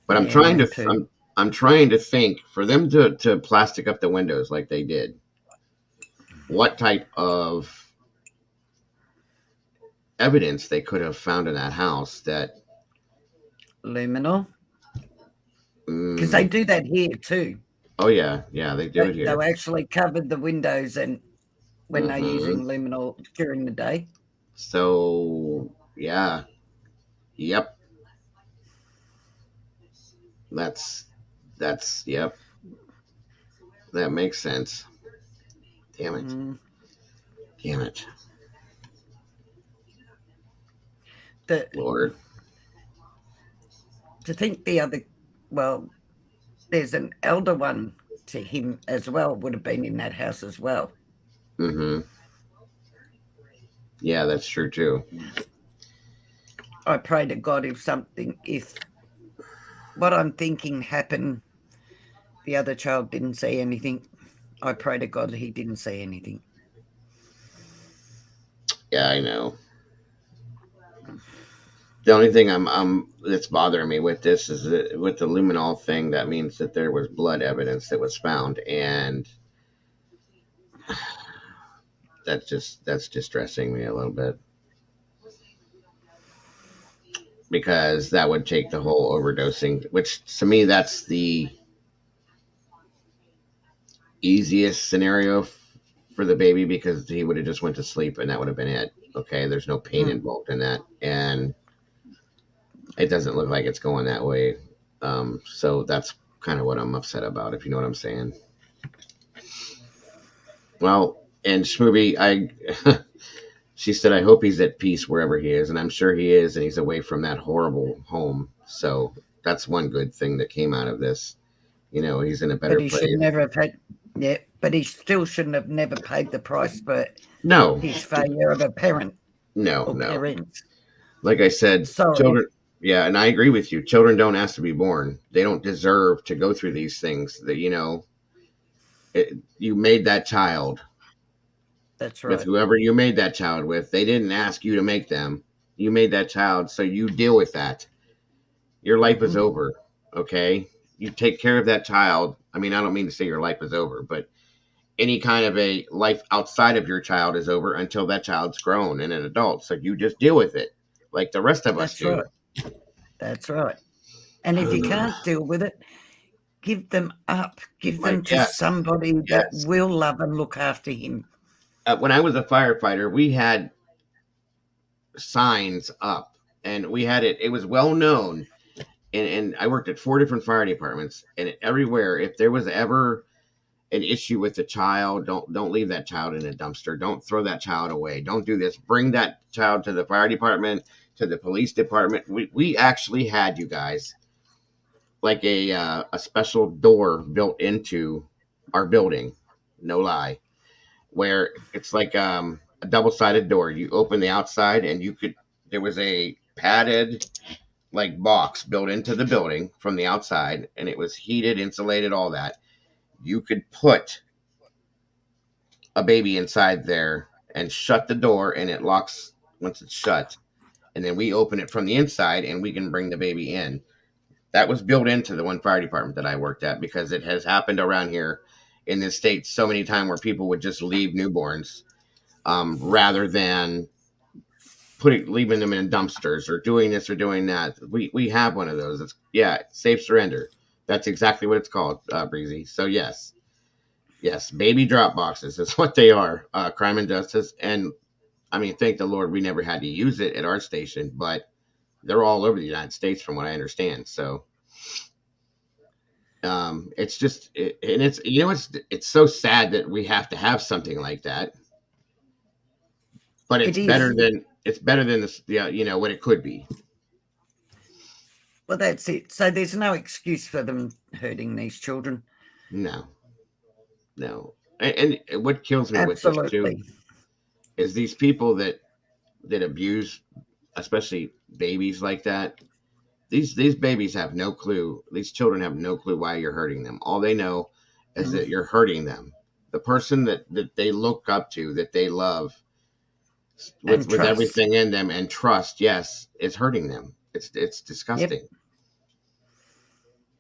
But yeah, me too. I'm trying to think for them to plastic up the windows like they did. What type of evidence they could have found in that house that Luminol, because they mm, do that here too. oh yeah, they do it They'll here. actually cover the windows and when they're Hmm. using luminol during the day. So yeah, yep, that's yep, that makes sense. Damn it, Mm. damn it, The, Lord. to think the other, well, there's an elder one to him as well, would have been in that house as well. Hmm. Yeah, that's true too. I pray to God if what I'm thinking happened, the other child didn't say anything. I pray to God he didn't say anything. Yeah, I know. The only thing I'm that's bothering me with this is that with the luminol thing. That means that there was blood evidence that was found, and that's distressing me a little bit because that would take the whole overdosing, which to me that's the easiest scenario for the baby because he would have just went to sleep and that would have been it. Okay, there's no pain Mm. involved in that, and it doesn't look like it's going that way. So that's kind of what I'm upset about, if you know what I'm saying. Well, and Schmooby, she said, I hope he's at peace wherever he is, and I'm sure he is, and he's away from that horrible home. So that's one good thing that came out of this. He's in a better But he should place. never have had, yeah, but he still shouldn't have never paid the price for No, his failure of a parent or no. parents. Like I said, Sorry. children. Yeah, and I agree with you. Children don't ask to be born. They don't deserve to go through these things. That you made that child That's with right. whoever you made that child with. They didn't ask you to make them. You made that child, so you deal with that. Your life is Mm-hmm. over. Okay, you take care of that child. I mean, I don't mean to say your life is over, but any kind of a life outside of your child is over until that child's grown and an adult. So you just deal with it like the rest of us That's do. right. That's right. And if you can't deal with it, give them up. Give them to Yes, somebody that yes. will love and look after him. When I was a firefighter, we had signs up, and we had it. It was well known, and I worked at 4 different fire departments, and everywhere, if there was ever an issue with the child, don't leave that child in a dumpster. Don't throw that child away. Don't do this. Bring that child to the fire department, to the police department. We actually had, you guys, like a special door built into our building. No lie, where it's like a double-sided door. You open the outside, and there was a padded like box built into the building from the outside, and it was heated, insulated, all that. You could put a baby inside there and shut the door, and it locks once it's shut. And then we open it from the inside, and we can bring the baby in. That was built into the one fire department that I worked at because it has happened around here in this state so many times where people would just leave newborns rather than leaving them in dumpsters or doing this or doing that. We have one of those. It's safe surrender. That's exactly what it's called, Breezy. So yes, baby drop boxes is what they are. Crime and justice, and I mean, thank the Lord we never had to use it at our station, but they're all over the United States from what I understand. So it's just and it's it's so sad that we have to have something like that, but it's better than this, what it could be. Well, that's it. So there's no excuse for them hurting these children. No. And what kills me with this too is these people that abuse, especially babies like that. These babies have no clue. These children have no clue why you're hurting them. All they know is that you're hurting them. The person that they look up to, that they love with everything in them and trust, yes, is hurting them. It's disgusting.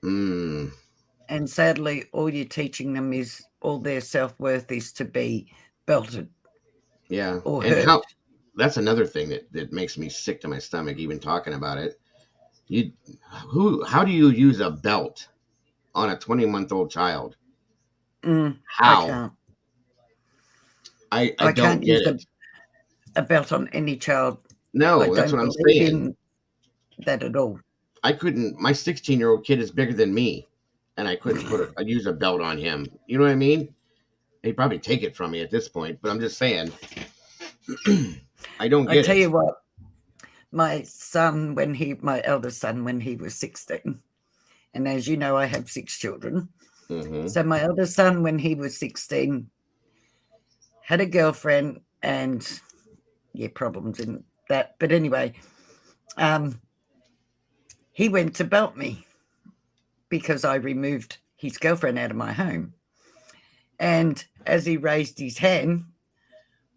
Yep. And sadly, all you're teaching them is all their self-worth is to be belted. Yeah. Or and hurt. That's another thing that makes me sick to my stomach even talking about it. How do you use a belt on a 20-month-old child? How? I can't. I don't get it. A belt on any child. No, that's what I'm saying. That at all. I couldn't. My 16-year-old kid is bigger than me, and I couldn't use a belt on him. You know what I mean? He'd probably take it from me at this point, but I'm just saying. I don't get it. I tell you what, my eldest son, when he was 16, and as you know, I have 6 children. So my eldest son, when he was 16, had a girlfriend and problems in that. But anyway, he went to belt me because I removed his girlfriend out of my home. And as he raised his hand,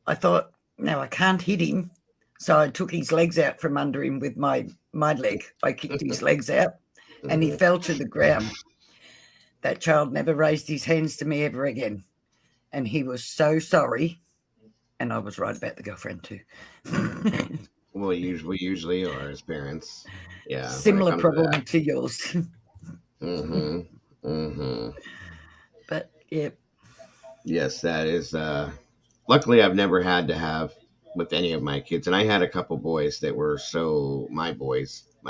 I thought, no, I can't hit him. So I took his legs out from under him with my leg. I kicked his legs out and he fell to the ground. That child never raised his hands to me ever again. And he was so sorry. And I was right about the girlfriend too. Well, we usually are as parents. Yeah. Similar problem to yours. But yeah. Yes, that is. Luckily, I've never had to have with any of my kids, and I had a couple boys that were my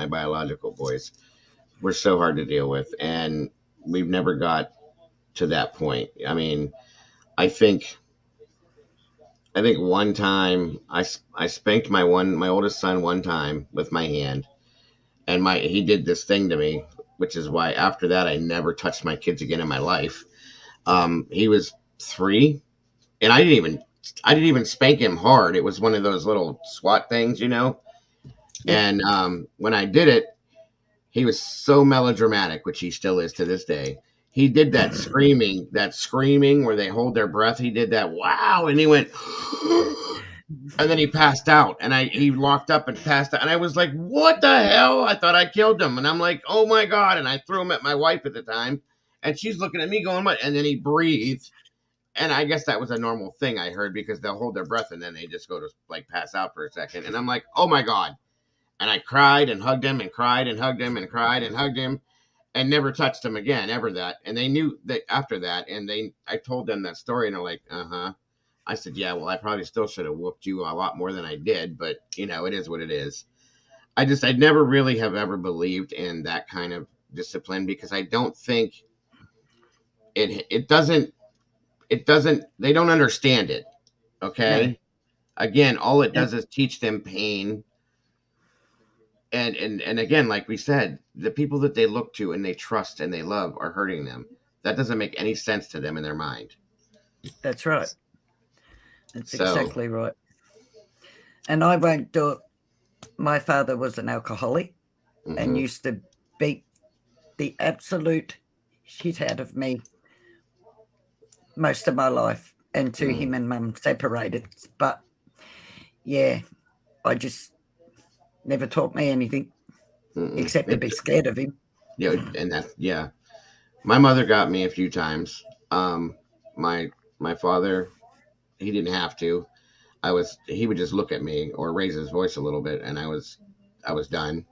biological boys, were so hard to deal with, and we've never got to that point. I mean, I think one time I spanked my oldest son one time with my hand, and he did this thing to me, which is why after that I never touched my kids again in my life. He was 3, and I didn't even spank him hard. It was one of those little SWAT things, Yep. And when I did it, he was so melodramatic, which he still is to this day. He did that screaming where they hold their breath. He did that, wow, and he went, and then he passed out, and he locked up and passed out, and I was like, what the hell? I thought I killed him, and I'm like, oh my God, and I threw him at my wife at the time, and she's looking at me going, what? And then he breathed. And I guess that was a normal thing I heard because they'll hold their breath and then they just go to pass out for a second. And I'm like, oh my God. And I cried and hugged him and cried and hugged him and cried and hugged him and never touched him again, ever that. And they knew that after that. And I told them that story and they're like, I said, yeah, well, I probably still should have whooped you a lot more than I did. But, it is what it is. I never really have ever believed in that kind of discipline because I don't think it doesn't, they don't understand it. Okay. No. Again, all it does is teach them pain. And again, like we said, the people that they look to and they trust and they love are hurting them. That doesn't make any sense to them in their mind. That's right. That's exactly right. And I won't do it. My father was an alcoholic and used to beat the absolute shit out of me most of my life until him and Mum separated. But yeah, I just never taught me anything except to be scared of him. Yeah, and my mother got me a few times. my father, he didn't have to. He would just look at me or raise his voice a little bit, and I was done.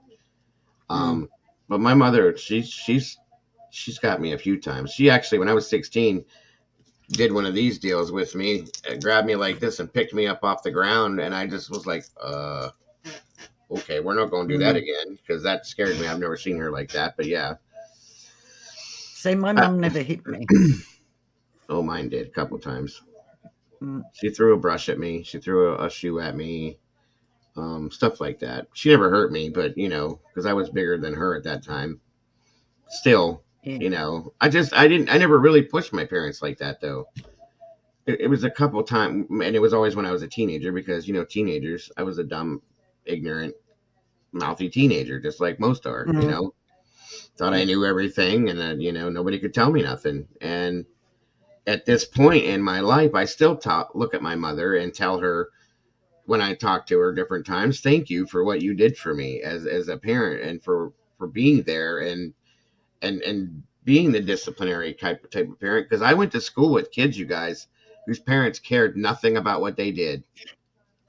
Um, but my mother, she's got me a few times. She actually, when I was 16, did one of these deals with me, grabbed me like this and picked me up off the ground, and I just was like, okay, we're not going to do that again, because that scared me. I've never seen her like that, but yeah. See, my mum never hit me. Oh, mine did a couple times. She threw a brush at me. She threw a shoe at me. Stuff like that. She never hurt me, but because I was bigger than her at that time. Still, I never really pushed my parents like that, though. It was a couple times, and it was always when I was a teenager, because teenagers, I was a dumb, ignorant, mouthy teenager, just like most are. Thought I knew everything, and then nobody could tell me nothing. And at this point in my life, I still look at my mother and tell her, when I talk to her different times, thank you for what you did for me as a parent, and for being there, and being the disciplinary type of parent. Because I went to school with kids, you guys, whose parents cared nothing about what they did.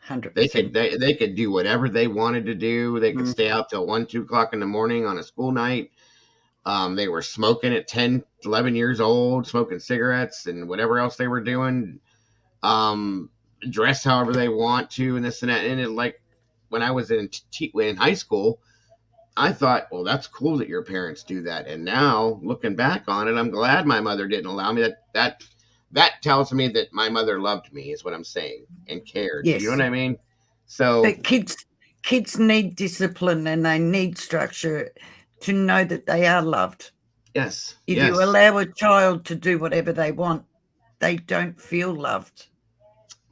100%. They could do whatever they wanted to do. They could stay out till 1, 2 o'clock in the morning on a school night. They were smoking at 10, 11 years old, smoking cigarettes and whatever else they were doing. Dress however they want to, and this and that. And like when I was in high school, I thought, well, that's cool that your parents do that. And now, looking back on it, I'm glad my mother didn't allow me. That tells me that my mother loved me, is what I'm saying, and cared. Yes. You know what I mean? So, but kids need discipline, and they need structure to know that they are loved. Yes. If you allow a child to do whatever they want, they don't feel loved.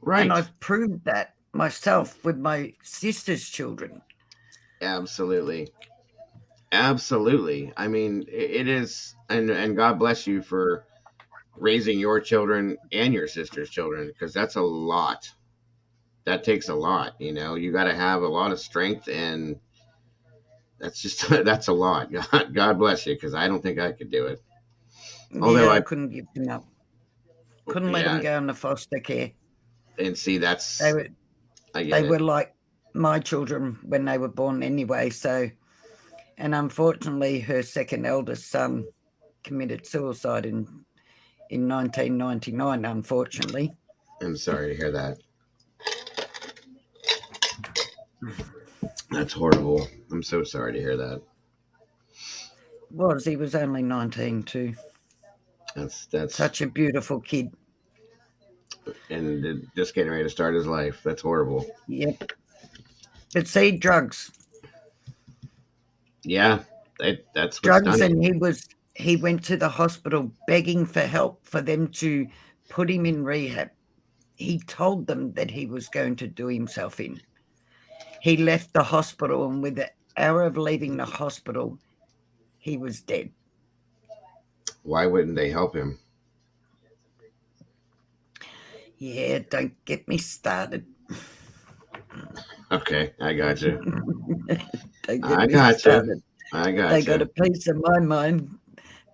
Right. And I've proved that myself with my sister's children. Absolutely. Absolutely. I mean, it is, and God bless you for raising your children and your sister's children, because that's a lot. That takes a lot. You got to have a lot of strength, and that's just that's a lot. God bless you, because I don't think I could do it. Although I couldn't give them up. Couldn't let them go into foster care. And see, they were like my children when they were born anyway. So, and unfortunately, her second eldest son committed suicide in 1999. Unfortunately, I'm sorry to hear that. That's horrible. I'm so sorry to hear that. He was only 19 too. That's such a beautiful kid. And just getting ready to start his life. That's horrible. Yep. But see, drugs. Yeah, that's drugs, and he went to the hospital begging for help for them to put him in rehab. He told them that he was going to do himself in. He left the hospital, and within an hour of leaving the hospital, he was dead. Why wouldn't they help him? Yeah, don't get me started. Okay, I got you. I got you. They got a piece of my mind,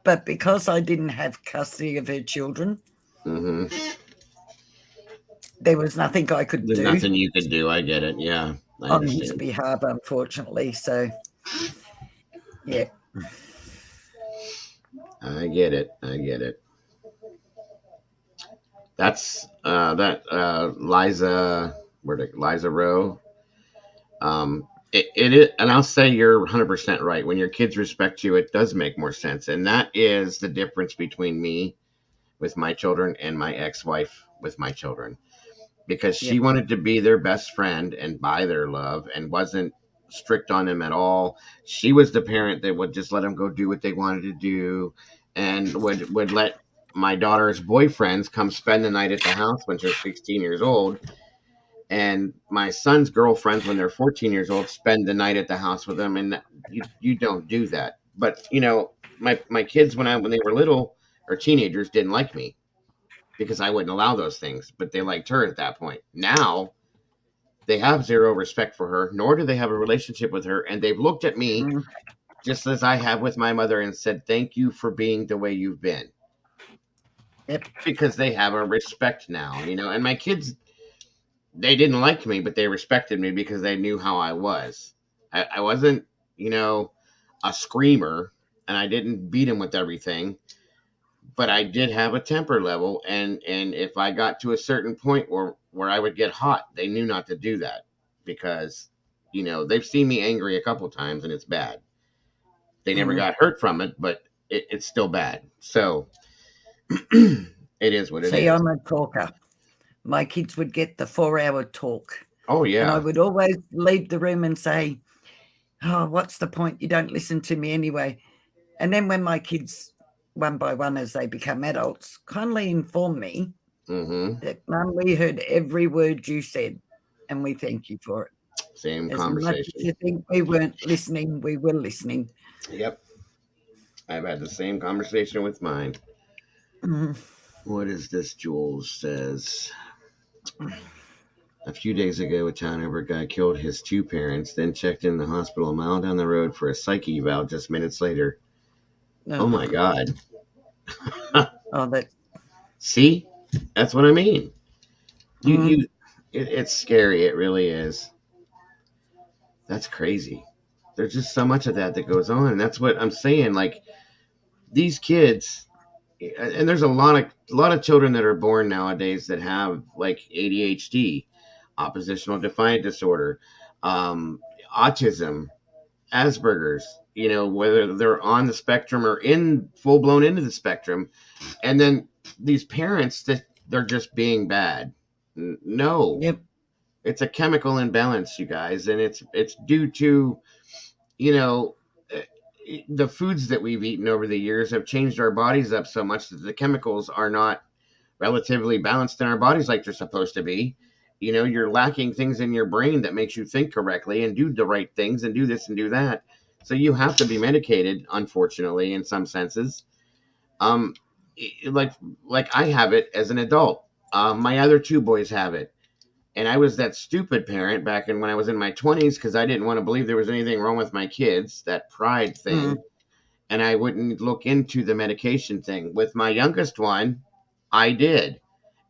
but because I didn't have custody of her children, there was nothing I could do. Nothing you could do. I get it. Yeah, on his behalf, unfortunately. So, yeah. I get it. That's Liza Rowe. It is, and I'll say you're 100% right. When your kids respect you, it does make more sense, and that is the difference between me with my children and my ex-wife with my children, because she wanted to be their best friend and buy their love, and wasn't strict on them at all. She was the parent that would just let them go do what they wanted to do, and would let my daughter's boyfriends come spend the night at the house when they're 16 years old. And my son's girlfriends, when they're 14 years old, spend the night at the house with them. And you don't do that. But, my kids, when they were little or teenagers, didn't like me because I wouldn't allow those things. But they liked her at that point. Now, they have zero respect for her, nor do they have a relationship with her. And they've looked at me, just as I have with my mother, and said, thank you for being the way you've been. Yep. because they have a respect now, and my kids, they didn't like me, but they respected me because they knew how I was. I wasn't, a screamer, and I didn't beat them with everything, but I did have a temper level, and if I got to a certain point where I would get hot, they knew not to do that because, they've seen me angry a couple times and it's bad. They never got hurt from it, but it's still bad. So it is what it See, is. I'm a talker. My kids would get the 4-hour talk. Oh And I yeah. would always leave the room and say, oh, what's the point? You don't listen to me anyway. And then when my kids, one by one, as they become adults, kindly inform me that, Mum, we heard every word you said and we thank you for it. Same As conversation. much as you think we weren't listening, we were listening. Yep. I've had the same conversation with mine. What is this? Jules says, a few days ago, a town over guy killed his 2 parents, then checked in the hospital a mile down the road for a psych eval just minutes later. Oh my God. Oh, that. See? That's what I mean. It's scary. It really is. That's crazy. There's just so much of that goes on. And that's what I'm saying. Like, these kids, and there's a lot of children that are born nowadays that have like ADHD, oppositional defiant disorder, autism, Asperger's, whether they're on the spectrum or in full blown into the spectrum. And then these parents that they're just being bad. No. Yep. It's a chemical imbalance, you guys, and it's due to, the foods that we've eaten over the years have changed our bodies up so much that the chemicals are not relatively balanced in our bodies like they're supposed to be. You're lacking things in your brain that makes you think correctly and do the right things and do this and do that. So you have to be medicated, unfortunately, in some senses. Like I have it as an adult. My other 2 boys have it. And I was that stupid parent back when I was in my 20s because I didn't want to believe there was anything wrong with my kids, that pride thing. And I wouldn't look into the medication thing. With my youngest one, I did.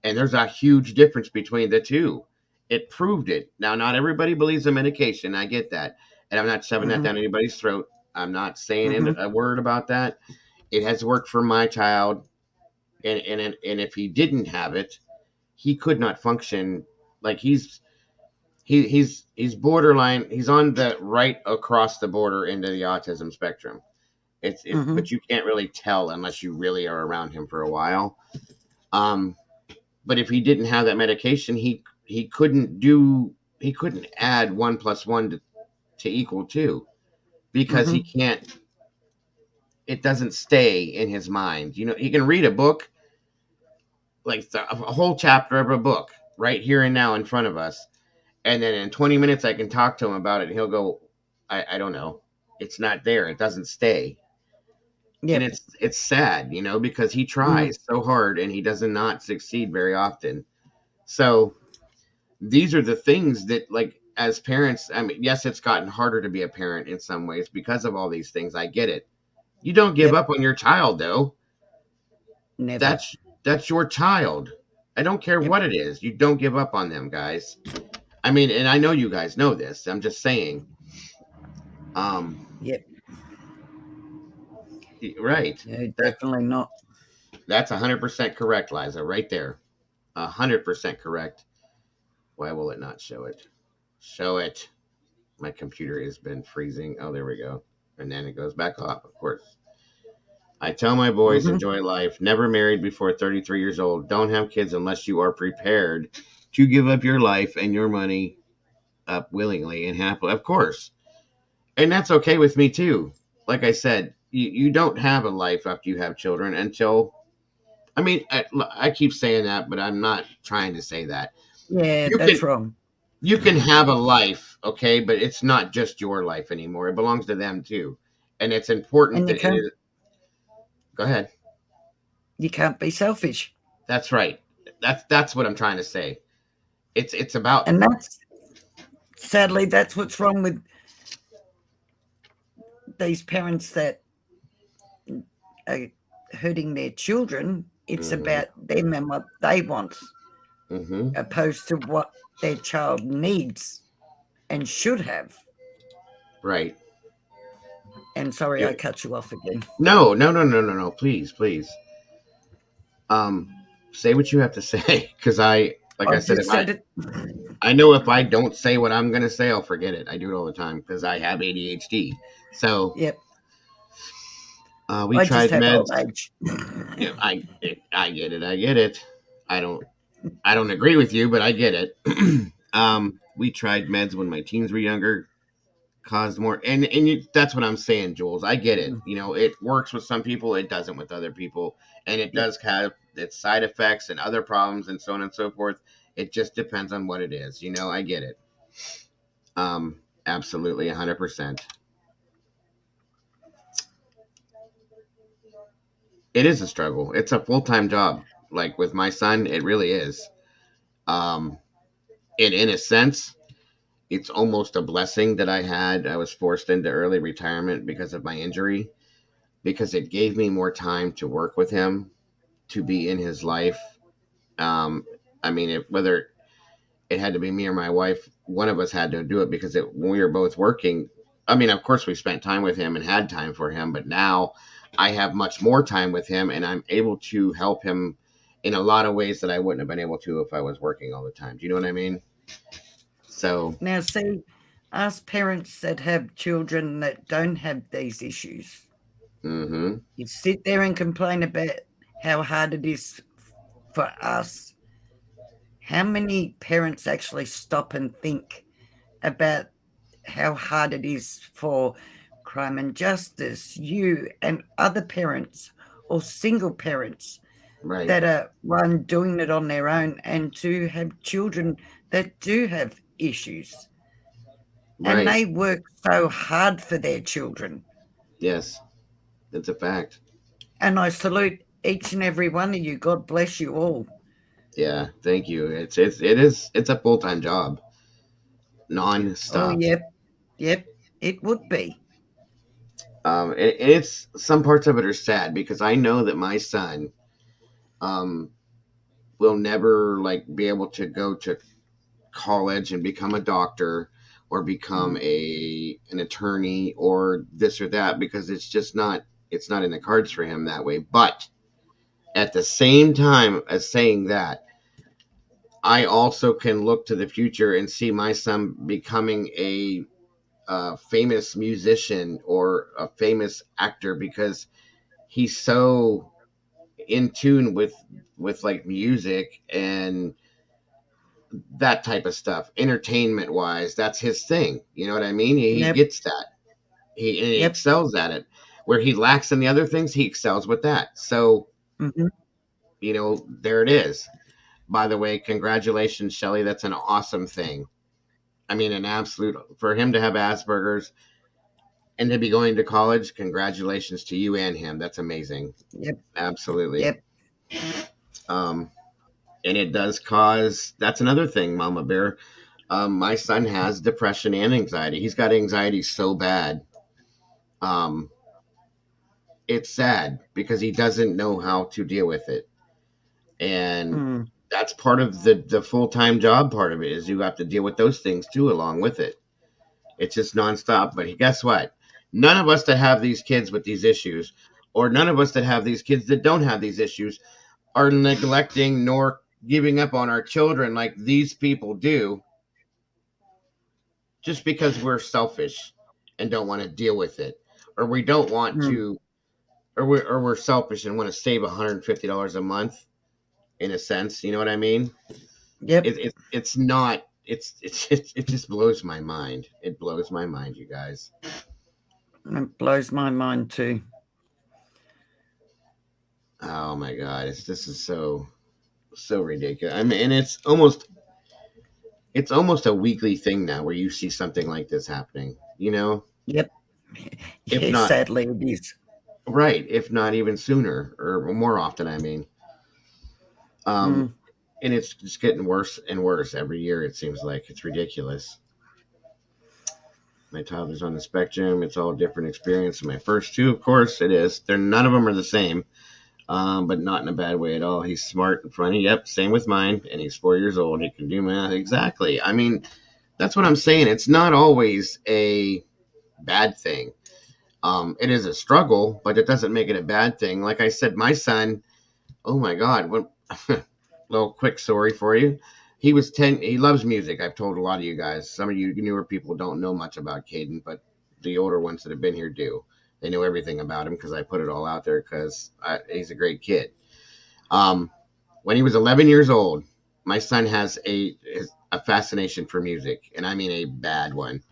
And there's a huge difference between the 2. It proved it. Now, not everybody believes the medication. I get that. And I'm not shoving that down anybody's throat. I'm not saying a word about that. It has worked for my child. And if he didn't have it, he could not function. Like he's borderline. He's on the right across the border into the autism spectrum. But you can't really tell unless you really are around him for a while. But if he didn't have that medication, he couldn't add 1 + 1 to equal 2 because he can't. It doesn't stay in his mind. He can read a book, like a whole chapter of a book right here and now in front of us. And then in 20 minutes, I can talk to him about it. And he'll go, I don't know. It's not there. It doesn't stay. Yep. And it's sad, because he tries so hard and he does not succeed very often. So these are the things that, like, as parents, I mean, yes, it's gotten harder to be a parent in some ways because of all these things. I get it. You don't give up on your child, though. Never. That's your child. I don't care what it is. You don't give up on them, guys. I mean, and I know you guys know this. I'm just saying. Yep. Right. Yeah, definitely not. That's 100% correct, Liza, right there. 100% correct. Why will it not show it? Show it. My computer has been freezing. Oh, there we go. And then it goes back off, of course. I tell my boys, enjoy life. Never married before 33 years old. Don't have kids unless you are prepared to give up your life and your money up willingly and happily. Of course. And that's okay with me, too. Like I said, you don't have a life after you have children until... I mean, I keep saying that, but I'm not trying to say that. Yeah, that's wrong. You can have a life, okay, but it's not just your life anymore. It belongs to them, too. And it's important that it is... Go ahead. You can't be selfish. That's right. That's what I'm trying to say. It's about... And sadly, that's what's wrong with these parents that are hurting their children It's Mhm. about them and what they want, Mhm. opposed to what their child needs and should have. Right. And sorry, Yeah. I cut you off again. No. Please, please. Um, say what you have to say, because like I I said, just said it. I know if I don't say what I'm gonna say, I'll forget it. I do it all the time because I have ADHD. So Yep. we I just tried have meds. old age. Yeah, I get it. I get it. I don't agree with you, but I get it. We tried meds when my teens were younger, caused more, that's what I'm saying, Jules. I get it. It works with some people, it doesn't with other people, and it Yep. does have its side effects and other problems and so on and so forth. It just depends on what it is. I get it. Absolutely, 100%. It is a struggle. It's a full-time job. Like with my son, it really is. Um, in a sense, it's almost a blessing that I was forced into early retirement because of my injury, because it gave me more time to work with him, to be in his life. Um, I mean, whether it had to be me or my wife, one of us had to do it because when we were both working, I mean, of course, we spent time with him and had time for him, but now I have much more time with him and I'm able to help him in a lot of ways that I wouldn't have been able to if I was working all the time. Do you know what I mean? So, Now, see, us parents that have children that don't have these issues, mm-hmm. you sit there and complain about how hard it is for us. How many parents actually stop and think about how hard it is for Crime and Justice, you and other parents or single parents Right. that are one doing it on their own, and to have children that do have issues? And Right. they work so hard for their children. Yes, it's a fact. And I salute each and every one of you. God bless you all. Yeah, thank you. It's a full-time job, Oh, non-stop. yep. Yep. It would be. And it's some parts of it are sad because I know that my son um will never like be able to go to college and become a doctor or become an attorney or this or that, because it's not in the cards for him that way. But at the same time as saying that, I also can look to the future and see my son becoming a famous musician or a famous actor, because he's so in tune with like music and that type of stuff, entertainment wise. That's his thing. You know what I mean? He Yep. gets that. He Yep. excels at it. Where he lacks in the other things, he excels with that. So, Mm-hmm. there it is. By the way, congratulations, Shelly. That's an awesome thing. I mean, an absolute, for him to have Asperger's and to be going to college. Congratulations to you and him. That's amazing. Yep. Absolutely. Yep. Um, and it does cause, that's another thing, Mama Bear. My son has depression and anxiety. He's got anxiety so bad. Um, it's sad because he doesn't know how to deal with it. And that's part of the full-time job. Part of it is you have to deal with those things too, along with it. It's just nonstop. But guess what? None of us that have these kids with these issues, or none of us that have these kids that don't have these issues, are neglecting nor giving up on our children like these people do, just because we're selfish and don't want to deal with it, or we don't want to, or we're selfish and want to save $150 a month. In a sense, you know what I mean? Yep. It's not. It just blows my mind. It blows my mind, you guys. It blows my mind too. Oh my god, this is so ridiculous. I mean, and it's almost a weekly thing now where you see something like this happening. Yep. If Yes, not sadly it is. right, if not even sooner or more often. I mean, and it's just getting worse and worse every year. It seems like it's ridiculous. My toddler's on the spectrum. It's all different experience. My first two, of course, it is. None of them are the same. but not in a bad way at all. He's smart and funny. Yep, same with mine. And he's 4 years old. He can do math. Exactly. I mean, that's what I'm saying. It's not always a bad thing. It is a struggle, but it doesn't make it a bad thing. Like I said, my son, oh my God, what little quick story for you. He was 10. He loves music. I've told a lot of you guys. Some of you newer people don't know much about Caden, but the older ones that have been here do. They know everything about him because I put it all out there because he's a great kid. When he was 11 years old, my son has a fascination for music, and I mean a bad one.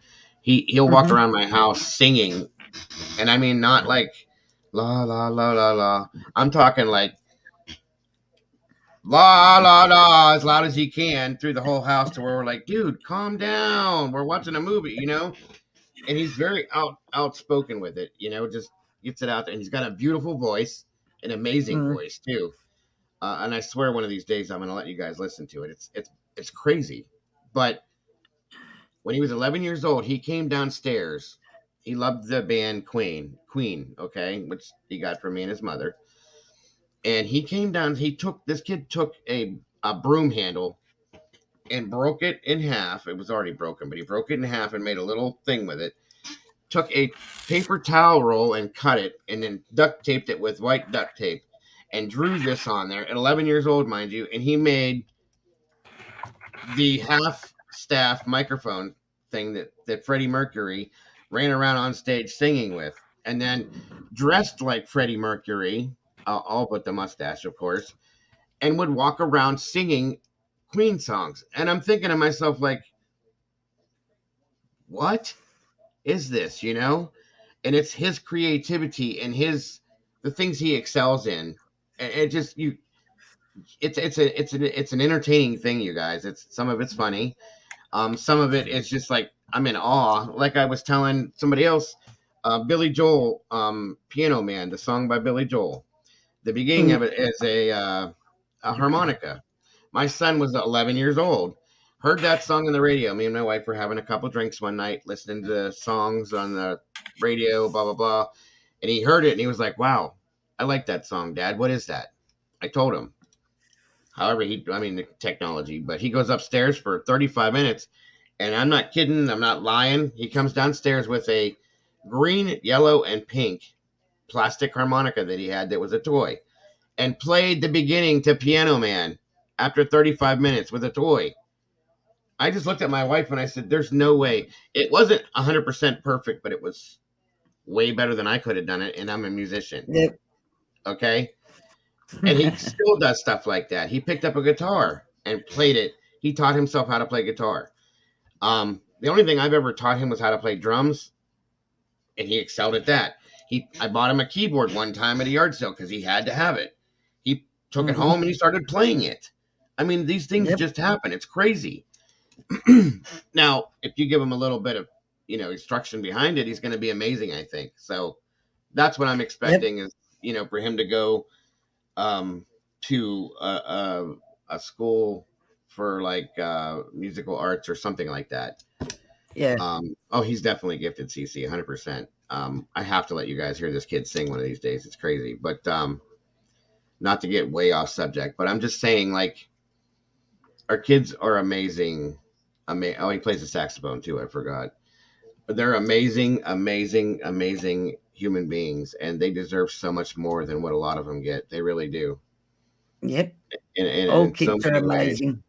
He'll walk around my house singing, and I mean not like la la la la la. I'm talking like la la la as loud as he can through the whole house to where we're like, dude, calm down. We're watching a movie, you know? And he's very outspoken with it, you know, just gets it out there. And he's got a beautiful voice, an amazing voice too. And I swear one of these days I'm gonna let you guys listen to it. It's crazy. But when he was 11 years old, he came downstairs. He loved the band Queen, okay, which he got from me and his mother. And he came down. This kid took a broom handle and broke it in half. It was already broken, but he broke it in half and made a little thing with it. Took a paper towel roll and cut it, and then duct taped it with white duct tape, and drew this on there. At 11 years old, mind you, and he made the half-staff microphone thing that Freddie Mercury ran around on stage singing with, and then dressed like Freddie Mercury, all but the mustache, of course, and would walk around singing Queen songs. And I'm thinking to myself, like, what is this, you know? And it's his creativity and the things he excels in. And it just it's an entertaining thing, you guys. Some of it's funny. Some of it is just like I'm in awe. Like I was telling somebody else, Billy Joel, Piano Man, the song by Billy Joel. The beginning of it is a harmonica. My son was 11 years old. Heard that song on the radio. Me and my wife were having a couple drinks one night, listening to songs on the radio, blah, blah, blah. And he heard it and he was like, wow, I like that song, Dad. What is that? I told him. However, the technology, but he goes upstairs for 35 minutes. And I'm not kidding. I'm not lying. He comes downstairs with a green, yellow, and pink plastic harmonica that he had that was a toy, and played the beginning to Piano Man after 35 minutes with a toy. I just looked at my wife and I said, there's no way. It wasn't 100% perfect, but it was way better than I could have done it, and I'm a musician. Yep. Okay? And he still does stuff like that. He picked up a guitar and played it. He taught himself how to play guitar. The only thing I've ever taught him was how to play drums, and he excelled at that. I bought him a keyboard one time at a yard sale because he had to have it. He took it home and he started playing it. I mean, these things just happen. It's crazy. Now, if you give him a little bit of, instruction behind it, he's going to be amazing, I think. So that's what I'm expecting is, for him to go to a school for like musical arts or something like that. Yeah. He's definitely gifted, CC, 100%. I have to let you guys hear this kid sing one of these days. It's crazy, but not to get way off subject, but I'm just saying, like, our kids are amazing. He plays the saxophone too. I forgot, but they're amazing, amazing, amazing human beings, and they deserve so much more than what a lot of them get. They really do. Yep. All kids are amazing.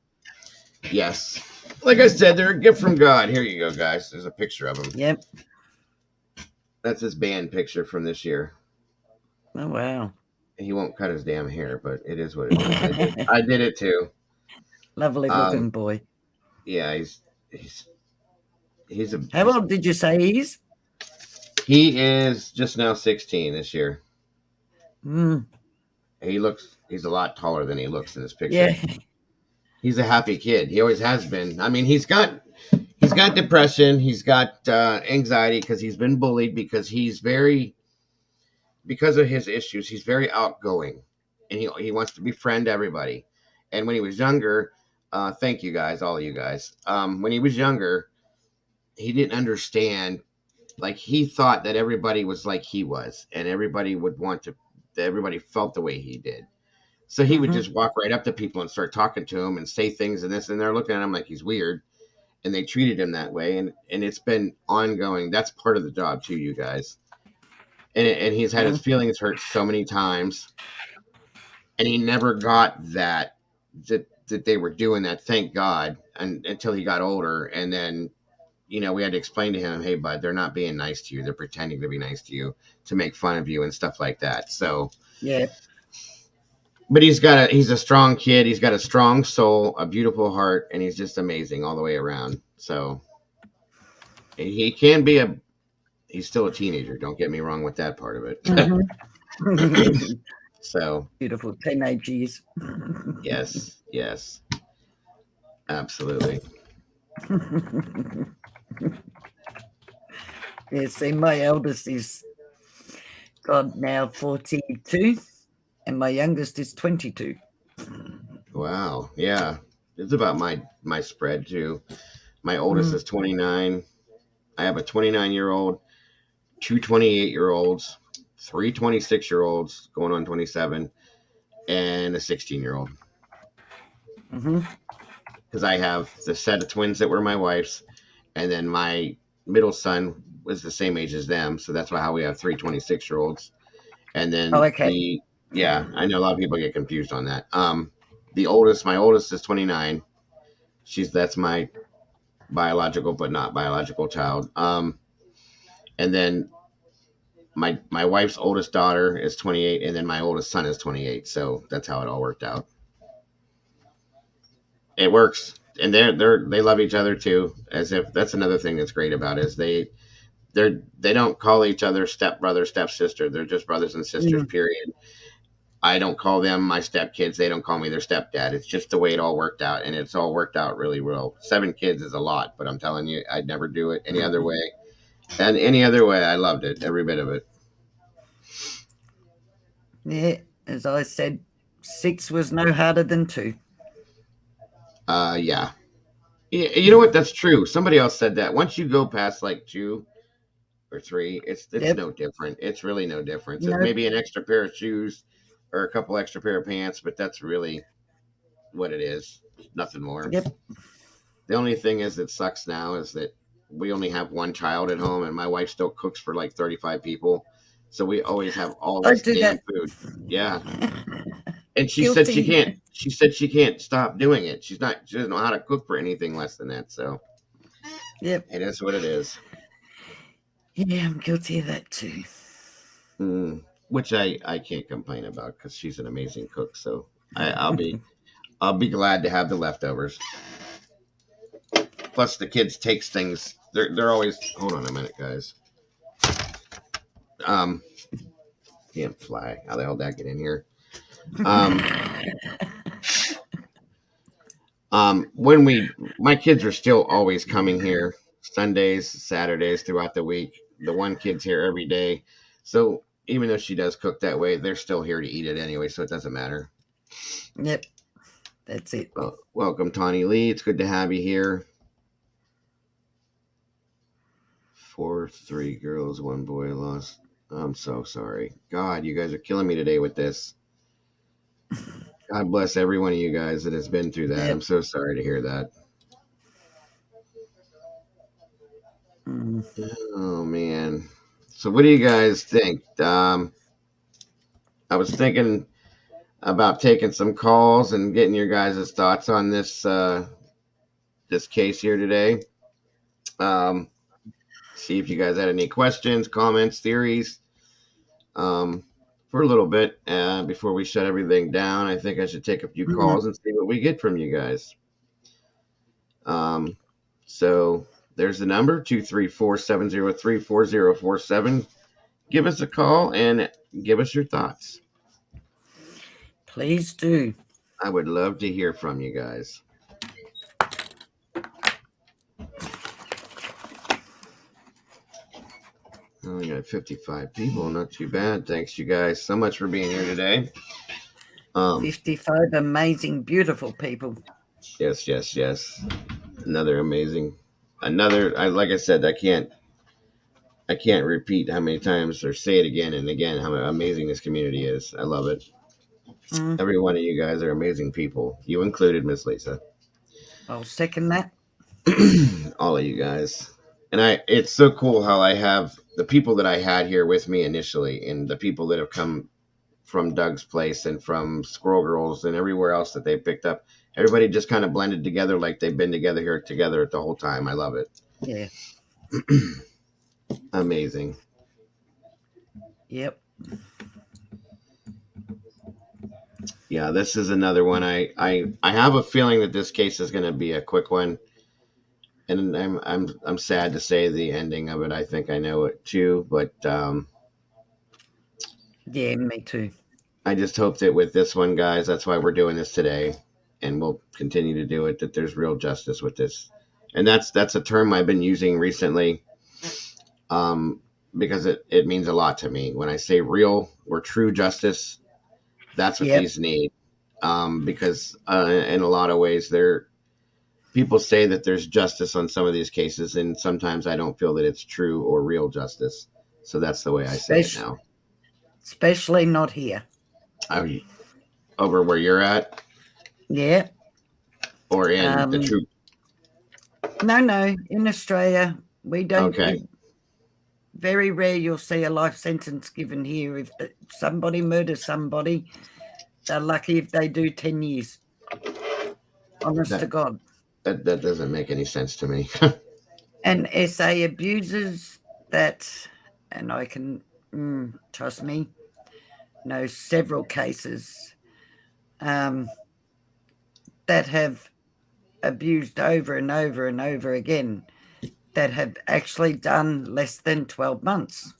Yes. Like I said, they're a gift from God. Here you go, guys. There's a picture of them. Yep. That's his band picture from this year. Oh, wow. He won't cut his damn hair, but it is what it is. I did it too. Lovely looking boy. Yeah, he's How old did you say he is? He is just now 16 this year. He's a lot taller than he looks in this picture. Yeah. He's a happy kid. He always has been. I mean, he's got depression. He's got anxiety because he's been bullied because because of his issues, he's very outgoing, and he wants to befriend everybody. And when he was younger, thank you guys, all of you guys. When he was younger, he didn't understand. Like, he thought that everybody was like he was, and everybody would want to everybody felt the way he did. So he would Mhm. just walk right up to people and start talking to them and say things and this, and they're looking at him like he's weird, and they treated him that way, and it's been ongoing. That's part of the job too, you guys. And he's had his feelings hurt so many times, and he never got that they were doing that. Thank God, and until he got older, and then we had to explain to him, hey, bud, they're not being nice to you. They're pretending to be nice to you to make fun of you and stuff like that. So, Yeah. but he's a strong kid. He's got a strong soul, a beautiful heart, and he's just amazing all the way around. So he can be he's still a teenager. Don't get me wrong with that part of it. Mhm. So Beautiful teenage years. yes, absolutely. Yeah, see, my eldest is God now 42, and my youngest is 22. Wow. Yeah. It's about my spread too. My oldest is 29. I have a 29-year-old, two 28-year-olds, three 26-year-olds going on 27, and a 16-year-old. Mm-hmm. Because I have the set of twins that were my wife's, and then my middle son was the same age as them, so that's how we have three 26-year-olds. And then Oh, okay. I know a lot of people get confused on that. My oldest is 29. That's my biological but not biological child. And then my wife's oldest daughter is 28, and then my oldest son is 28. So that's how it all worked out. It works, and they love each other too. As if that's another thing that's great about it, is they don't call each other stepbrother, stepsister. They're just brothers and sisters. Period. I don't call them my stepkids. They don't call me their stepdad. It's just the way it all worked out, and it's all worked out really well. 7 kids is a lot, but I'm telling you, I'd never do it any other way. And any other way, I loved it, every bit of it. Yeah, as I said, 6 was no harder than 2. Yeah. You know what? That's true. Somebody else said that. Once you go past like 2 or 3, it's Yep. no different. It's really no difference. It's Nope. maybe an extra pair of shoes or a couple extra pair of pants, but that's really what it is. Nothing more. Yep. The only thing is that sucks now is that we only have one child at home, and my wife still cooks for like 35 people. So we always have all I this do damn that. food. Yeah. And she said she Guilty. can't. She said she can't stop doing it. She doesn't know how to cook for anything less than that. So Yep. it is what it is. Yeah, I'm guilty of that too. Which I can't complain about because she's an amazing cook. So I'll be glad to have the leftovers. Plus the kids takes things. They're always. Hold on a minute, guys. Can't fly. How the hell did that get in here? My kids are still always coming here Sundays, Saturdays throughout the week. The one kid's here every day. So even though she does cook that way, they're still here to eat it anyway, so it doesn't matter. Yep. That's it. Well, welcome, Tawny Lee. It's good to have you here. 3 girls, 1 boy lost. I'm so sorry. God, you guys are killing me today with this. God bless every one of you guys that has been through that. Yep. I'm so sorry to hear that. Oh, man. So what do you guys think? I was thinking about taking some calls and getting your guys' thoughts on this this case here today. See if you guys had any questions, comments, theories. For a little bit before we shut everything down, I think I should take a few calls and see what we get from you guys. So there's the number 234-703-4047. Give us a call and give us your thoughts. Please do. I would love to hear from you guys. We got 55 people. Not too bad. Thanks, you guys, so much for being here today. 55 amazing, beautiful people. Yes. Another amazing. Like I said, I can't I can't repeat how many times or say it again and again how amazing this community is. I love it. Mm, Every one of you guys are amazing people. You included, Miss Lisa. I'll second that. All of you guys. And it's so cool how I have the people that I had here with me initially and the people that have come from Doug's place and from Squirrel Girls and everywhere else that they picked up. Everybody just kind of blended together like they've been together the whole time. I love it. Yeah. Amazing. Yep. Yeah, this is another one. I have a feeling that this case is going to be a quick one, and I'm sad to say the ending of it. I think I know it too, but Yeah, me too. I just hope that with this one, guys, that's why we're doing this today, and we'll continue to do it. That there's real justice with this, and that's a term I've been using recently, because it means a lot to me when I say real or true justice. That's what Yep. these need, because in a lot of ways people say that there's justice on some of these cases, and sometimes I don't feel that it's true or real justice. So that's the way I say it now. Especially not here. Over where you're at? Yeah. Or in the true? No. In Australia, we don't. Okay. Very rare you'll see a life sentence given here. If somebody murders somebody, they're lucky if they do 10 years. Honest to God. That doesn't make any sense to me. And SA abusers that, and I can, trust me, know several cases that have abused over and over and over again that have actually done less than 12 months.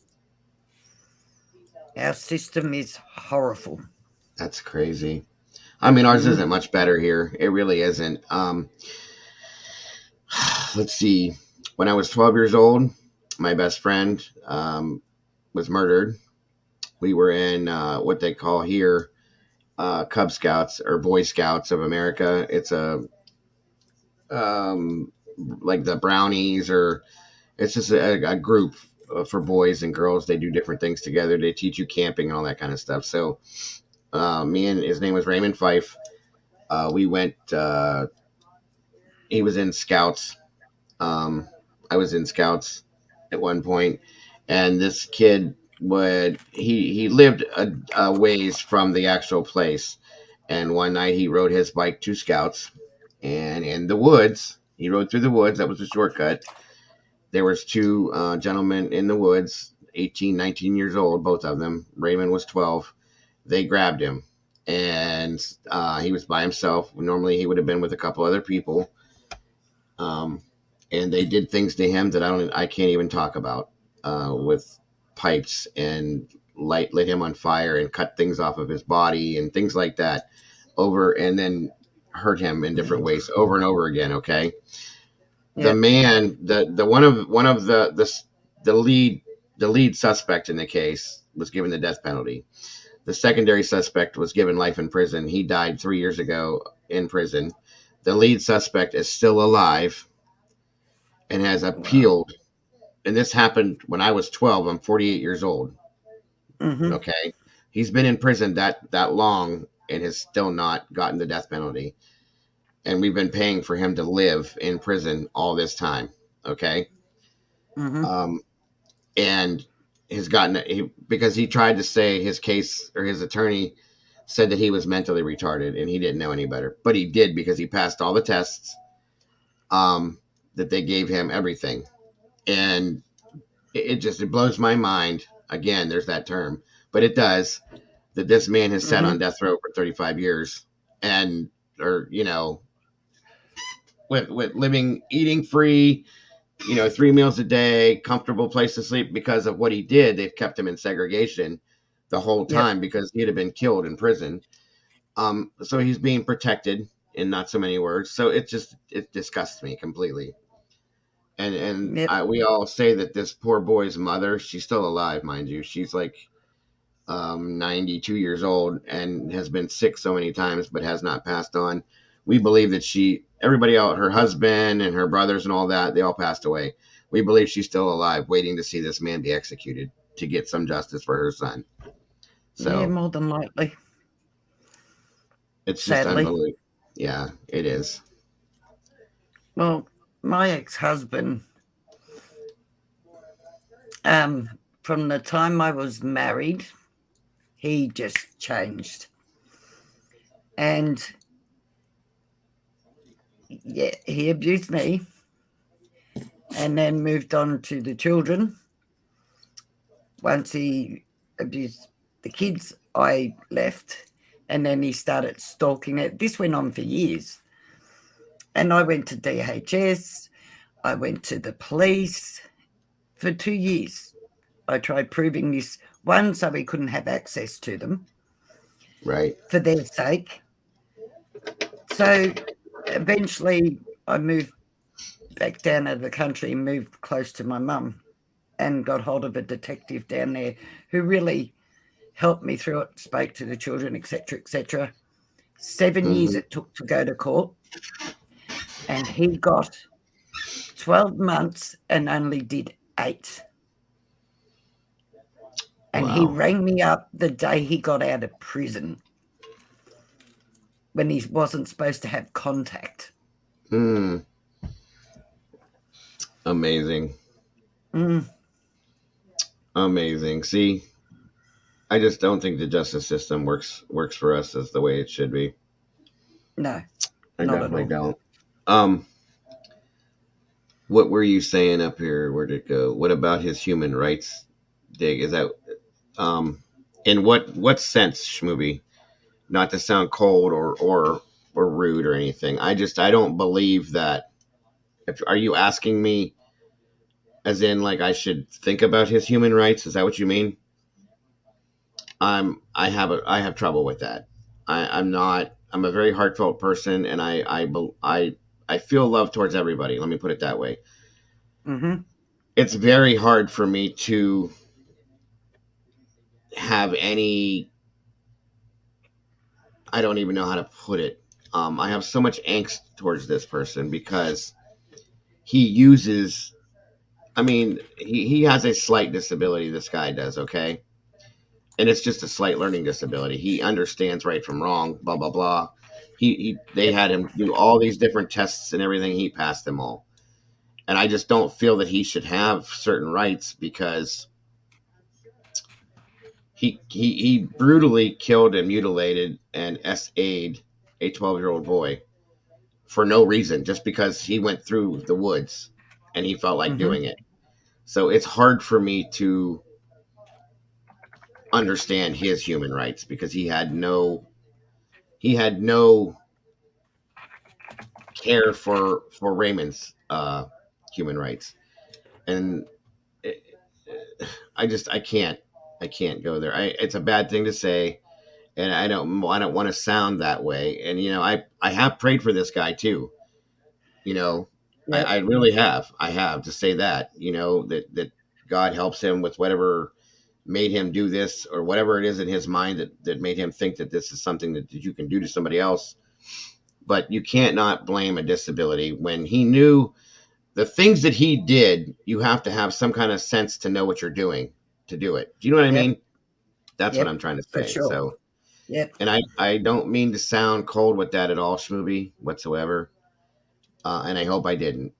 Our system is horrible. That's crazy. I mean, ours isn't much better here. It really isn't. Let's see. When I was 12 years old, my best friend was murdered. We were in what they call here Cub Scouts or Boy Scouts of America. It's a like the Brownies, or it's just a group for boys and girls. They do different things together. They teach you camping and all that kind of stuff. So me and his name was Raymond Fife. We went. He was in Scouts. I was in Scouts at one point, and this kid he lived a ways from the actual place, and one night he rode his bike to Scouts, and in the woods he rode through the woods. That was a shortcut. There was two gentlemen in the woods, 18, 19 years old, both of them. Raymond was 12. They grabbed him, and he was by himself. Normally he would have been with a couple other people, and they did things to him that I can't even talk about, with pipes and lit him on fire and cut things off of his body and things like that, and then hurt him in different ways over and over again. Okay. Yeah. The man, the one of the lead suspect in the case was given the death penalty. The secondary suspect was given life in prison. He died 3 years ago in prison. The lead suspect is still alive and has appealed. Wow. And this happened when I was 12. I'm 48 years old. Mm-hmm. Okay. He's been in prison that long and has still not gotten the death penalty. And we've been paying for him to live in prison all this time. Okay. Mm-hmm. And has gotten because he tried to say his case, or his attorney said that he was mentally retarded and he didn't know any better, but he did, because he passed all the tests, that they gave him, everything. And it blows my mind. Again, there's that term, but it does, that this man has sat on death row for 35 years and, or, with living, eating free, 3 meals a day, comfortable place to sleep. Because of what he did, they've kept him in segregation the whole time. Yep. Because he'd have been killed in prison. So he's being protected, in not so many words. So it disgusts me completely. And yep. We all say that this poor boy's mother, she's still alive, mind you. She's like 92 years old and has been sick so many times, but has not passed on. We believe that everybody else, her husband and her brothers and all that, they all passed away. We believe she's still alive, waiting to see this man be executed to get some justice for her son. So yeah, more than likely. it's just Sadly. unbelievable. Yeah, it is. Well, my ex-husband, from the time I was married, he just changed. And yeah, he abused me and then moved on to the children. Once he abused the kids, I left, and then he started stalking it. This went on for years. And I went to DHS, I went to the police for 2 years. I tried proving this, one, so we couldn't have access to them. Right. For their sake. So eventually I moved back down to the country and moved close to my mum and got hold of a detective down there who really helped me through it, spoke to the children, etc., etc. 7 years it took to go to court, and he got 12 months and only did 8. And he rang me up the day he got out of prison when he wasn't supposed to have contact. Amazing. Amazing. See, I just don't think the justice system works for us as the way it should be. No, I not definitely at all. don't. What were you saying up here? Where'd it go? What about his human rights dig? Is that in what sense, Schmooby? Not to sound cold or rude or anything. I don't believe that. Are you asking me as in like I should think about his human rights? Is that what you mean? I have trouble with that. I'm a very heartfelt person, and I feel love towards everybody. Let me put it that way. It's very hard for me to have any. I don't even know how to put it. I have so much angst towards this person because he uses. I mean, he has a slight disability. This guy does, okay, and it's just a slight learning disability. He understands right from wrong. Blah blah blah. They had him do all these different tests and everything. He passed them all. And I just don't feel that he should have certain rights because he brutally killed and mutilated and SA'd a 12-year-old boy for no reason, just because he went through the woods and he felt like doing it. So it's hard for me to understand his human rights because he had no care for Raymond's human rights. And I can't go there. It's a bad thing to say, and I don't want to sound that way. And I have prayed for this guy too. I really have. I have to say that that God helps him with whatever made him do this or whatever it is in his mind that made him think that this is something that you can do to somebody else. But you can't not blame a disability when he knew the things that he did. You have to have some kind of sense to know what you're doing to do it. Do you know what I mean? That's what I'm trying to say. Sure. So, and I don't mean to sound cold with that at all, Schmooby, whatsoever. And I hope I didn't.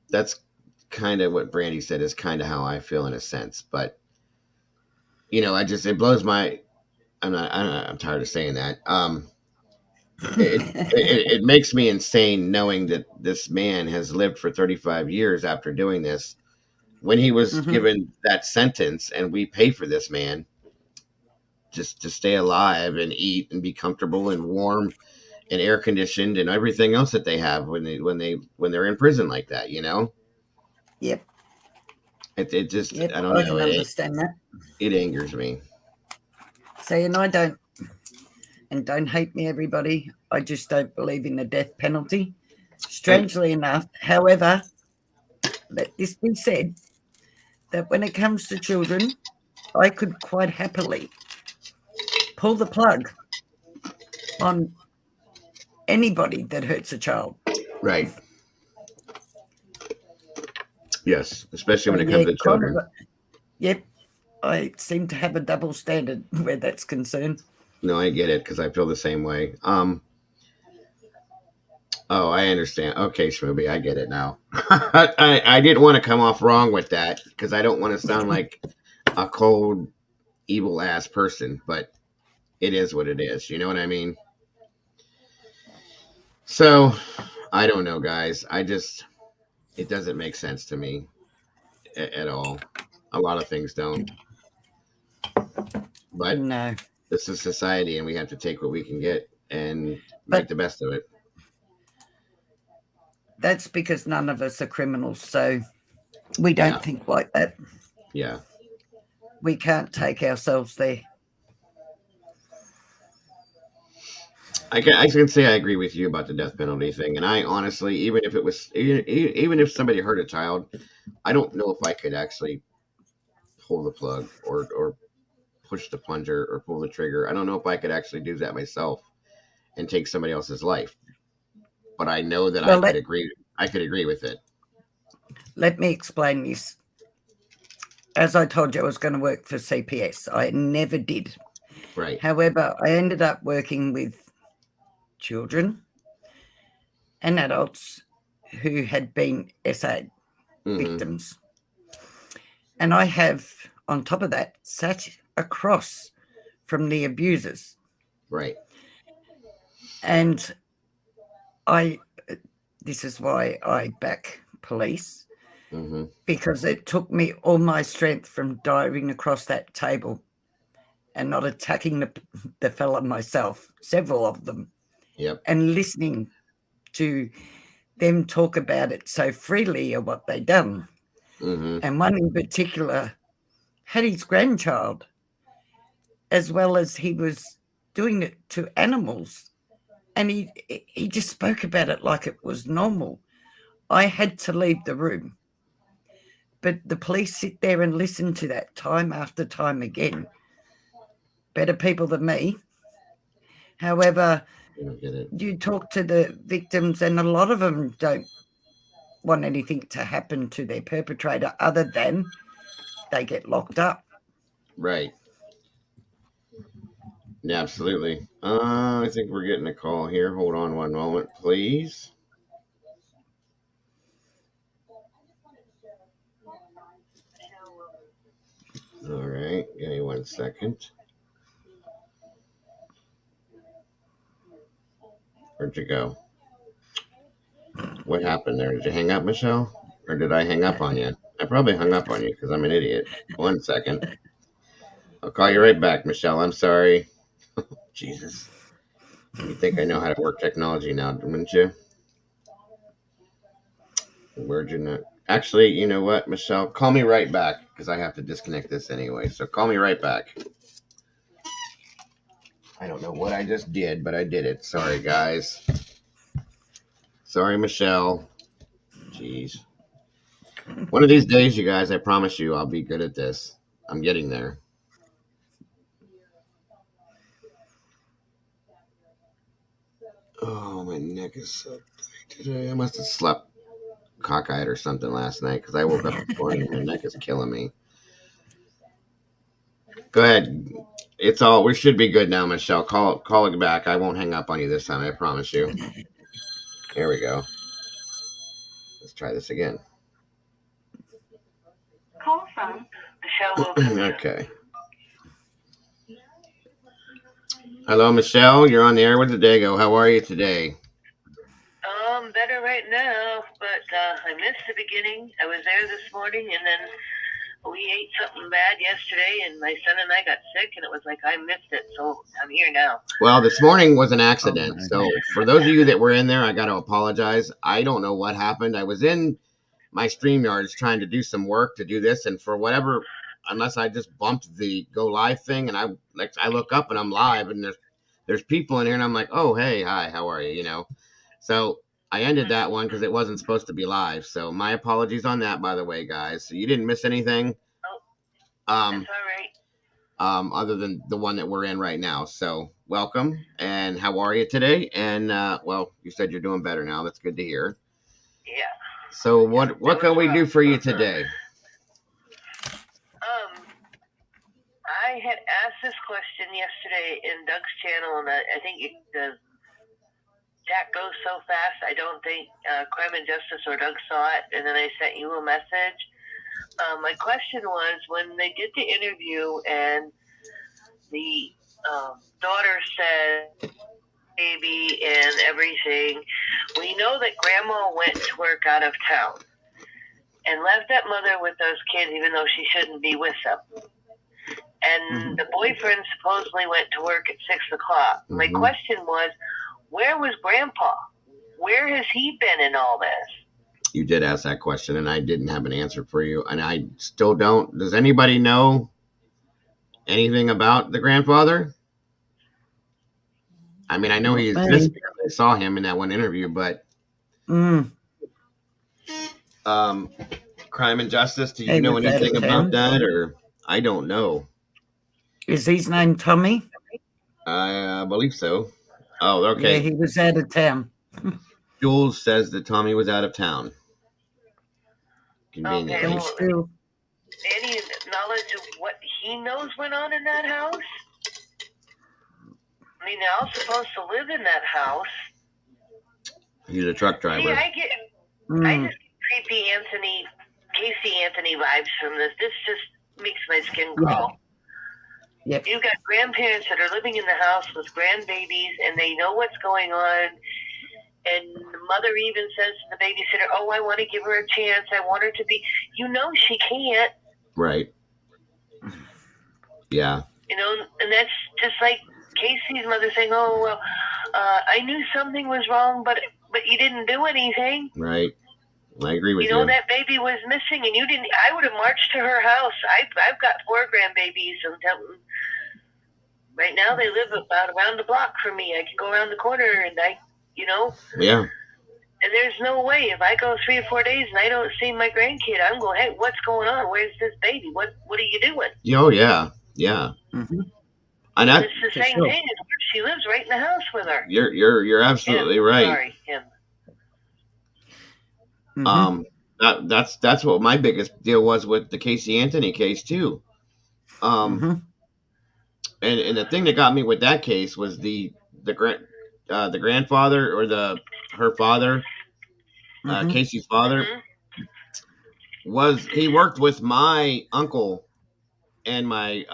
That's kind of what Brandy said is kind of how I feel in a sense. But, it blows my, I'm tired of saying that. It makes me insane knowing that this man has lived for 35 years after doing this when he was given that sentence, and we pay for this man just to stay alive and eat and be comfortable and warm and air conditioned and everything else that they have when they're in prison like that. It just I don't I know. can understand that. It angers me. See, and don't hate me, everybody. I just don't believe in the death penalty. Strangely enough, however, let this be said, that when it comes to children, I could quite happily pull the plug on anybody that hurts a child. Right. Yes, especially when it Yeah, comes to kind of children. yep. I seem to have a double standard where that's concerned. No, I get it because I feel the same way. Oh, I understand. Okay, Schmooby, I get it now. I didn't want to come off wrong with that because I don't want to sound like a cold, evil ass person, but it is what it is. You know what I mean? So, I don't know, guys. It doesn't make sense to me at all. A lot of things don't. But No. this is society and we have to take what we can get and make But the best of it. that's because none of us are criminals, so we don't Yeah. think like that. Yeah. We can't take ourselves there. I can say I agree with you about the death penalty thing. And I honestly, even if somebody hurt a child, I don't know if I could actually pull the plug or push the plunger or pull the trigger. I don't know if I could actually do that myself and take somebody else's life. But I know that Well, I could agree with it. let me explain this. As I told you, I was going to work for CPS. I never did. Right. However, I ended up working with children and adults who had been SA victims. And I have, on top of that, sat across from the abusers. Right. And this is why I back police, because it took me all my strength from diving across that table and not attacking the fella myself, several of them, and listening to them talk about it so freely of what they'd done. And one in particular had his grandchild, as well as he was doing it to animals. And he just spoke about it like it was normal. I had to leave the room. But the police sit there and listen to that time after time again. Better people than me. However, you talk to the victims and a lot of them don't want anything to happen to their perpetrator other than they get locked up. Right. Yeah, absolutely. I think we're getting a call here. Hold on one moment, please. All right, give me 1 second. Where'd you go? What happened there? Did you hang up, Michelle? Or did I hang up on you? I probably hung up on you because I'm an idiot. 1 second. I'll call you right back, Michelle. I'm sorry. Jesus. You think I know how to work technology now, wouldn't you? Where'd you not? Actually, you know what, Michelle? Call me right back because I have to disconnect this anyway. So call me right back. I don't know what I just did, but I did it. Sorry, guys. Sorry, Michelle. Jeez. One of these days, you guys, I promise you, I'll be good at this. I'm getting there. Oh, my neck is so tight today. I must have slept cockeyed or something last night because I woke up this morning and my neck is killing me. Go ahead. We should be good now, Michelle. Call it back. I won't hang up on you this time, I promise you. Here we go. Let's try this again. Call from Michelle. Okay. Hello, Michelle. You're on the air with the Dago. How are you today? Better right now, but I missed the beginning. I was there this morning, and then we ate something bad yesterday, and my son and I got sick, and it was like I missed it, so I'm here now. Well, this morning was an accident. So for those of you that were in there, I got to apologize. I don't know what happened. I was in my StreamYards trying to do some work to do this, and for whatever, unless I just bumped the go live thing, and I look up and I'm live, and there's people in here, and I'm like, oh, hey, hi, how are you? You know, so I ended that one because it wasn't supposed to be live. So my apologies on that, by the way, guys. So you didn't miss anything. Oh, that's all right. Other than the one that we're in right now. So welcome, and how are you today? And well, you said you're doing better now. That's good to hear. Yeah. So what can we do for you today? I had asked this question yesterday in Doug's channel, and I think the chat goes so fast, I don't think Crime and Justice or Doug saw it, and then I sent you a message. My question was, when they did the interview and the daughter said baby and everything, we know that Grandma went to work out of town and left that mother with those kids, even though she shouldn't be with them. And the boyfriend supposedly went to work at 6 o'clock. My question was, where was Grandpa? Where has he been in all this? You did ask that question, and I didn't have an answer for you, and I still don't. Does anybody know anything about the grandfather? I mean, I know he exists because I saw him in that one interview, but Crime and Justice, do you know anything about that, or I don't know. Is his name Tommy? I believe so. Oh, okay. Yeah, he was out of town. Jules says that Tommy was out of town. Conveniently. Okay, well, any knowledge of what he knows went on in that house? I mean, they're all supposed to live in that house. He's a truck driver. See, I just get creepy Casey Anthony vibes from this. This just makes my skin crawl. Yep. You've got grandparents that are living in the house with grandbabies, and they know what's going on. And the mother even says to the babysitter, "Oh, I want to give her a chance. I want her to be." You know, she can't. Right. Yeah. You know, and that's just like Casey's mother saying, "Oh, well, I knew something was wrong, but you didn't do anything." Right. I agree with you. You know, that baby was missing, and you didn't. I would have marched to her house. I've got 4 grandbabies, and right now they live about around the block from me. I can go around the corner, and Yeah. And there's no way if I go 3 or 4 days and I don't see my grandkid, I'm going, "Hey, what's going on? Where's this baby? What are you doing?" Oh yeah, yeah. And it's the same thing. She lives right in the house with her. You're absolutely right. Sorry, him. That's what my biggest deal was with the Casey Anthony case too. And the thing that got me with that case was the grandfather or her father, Casey's father, he worked with my uncle and my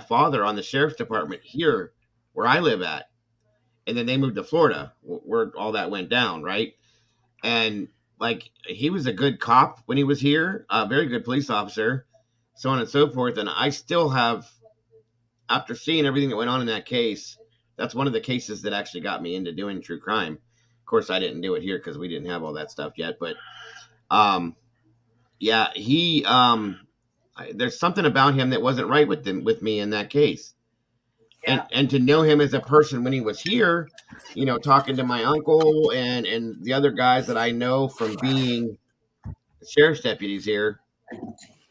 father on the sheriff's department here where I live at, and then they moved to Florida where all that went down, right? And like, he was a good cop when he was here, a very good police officer, so on and so forth. And I still have, after seeing everything that went on in that case, that's one of the cases that actually got me into doing true crime. Of course, I didn't do it here because we didn't have all that stuff yet. But yeah, he there's something about him that wasn't right with me in that case. Yeah. And to know him as a person when he was here, talking to my uncle and the other guys that I know from being sheriff's deputies here,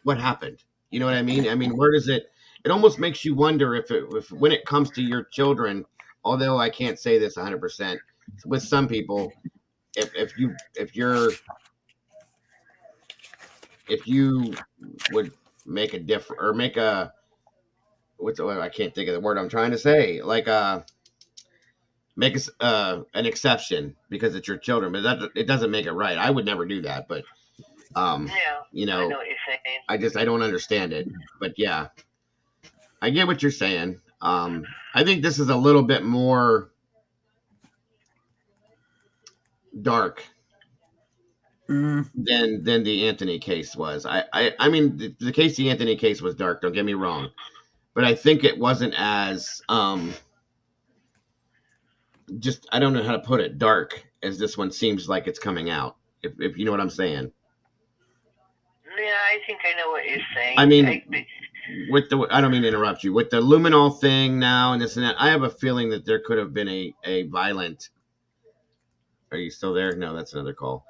what happened? You know what I mean? I mean, where does it almost makes you wonder if when it comes to your children, although I can't say this 100%, with some people, if you would make a difference or make a, I can't think of the word I'm trying to say, like make an exception because it's your children, but it doesn't make it right. I would never do that, but I know what you're saying. I don't understand it, but yeah, I get what you're saying. I think this is a little bit more dark than the Anthony case was. I mean, the Casey Anthony case was dark, don't get me wrong, but I think it wasn't as just, I don't know how to put it, dark as this one seems like it's coming out, if you know what I'm saying. Yeah, I think I know what you're saying. I mean, I don't mean to interrupt you, with the luminol thing now and this and that, I have a feeling that there could have been a violent, are you still there? No, that's another call.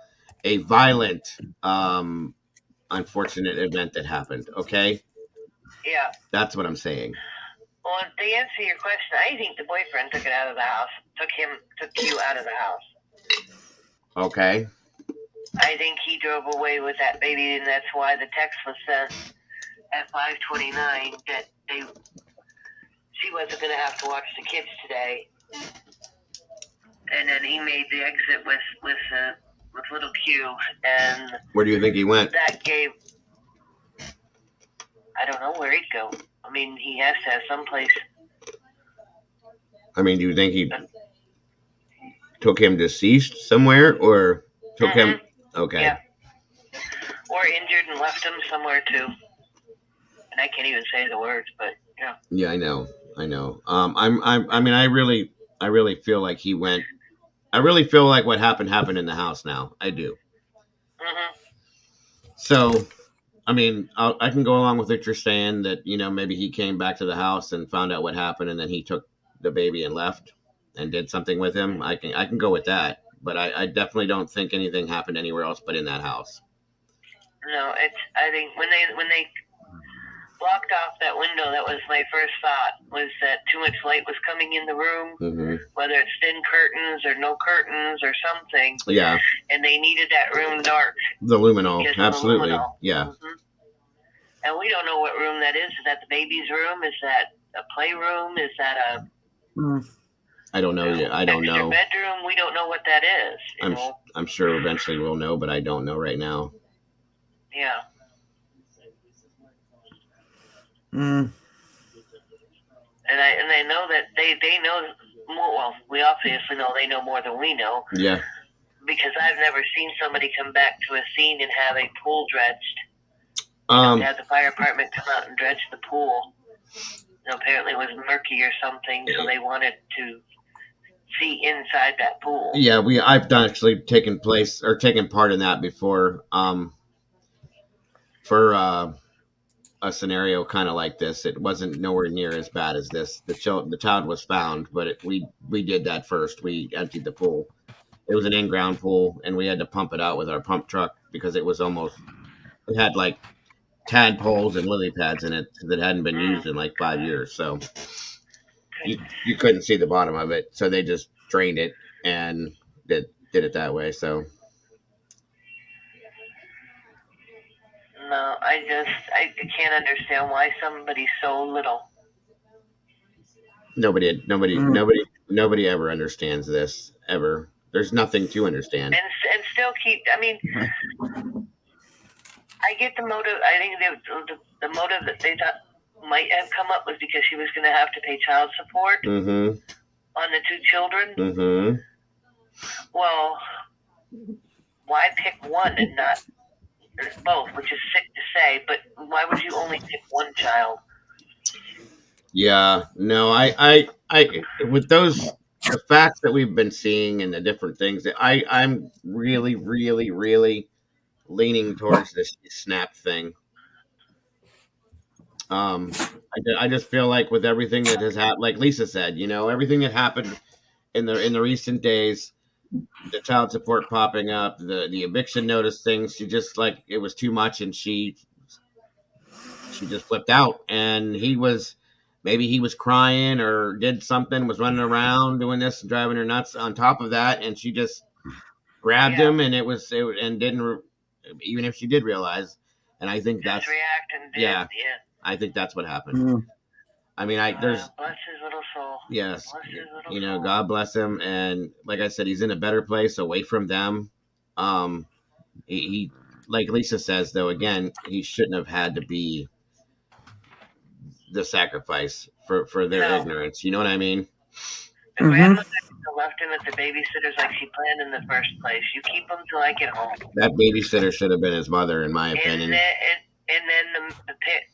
A violent, unfortunate event that happened. Okay. Yeah. That's what I'm saying. Well, to answer your question, I think the boyfriend took it out of the house. Took you out of the house. Okay. I think he drove away with that baby, and that's why the text was sent at 5:29 that she wasn't going to have to watch the kids today. And then he made the exit with little Q. And where do you think he went? That gave. I don't know where he'd go. I mean, he has to have someplace. I mean, do you think he took him deceased somewhere, or took him? Okay. Yeah. Or injured and left him somewhere too. And I can't even say the words, but yeah. Yeah, I know. I mean, I really feel like he went. I really feel like what happened in the house now. I do. Mm-hmm. So, I mean, I can go along with what you're saying, that, you know, maybe he came back to the house and found out what happened, and then he took the baby and left and did something with him. I can go with that, but I definitely don't think anything happened anywhere else but in that house. No, I think when they blocked off that window, that was my first thought, was that too much light was coming in the room, whether it's thin curtains or no curtains or something. Yeah. And they needed that room dark. The luminol, absolutely. The luminol. Yeah. Mm-hmm. And we don't know what room that is. Is that the baby's room? Is that a playroom? Is that a... I don't know yet. I don't know. Bedroom? We don't know what that is. I'm sure eventually we'll know, but I don't know right now. Yeah. Mm. And I know that they know more. Well, we obviously know they know more than we know. Yeah. Because I've never seen somebody come back to a scene and have a pool dredged. Have the fire department come out and dredge the pool. Apparently it was murky or something, so they wanted to see inside that pool. Yeah, I've actually taken part in that before. For a scenario kind of like this, it wasn't nowhere near as bad as this. The child was found, but we did that first. We emptied the pool. It was an in-ground pool, and we had to pump it out with our pump truck because it had like tadpoles and lily pads in it that hadn't been used in like 5 years. So you couldn't see the bottom of it. So they just drained it and did it that way. So no, I can't understand why somebody's so little. Nobody ever understands this ever. There's nothing to understand. And still I mean, I get the motive. I think the motive that they thought might have come up was because she was going to have to pay child support on the two children. Well, why pick one and not both, which is sick to say, but why would you only pick one child? Yeah, no, I with the facts that we've been seeing and the different things, I'm really, really, really leaning towards this snap thing. I just feel like with everything that has happened, like Lisa said, you know, everything that happened in the recent days, the child support popping up, the eviction notice things, she just, like, it was too much, and she just flipped out, and maybe he was crying or did something, was running around doing this and driving her nuts on top of that, and she just grabbed him, and and didn't, even if she did realize, and I think that's react and did, yeah, I think that's what happened. I mean, there's bless his little soul. Yes, bless his little you know, soul. God bless him, and like I said, he's in a better place, away from them. He like Lisa says, though, again, he shouldn't have had to be the sacrifice for their ignorance. You know what I mean? The grandmother left him at the babysitter's like she planned in the first place. You keep him till I get home. That babysitter should have been his mother, in my opinion. And then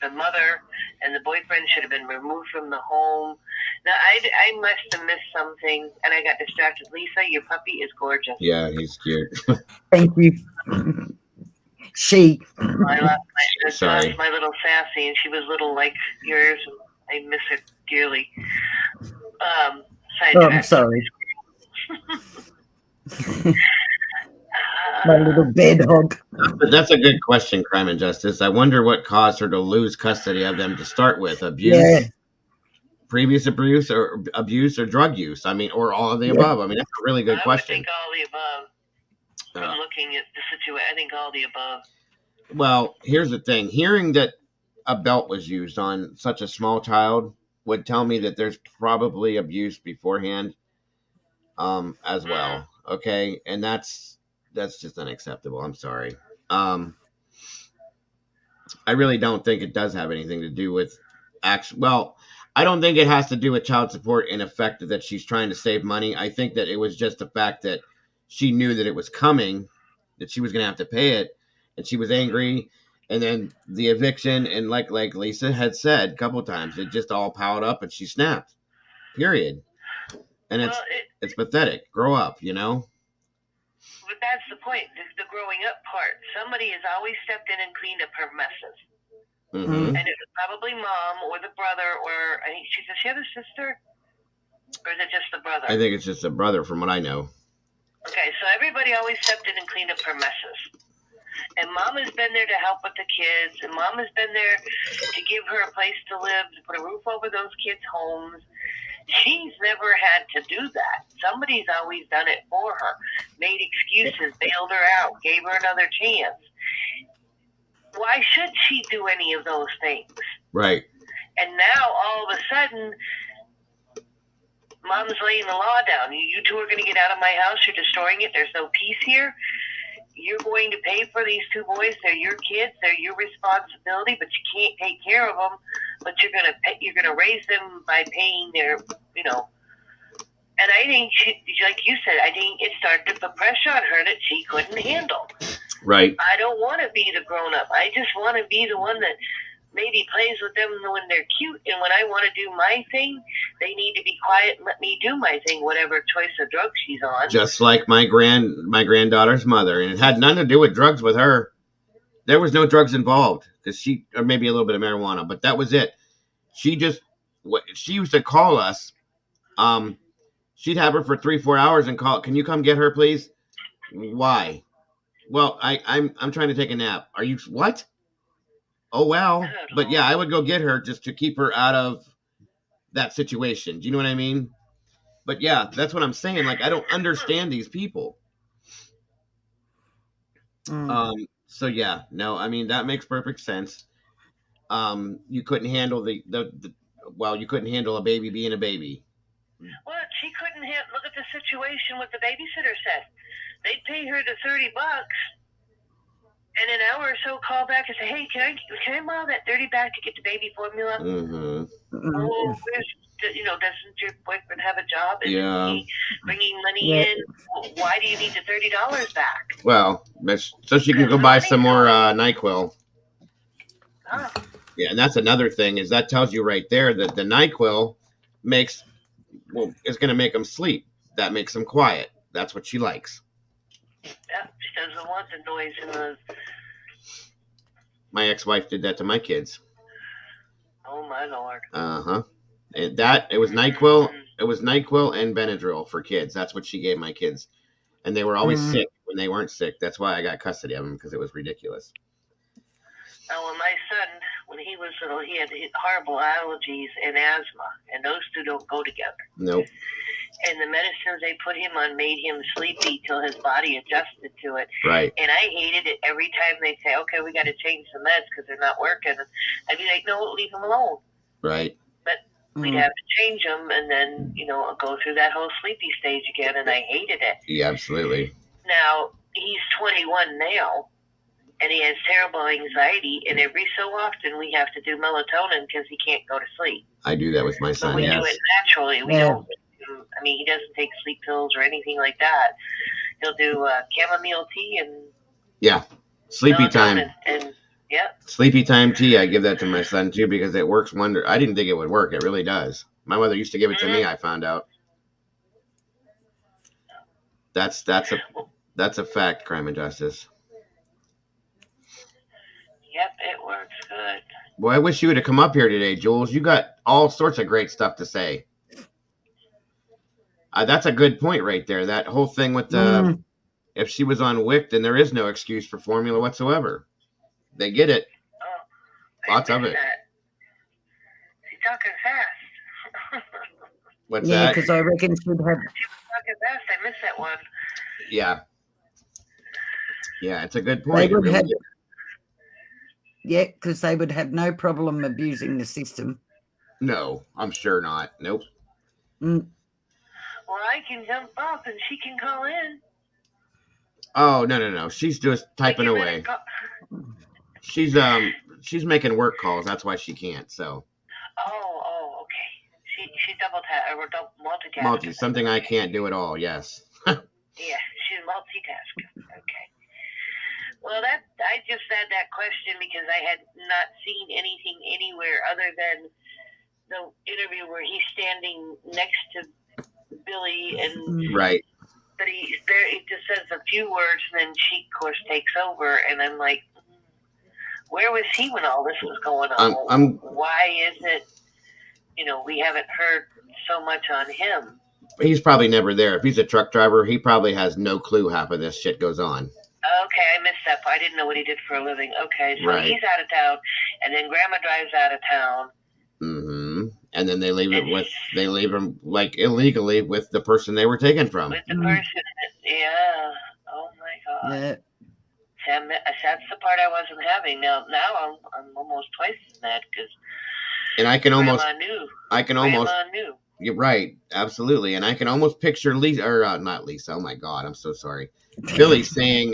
the mother and the boyfriend should have been removed from the home. Now, I must have missed something, and I got distracted. Lisa, your puppy is gorgeous. Yeah, he's cute. Thank you. I lost my little Sassy, and she was little like yours. And I miss her dearly. I'm sorry. My little bed hog. That's a good question, Crime and Justice. I wonder what caused her to lose custody of them to start with. Abuse, previous abuse, or drug use. I mean, or all of the above. I mean, that's a really good question. I would think all the above. from looking at the situation. I think all the above. Well, here's the thing. Hearing that a belt was used on such a small child would tell me that there's probably abuse beforehand as well. Okay? And that's just unacceptable. I'm sorry. I really don't think it does have anything to do with well, I don't think it has to do with child support in effect that she's trying to save money. I think that it was just the fact that she knew that it was coming, that she was going to have to pay it, and she was angry. And then the eviction, and like Lisa had said a couple times, it just all piled up, and she snapped. Period. And it's pathetic. Grow up, you know. But that's the point, the growing up part. Somebody has always stepped in and cleaned up her messes. Mm-hmm. And it was probably mom or the brother, or I think does she have a sister? Or is it just the brother? I think it's just a brother from what I know. Okay, so everybody always stepped in and cleaned up her messes. And mom has been there to help with the kids, and mom has been there to give her a place to live, to put a roof over those kids' homes. She's never had to do that. Somebody's always done it for her, made excuses, bailed her out, gave her another chance. Why should she do any of those things? Right. And now, all of a sudden, mom's laying the law down. You two are going to get out of my house. You're destroying it. There's no peace here. You're going to pay for these two boys. They're your kids. They're your responsibility, but you can't take care of them. But you're gonna raise them by paying their, you know. And I think like you said, I think it started to put pressure on her that she couldn't handle. Right. I don't want to be the grown up. I just want to be the one that maybe plays with them when they're cute, and when I want to do my thing, they need to be quiet and let me do my thing, whatever choice of drugs she's on. Just like my granddaughter's mother, and it had nothing to do with drugs with her. There was no drugs involved, because or maybe a little bit of marijuana, but that was it. She used to call us. She'd have her for 3-4 hours and call, "Can you come get her, please?" Why? Well, I'm trying to take a nap. Are you what? Oh, well, but yeah, I would go get her just to keep her out of that situation. Do you know what I mean? But yeah, that's what I'm saying. Like, I don't understand these people. So yeah, no, I mean, that makes perfect sense. You couldn't handle you couldn't handle a baby being a baby. Well, she couldn't look at the situation what the babysitter said. They'd pay her the $30, and an hour or so call back and say, "Hey, can I borrow that $30 back to get the baby formula?" Mm-hmm. Oh, doesn't your boyfriend have a job? Yeah. He bringing money in? Why do you need the $30 back? Well, so she can go buy some more NyQuil. Oh. Yeah, and that's another thing, is that tells you right there that the NyQuil is going to make them sleep. That makes them quiet. That's what she likes. Yeah, she doesn't want the noise in the... My ex-wife did that to my kids. Oh, my Lord. Uh-huh. And it was NyQuil. It was NyQuil and Benadryl for kids. That's what she gave my kids. And they were always sick when they weren't sick. That's why I got custody of them, because it was ridiculous. Oh, well, my son, when he was little, he had horrible allergies and asthma, and those two don't go together. Nope. And the medicines they put him on made him sleepy till his body adjusted to it. Right. And I hated it every time they'd say, "Okay, we got to change the meds because they're not working." I'd be like, "No, leave him alone." Right. But we'd have to change them, and then, go through that whole sleepy stage again, and I hated it. Yeah, absolutely. Now, he's 21 now, and he has terrible anxiety, and every so often we have to do melatonin because he can't go to sleep. I do that with my son, but we yes. do it naturally. We don't. He doesn't take sleep pills or anything like that. He'll do chamomile tea and sleepy time. And sleepy time tea. I give that to my son too because it works wonder. I didn't think it would work. It really does. My mother used to give it to me. I found out. That's a fact. Crime and Justice. Yep, it works good. Boy, I wish you would have come up here today, Jules. You got all sorts of great stuff to say. That's a good point right there. That whole thing with if she was on WIC, then there is no excuse for formula whatsoever. They get it. Oh, lots of it. She's talking fast. What's that? Yeah, because I reckon she'd have. She was talking fast. I missed that one. Yeah. Yeah, it's a good They point. It would really have, is. yeah, because they would have no problem abusing the system. No, I'm sure not. Nope. Mm. Well, I can jump off and she can call in. Oh, no. She's just typing Give it a away. call. She's making work calls. That's why she can't. So Oh, okay. She double tap or multitasking. something I can't do at all. Yes. Yeah, she's multitasking. Okay. Well, I just had that question because I had not seen anything anywhere other than the interview where he's standing next to Billy and Right. but he just says a few words and then she of course takes over and I'm like, where was he when all this was going on? Why is it we haven't heard so much on him? He's probably never there. If he's a truck driver, he probably has no clue half of this shit goes on. Okay, I missed that part. I didn't know what he did for a living. Okay, so Right. he's out of town, and then Grandma drives out of town. Mm-hmm. And then they leave him like illegally with the person they were taken from. With the person, yeah. Oh my God. Yeah. That's the part I wasn't having. Now I'm almost twice as mad because. And I can almost. Grandma knew. You're right, absolutely, and I can almost picture Lisa, or not Lisa. Oh my God, I'm so sorry. Billy saying,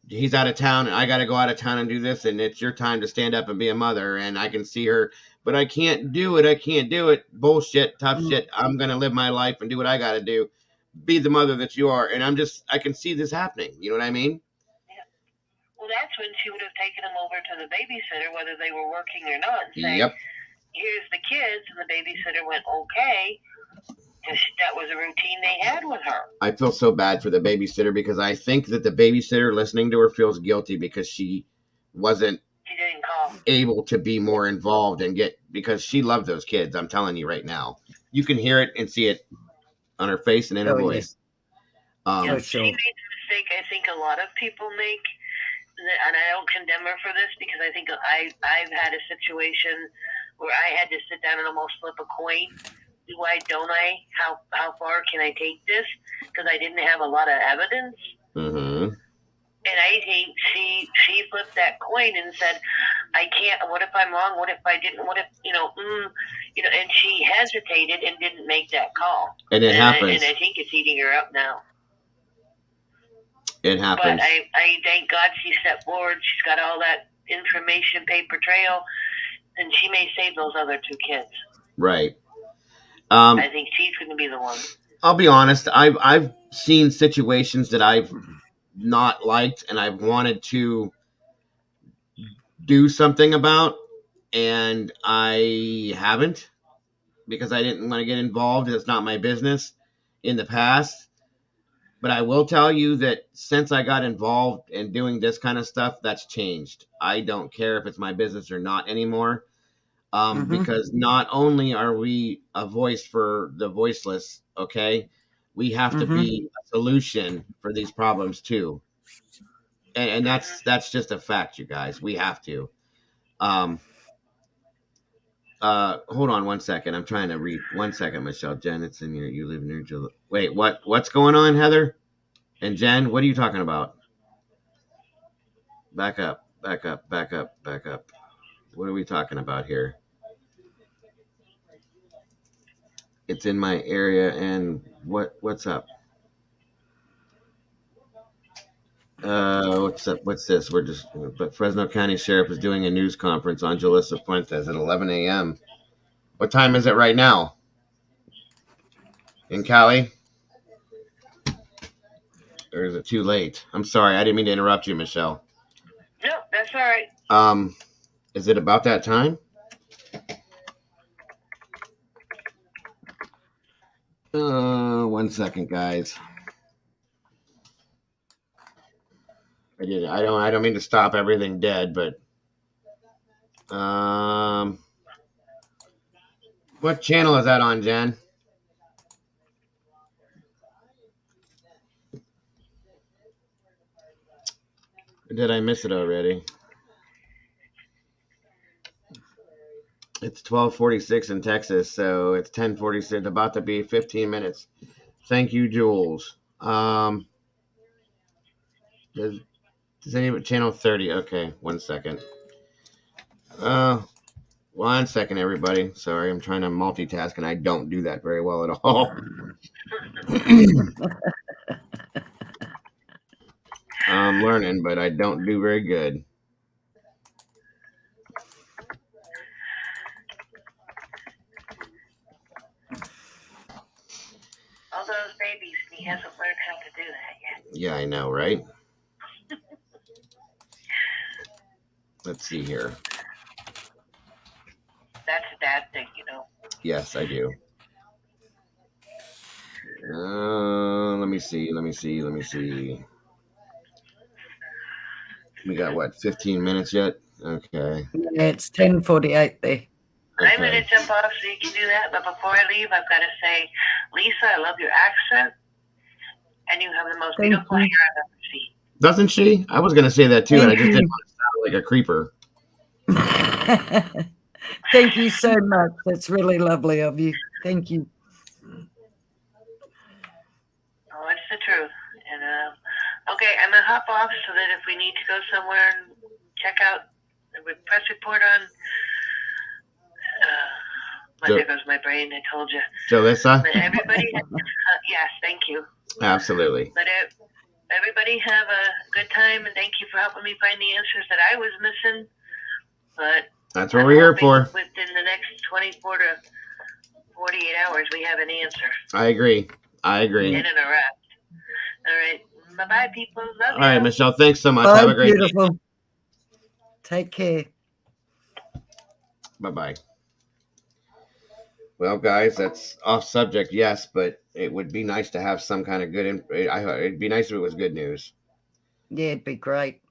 he's out of town, and I got to go out of town and do this, and it's your time to stand up and be a mother. And I can see her, but I can't do it. I can't do it. Bullshit, tough shit. I'm gonna live my life and do what I got to do. Be the mother that you are, and I can see this happening. You know what I mean? Well, that's when she would have taken him over to the babysitter, whether they were working or not, and saying, Yep. Here's the kids, and the babysitter went, okay, because that was a routine they had with her. I feel so bad for the babysitter because I think that the babysitter listening to her feels guilty because she didn't call. Able to be more involved and because she loved those kids. I'm telling you right now. You can hear it and see it on her face and in her voice. For sure. She made the mistake I think a lot of people make. And I don't condemn her for this because I think I've had a situation where I had to sit down and almost flip a coin. Do I? Don't I? How far can I take this? Because I didn't have a lot of evidence. Mm-hmm. And I think she flipped that coin and said, I can't. What if I'm wrong? What if I didn't? What if And she hesitated and didn't make that call. And it happens. And I think it's eating her up now. It happens. But I thank God she stepped forward. She's got all that information, paper trail, and she may save those other two kids. Right. I think she's going to be the one. I'll be honest. I've seen situations that I've not liked and I've wanted to do something about, and I haven't because I didn't want to get involved. It's not my business in the past. But I will tell you that since I got involved in doing this kind of stuff, that's changed. I don't care if it's my business or not anymore. Because not only are we a voice for the voiceless, okay, we have to be a solution for these problems too. And that's just a fact, you guys. We have to. Hold on 1 second. I'm trying to read. 1 second, Michelle. Jen, it's in you live near Jill. Wait, what's going on, Heather? And Jen, what are you talking about? Back up. What are we talking about here? It's in my area, and what's up? What's up? What's this? But Fresno County Sheriff is doing a news conference on Jalissa Fuentes at 11 a.m. What time is it right now? In Cali? Or is it too late? I'm sorry, I didn't mean to interrupt you, Michelle. No, that's all right. Is it about that time? 1 second, guys. I don't mean to stop everything dead, but what channel is that on, Jen? Or did I miss it already? It's 12:46 in Texas, so it's 10:46. About to be 15 minutes. Thank you, Jules. Does any channel 30? Okay, 1 second. 1 second, everybody. Sorry, I'm trying to multitask, and I don't do that very well at all. I'm learning, but I don't do very good. All those babies, and he hasn't learned how to do that yet. Yeah, I know, right? Let's see here. That's a dad thing, you know. Yes, I do. Let me see. We got what, 15 minutes yet? Okay. Yeah, it's 10:48 there. I'm going to jump off so you can do that, but before I leave, I've got to say, Lisa, I love your accent, and you have the most beautiful hair I've ever seen. Doesn't she? I was going to say that too, and I just didn't want to sound like a creeper. Thank you so much. That's really lovely of you. Thank you. Oh, it's the truth. And okay, I'm going to hop off so that if we need to go somewhere and check out the press report on there goes my brain, I told you. Jalissa? But everybody, yes, thank you. Absolutely. But everybody have a good time, and thank you for helping me find the answers that I was missing. But that's what we're here for. Within the next 24 to 48 hours, we have an answer. I agree. In and arrest. All right. Bye-bye, people. Love you. All right, Michelle. Thanks so much. Bye, have a great beautiful day. Take care. Bye-bye. Well, guys, that's off subject, yes, but it would be nice to have some kind of good. It'd be nice if it was good news. Yeah, it'd be great.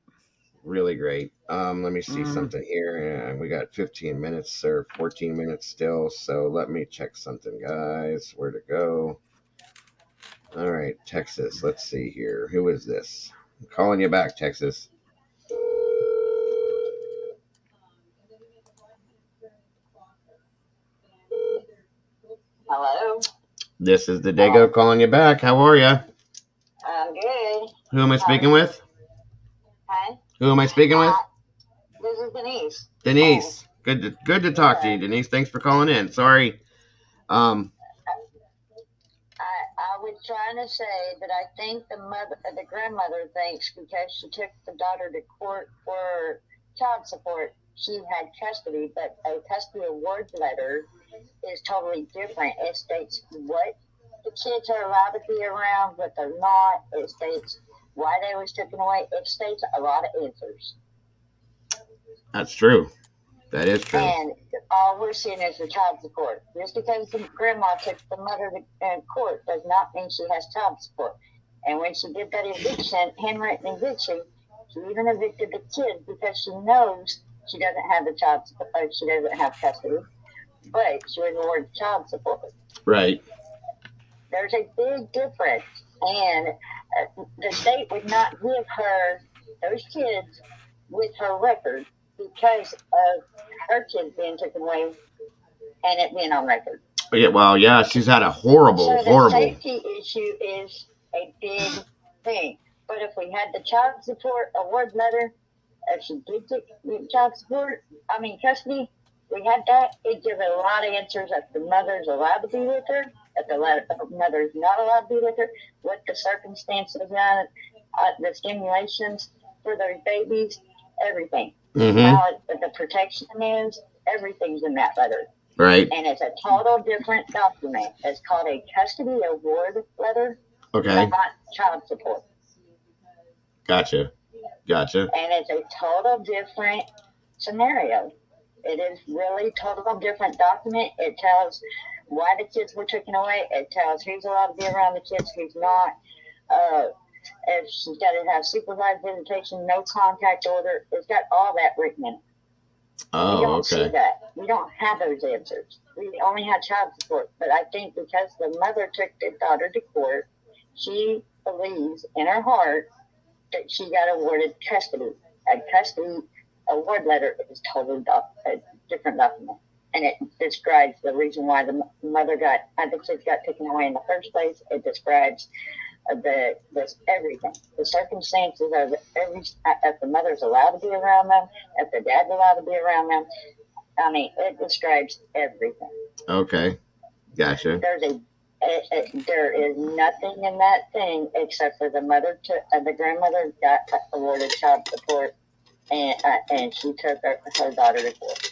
Really great. Let me see something here. We got 15 minutes or 14 minutes still, so let me check something, guys. Where to go? All right, Texas. Let's see here. Who is this? I'm calling you back, Texas. Hello. This is the Dago calling you back. How are you? I'm good. Who am I speaking with? Hi. Who am I speaking with? This is Denise. Denise. Good to talk to you, Denise. Thanks for calling in. Sorry. I was trying to say that I think the grandmother thinks because she took the daughter to court for child support, she had custody, but a custody award letter is totally different. It states what the kids are allowed to be around, what they're not. It states why they was taken away. It states a lot of answers. That's true. That is true. And all we're seeing is the child support. Just because the grandma took the mother to court does not mean she has child support. And when she did that eviction, handwritten eviction, she even evicted the kid because she knows she doesn't have the child support, she doesn't have custody, but she was awarded child support. Right. There's a big difference, and the state would not give her those kids with her record because of her kids being taken away and it being on record. Yeah, well, yeah, she's had a horrible. The safety issue is a big thing. But if we had the child support award letter, if she did take custody, we had that, it'd give a lot of answers if the mother's allowed to be with her, if the mother's not allowed to be with her, what the circumstances are, the stimulations for those babies, everything. How the protection is, everything's in that letter. Right. And it's a total different document. It's called a custody award letter. Okay. Not child support. Gotcha. And it's a total different scenario. It is really total different document. It tells why the kids were taken away. It tells who's allowed to be around the kids, who's not. If she's got to have supervised visitation, no contact order. It's got all that written in it. Oh, we don't see that. We don't have those answers. We only have child support. But I think because the mother took the daughter to court, she believes in her heart that she got awarded custody. A custody award letter is totally a different document. and it describes the reason why the kids got taken away in the first place. It describes everything, the circumstances of if the mother's allowed to be around them, if the dad's allowed to be around them. I mean, it describes everything. Okay, gotcha. There is nothing in that thing except for the grandmother got awarded child support, and she took her daughter to court.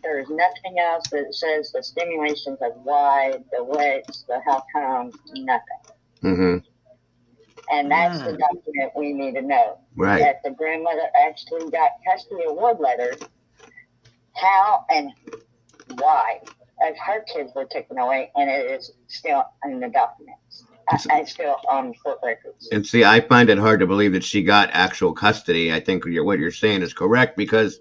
There is nothing else that says the stimulations of why, the what's, the how come, nothing. Mm-hmm. And that's the document we need to know. Right. That the grandmother actually got custody award letter, how and why of her kids were taken away, and it is still in the documents. And still on court records. And see, I find it hard to believe that she got actual custody. I think what you're saying is correct, because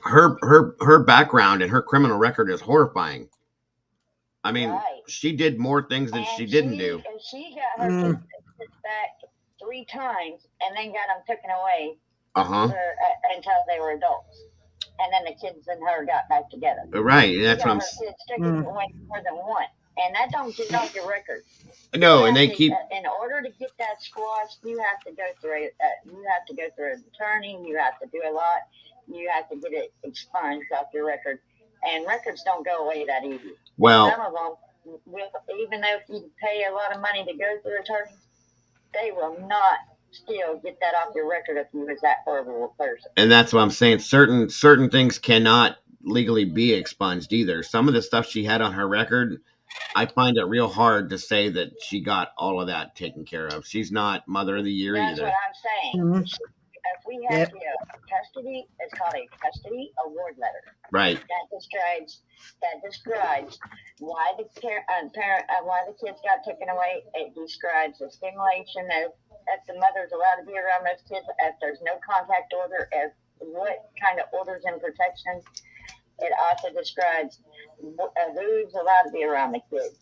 her background and her criminal record is horrifying. I mean, she did more things than she didn't do. And she got her kids back 3 times, and then got them taken away until they were adults. And then the kids and her got back together. Right, that's what I'm saying. Kids taken away more than one, and that don't get off your record. No, and they keep. In order to get that squashed, you have to go through an attorney. You have to do a lot. You have to get it expunged off your record, and records don't go away that easy. Well, some of them, even though if you pay a lot of money to go through attorneys, they will not still get that off your record if you was that horrible a person. And that's what I'm saying. Certain things cannot legally be expunged either. Some of the stuff she had on her record, I find it real hard to say that she got all of that taken care of. She's not Mother of the Year either. That's what I'm saying. If we have custody, it's called a custody award letter. Right. That describes why the why the kids got taken away. It describes the stimulation of if the mother's allowed to be around those kids, if there's no contact order, if what kind of orders and protections. It also describes who's allowed to be around the kids,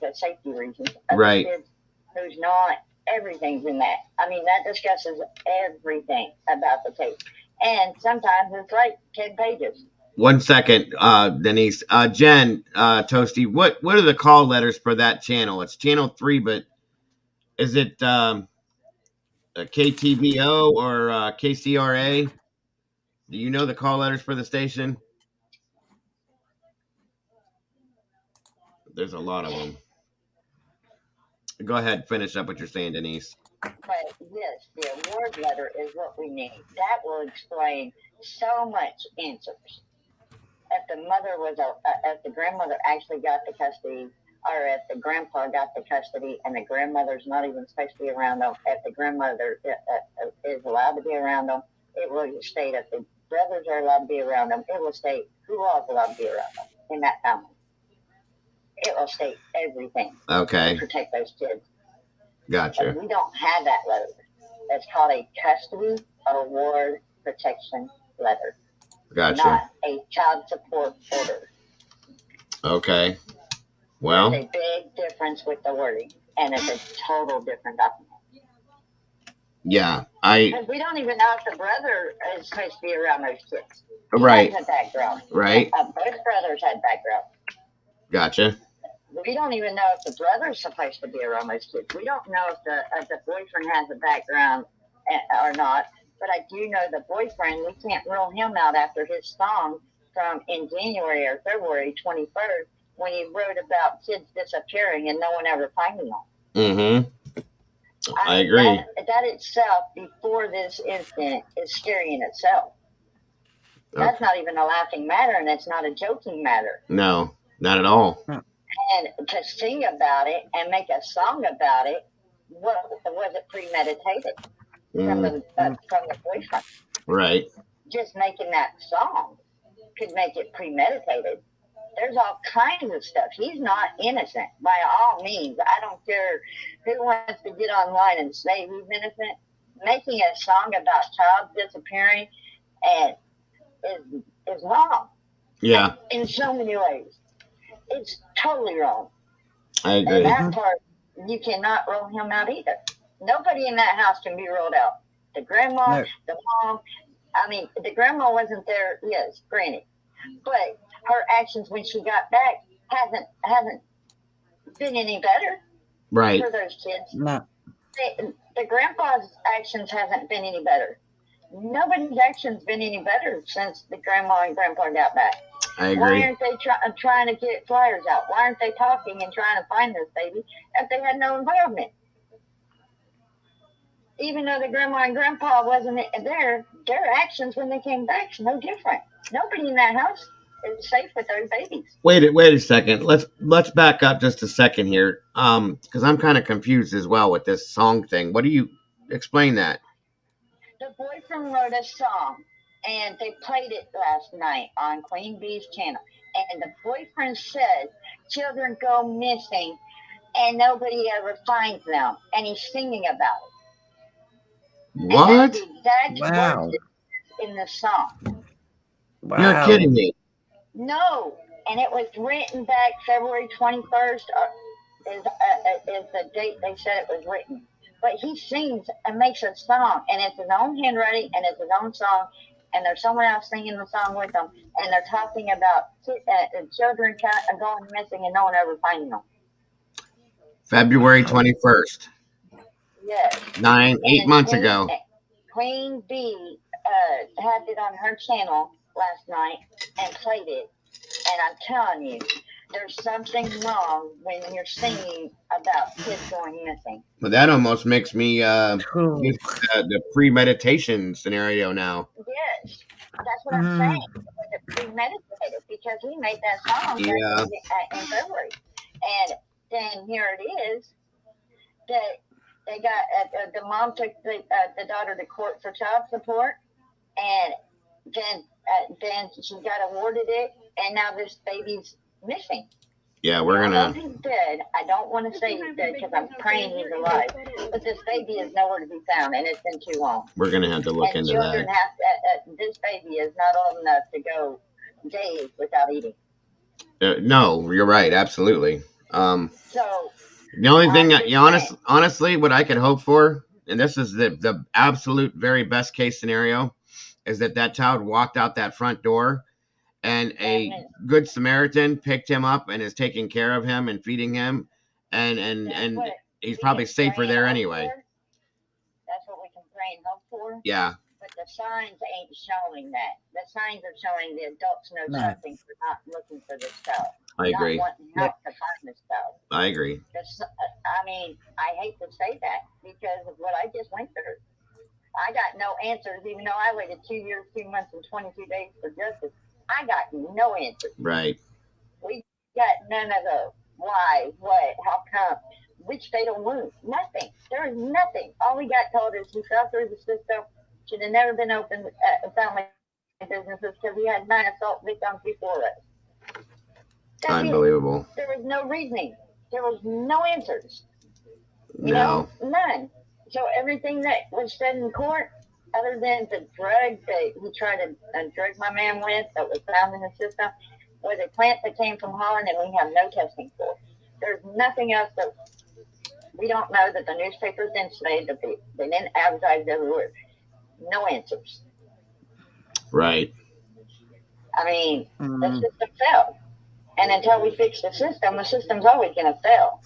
the safety reasons. Right. The kids, who's not. Everything's in that. I mean, that discusses everything about the case. And sometimes it's like 10 pages. 1 second, Denise. Jen, Toasty, what are the call letters for that channel? It's channel 3, but is it KTVO or KCRA? Do you know the call letters for the station? There's a lot of them. Go ahead, finish up what you're saying, Denise. But yes, the award letter is what we need. That will explain so much answers. If the grandmother actually got the custody, or if the grandpa got the custody and the grandmother's not even supposed to be around them, if the grandmother is allowed to be around them, it will state if the brothers are allowed to be around them, it will state who all is allowed to be around them in that family. It will state everything. Okay. To protect those kids. Gotcha. But we don't have that letter. It's called a custody award protection letter. Gotcha. Not a child support order. Okay. Well. There's a big difference with the wording, and it's a total different document. Yeah, Because we don't even know if the brother is supposed to be around those kids. Right. He has a background. Right. Both brothers had background. Gotcha. We don't even know if the brother's supposed to be around those kids. We don't know if the boyfriend has a background or not. But I do know the boyfriend, we can't rule him out after his song from in January or February 21st when he wrote about kids disappearing and no one ever finding them. Mm-hmm. I agree. That itself, before this incident, is scary in itself. Okay. That's not even a laughing matter, and it's not a joking matter. No, not at all. And to sing about it and make a song about it, was it premeditated from the boyfriend? Right. Just making that song could make it premeditated. There's all kinds of stuff. He's not innocent by all means. I don't care who wants to get online and say he's innocent. Making a song about child disappearing and is wrong. Yeah. In so many ways. It's totally wrong. I agree. And that part, you cannot roll him out either. Nobody in that house can be rolled out. The grandma, the mom, I mean, the grandma wasn't there, yes, granted, but her actions when she got back hasn't been any better Right. for those kids. No. The grandpa's actions hasn't been any better. Nobody's actions been any better since the grandma and grandpa got back. I agree. Why aren't they trying to get flyers out? Why aren't they talking and trying to find this baby if they had no involvement? Even though the grandma and grandpa wasn't there, their actions when they came back is no different. Nobody in that house is safe with those babies. Wait a second. Let's back up just a second here, because I'm kind of confused as well with this song thing. What do you explain that? The boyfriend wrote a song, and they played it last night on Queen Bee's channel. And the boyfriend said, children go missing, and nobody ever finds them. And he's singing about it. What? That's Wow. in the song. Wow. You're kidding me. No, and it was written back February 21st is the date they said it was written. But he sings and makes a song, and it's his own handwriting, and it's his own song, and there's someone else singing the song with them, and they're talking about children going missing and no one ever finding them. February 21st. Yes. 8 months ago. Queen Bee had it on her channel last night and played it, and I'm telling you, there's something wrong when you're singing about kids going missing. But that almost makes me the premeditation scenario now. Yes, that's what I'm saying. It was premeditated because he made that song in February, and then here it is that they got the mom took the daughter to court for child support, and then she got awarded it, and now this baby's missing. Yeah, we're gonna. He's dead. I don't want to say he's dead because I'm praying he's alive. But this baby is nowhere to be found, and it's been too long. We're gonna have to look into that. This baby is not old enough to go days without eating. No, you're right. Absolutely. So the only thing honestly, what I could hope for, and this is the absolute very best case scenario, is that child walked out that front door, and a good Samaritan picked him up and is taking care of him and feeding him, and he's probably safer there anyway. That's what we can pray and hope for. Yeah. But the signs ain't showing that. The signs are showing the adults know something for not looking for this child. I agree. Not wanting help to find this child. I agree. I mean, I hate to say that because of what I just went through. I got no answers, even though I waited 2 years, 2 months, and 22 days for justice. I got no answers. Right. We got none of those. Why? What? How come? Which fatal wound? Nothing. There is nothing. All we got told is he fell through the system. Should have never been open family businesses because we had 9 assault victims before us. Unbelievable. There was no reasoning. There was no answers. No. None. So everything that was said in court, other than the drug that he tried to drug my man with that was found in the system, was a plant that came from Holland and we have no testing for. There's nothing else that we don't know that the newspapers didn't say, that they didn't advertise everywhere. No answers. Right. I mean, the system failed. And until we fix the system's always going to fail.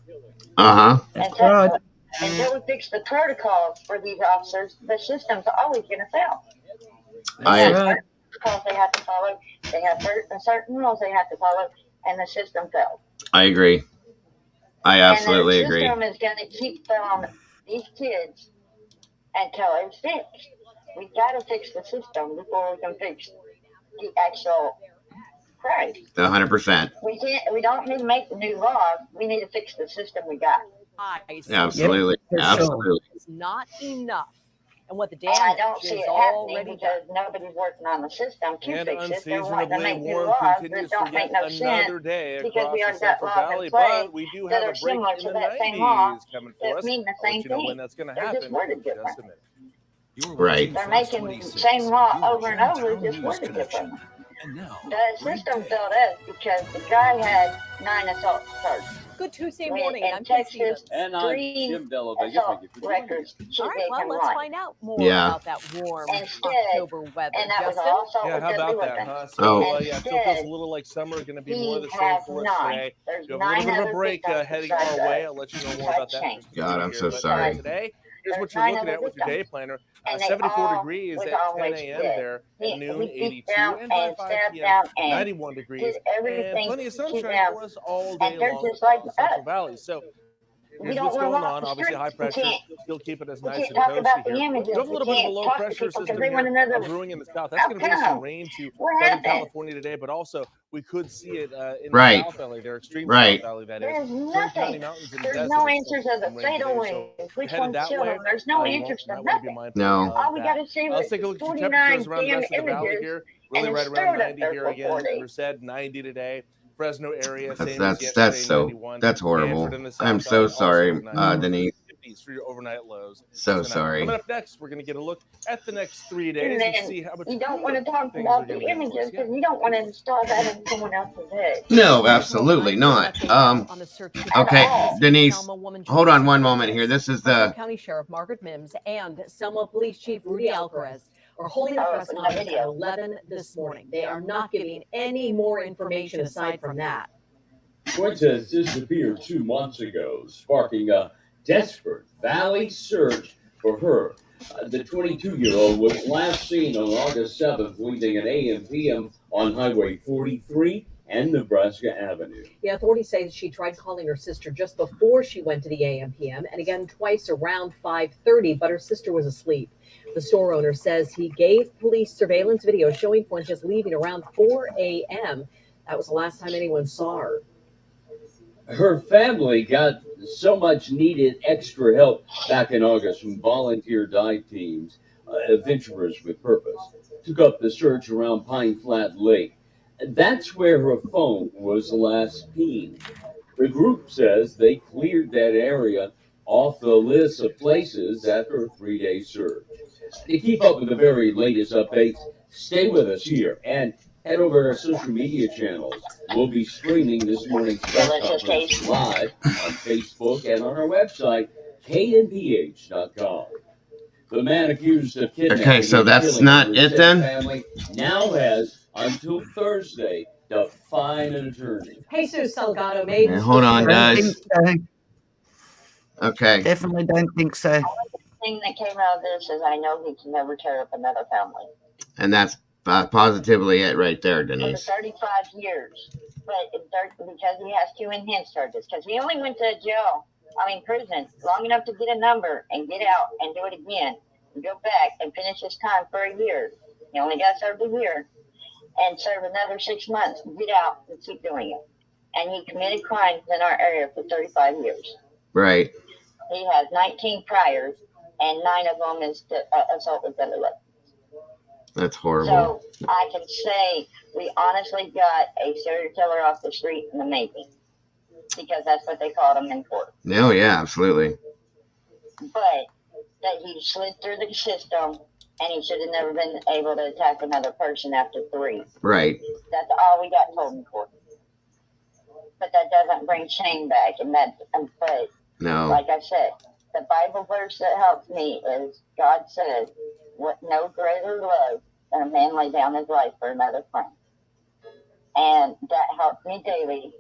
Until we fix the protocols for these officers, the system's always going to fail. Protocols they have to follow. They have certain rules they have to follow, and the system failed. I agree. I absolutely agree. The system is going to keep failing these kids until it's fixed. We got to fix the system before we can fix the actual price. 100%. We don't need to make the new laws. We need to fix the system we got. Absolutely. Absolutely. It's not enough. And what the damage I don't is see it already happening because nobody's working on the system to And fix it. They're wanting to unseasonably make new warm laws that continues don't for make yet no another sense day because we across already the got Central laws Valley, in place but we do that have are a break similar in to the that same law 90s coming for that us. mean the I'll let same you know thing. when that's going to They're happen just worded in different. just a minute. Right. They're making the same law over and over, just worded differently. The system failed us because the guy had 9 assault charges. Good Tuesday When morning. in I'm Kim Texas, Stevens. And I'm 3 Jim Della Vega. assault Thank you for joining me. records she All right, gave well, him let's life. find out more Yeah. about that warm Instead, October weather. and that was Justin? all assault Yeah, with how deadly about that, weapons. huh? So, Oh. yeah, it still feels a Instead, little like summer. Going to be more of he the same has for us 9. today. There's We have a little 9 bit of a other break victims heading besides our way. us. I'll let you know He more had about that in changed. just a God, few I'm here. so But sorry. today, here's There's what you're 9 looking other at with your day victims. planner. And they 74 all degrees was at 10 always a.m. dead. there at noon, He beat 82, down and by and 5 stabbed p.m., down and 91 did degrees, and everything plenty of to keep sunshine them. for us all day And they're long just like across the Central us. Valley. So We here's don't what's want to going walk on. the Obviously, high streets. pressure still keeping us We nice can't and talk toasty about the here. We images. do have a We little bit of a can't low talk to pressure people because system they want here to know brewing in the south. That's how going to bring some come. rain to What Southern happened? California today, but also we could see it in the Right. South Valley, their extreme Right. South Valley, that is. There's Kern nothing. County Mountains and There's Desert no expect answers of the some rain fatal today. So winds. Which headed one's that killed way, them? There's no you answers to might want to be nothing. mindful No. All we got that. to see Let's was take a look at your 49 temperatures around the damn rest of the valley images, here. and Really it right around stayed up 90 there here for again. 4 days. Merced 90 today. Fresno area, same as That's yesterday, so 91. that's horrible. Hanford in the I'm South so Valley, sorry, also 90. Denise. 50s for your overnight lows So tonight. sorry. Coming up next, we're going to get a look at the next 3 And days and then see how much you don't want to talk things are about going the to get for images us. Yeah. because you don't want to install that in someone else's head. No, absolutely not. On the search to Okay, find the Denise, Selma woman hold joins on us one from moment here. This is Fresno the County Sheriff Margaret Mims and Selma Police Chief Rudy Alvarez are holding a press in the conference at video. 11 this morning. They are not giving any more information aside from that. Fuentes disappeared 2 months ago, sparking a desperate valley search for her. The 22-year-old was last seen on August 7th leaving an AM/PM on Highway 43 and Nebraska Avenue. The authorities say she tried calling her sister just before she went to the AM/PM and again twice around 5:30, but her sister was asleep. The store owner says he gave police surveillance video showing Fuentes leaving around 4 a.m. That was the last time anyone saw her. Her family got so much needed extra help back in August from volunteer dive teams, adventurers with purpose, took up the search around Pine Flat Lake. That's where her phone was last seen. The group says they cleared that area off the list of places after a 3-day search. To keep up with the very latest updates, stay with us here and head over to our social media channels. We'll be streaming this morning's press conference live on Facebook and on our website, knph.com. The man accused of kidnapping Okay, so and that's killing not the it Merced then? family now has until Thursday to find an attorney. Jesus Salgado made Okay, hold on, Don't think guys. so. Okay. Definitely don't think so. The thing that came out of this is I know he can never tear up another family. And that's positively it right there, For the Denise. 35 years, but because he has 2 enhanced charges, because he only went to prison long enough to get a number and get out and do it again and go back and finish his time for a year. He only got served a year and serve another 6 months, get out and keep doing it. And he committed crimes in our area for 35 years. Right. He has 19 priors, and 9 of them is assault with deadly weapons. That's horrible. So I can say we honestly got a serial killer off the street in the making, because that's what they called him in court. No, yeah, absolutely. But that he slid through the system, and he should have never been able to attack another person after 3. Right. That's all we got told in court. But that doesn't bring shame back, but No. like I said, the Bible verse that helps me is God says, "What no greater love than a man lay down his life for another friend," and that helps me daily.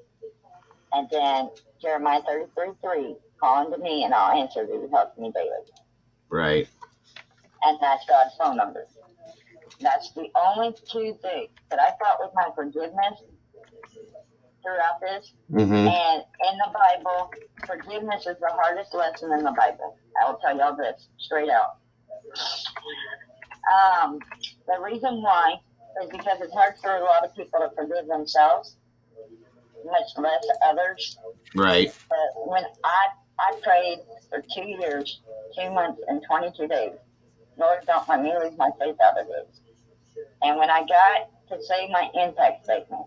And then Jeremiah 33:3, call unto me and I'll answer thee, helps me daily. Right. And that's God's phone number. That's the only 2 things that I thought was my forgiveness throughout this. Mm-hmm. And in the Bible, forgiveness is the hardest lesson in the Bible. I will tell y'all this straight out. The reason why is because it's hard for a lot of people to forgive themselves, much less others. Right. But when I prayed for 2 years, 2 months, and 22 days, Lord, don't let me lose my faith out of this. And when I got to say my impact statement,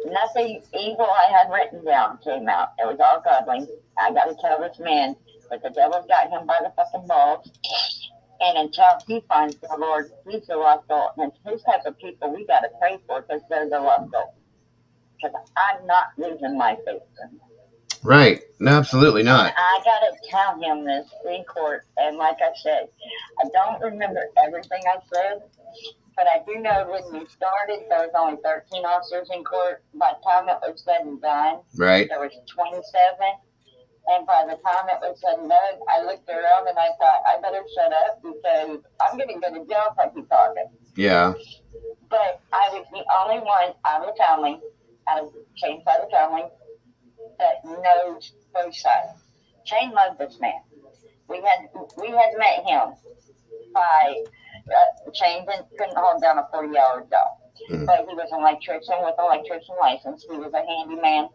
nothing evil I had written down came out. It was all godly. I got to tell this man that the devil's got him by the fucking balls. And until he finds the Lord, he's the lost soul. And it's his type of people we got to pray for, because they're the lost soul. Because I'm not losing my faith. Right. No, absolutely not. And I gotta tell him this in court. And like I said, I don't remember everything I said, but I do know when we started, there was only 13 officers in court. By the time it was said and done, Right. there was 27. And by the time it was said and done, I looked around and I thought, I better shut up because I'm going to go to jail if I keep talking. Yeah. But I was the only one out of the family, out of Shane's side of the family, that knows both sides. Shane loved this man. We had met him by Shane couldn't hold down a 40-hour job. But he was an electrician with an electrician license. He was a handyman.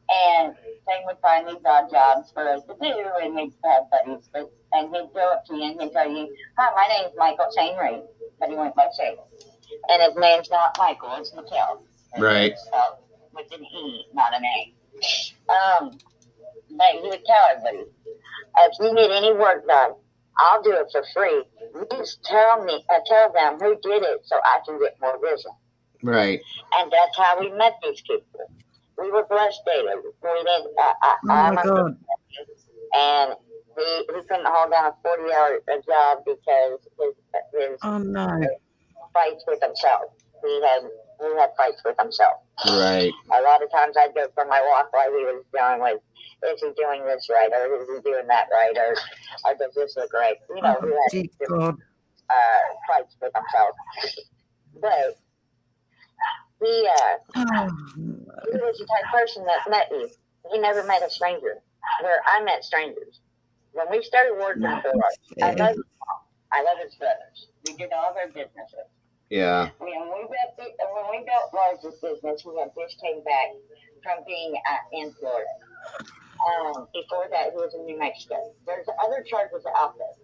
And Shane would find these odd jobs for us to do, and we'd have buddies. And he'd go up to you and he'd tell you, hi, my name's Michael Shane Reed. But he went by Shane. And his name's not Michael, it's Mattel. Right. It's spelled with an E, not an A. But he would tell everybody, if you need any work done, I'll do it for free. You just tell them who did it so I can get more business. Right. And that's how we met these people. We were blessed daily. We didn't. Oh my God. And he couldn't hold down a 40-hour job because his fights with himself. He had fights with himself. Right. A lot of times I'd go for my walk while he was dealing with, is he doing this right, or is he doing that right, or does this look right? You know, we had different fights with himself. But he was the type of person that met you. He never met a stranger, where I met strangers. When we started working for us, I love his mom. I love his brothers. We did all their businesses. Yeah. When we built Rose's business, we had just came back from being in Florida. Before that, he was in New Mexico. There's other charges out there.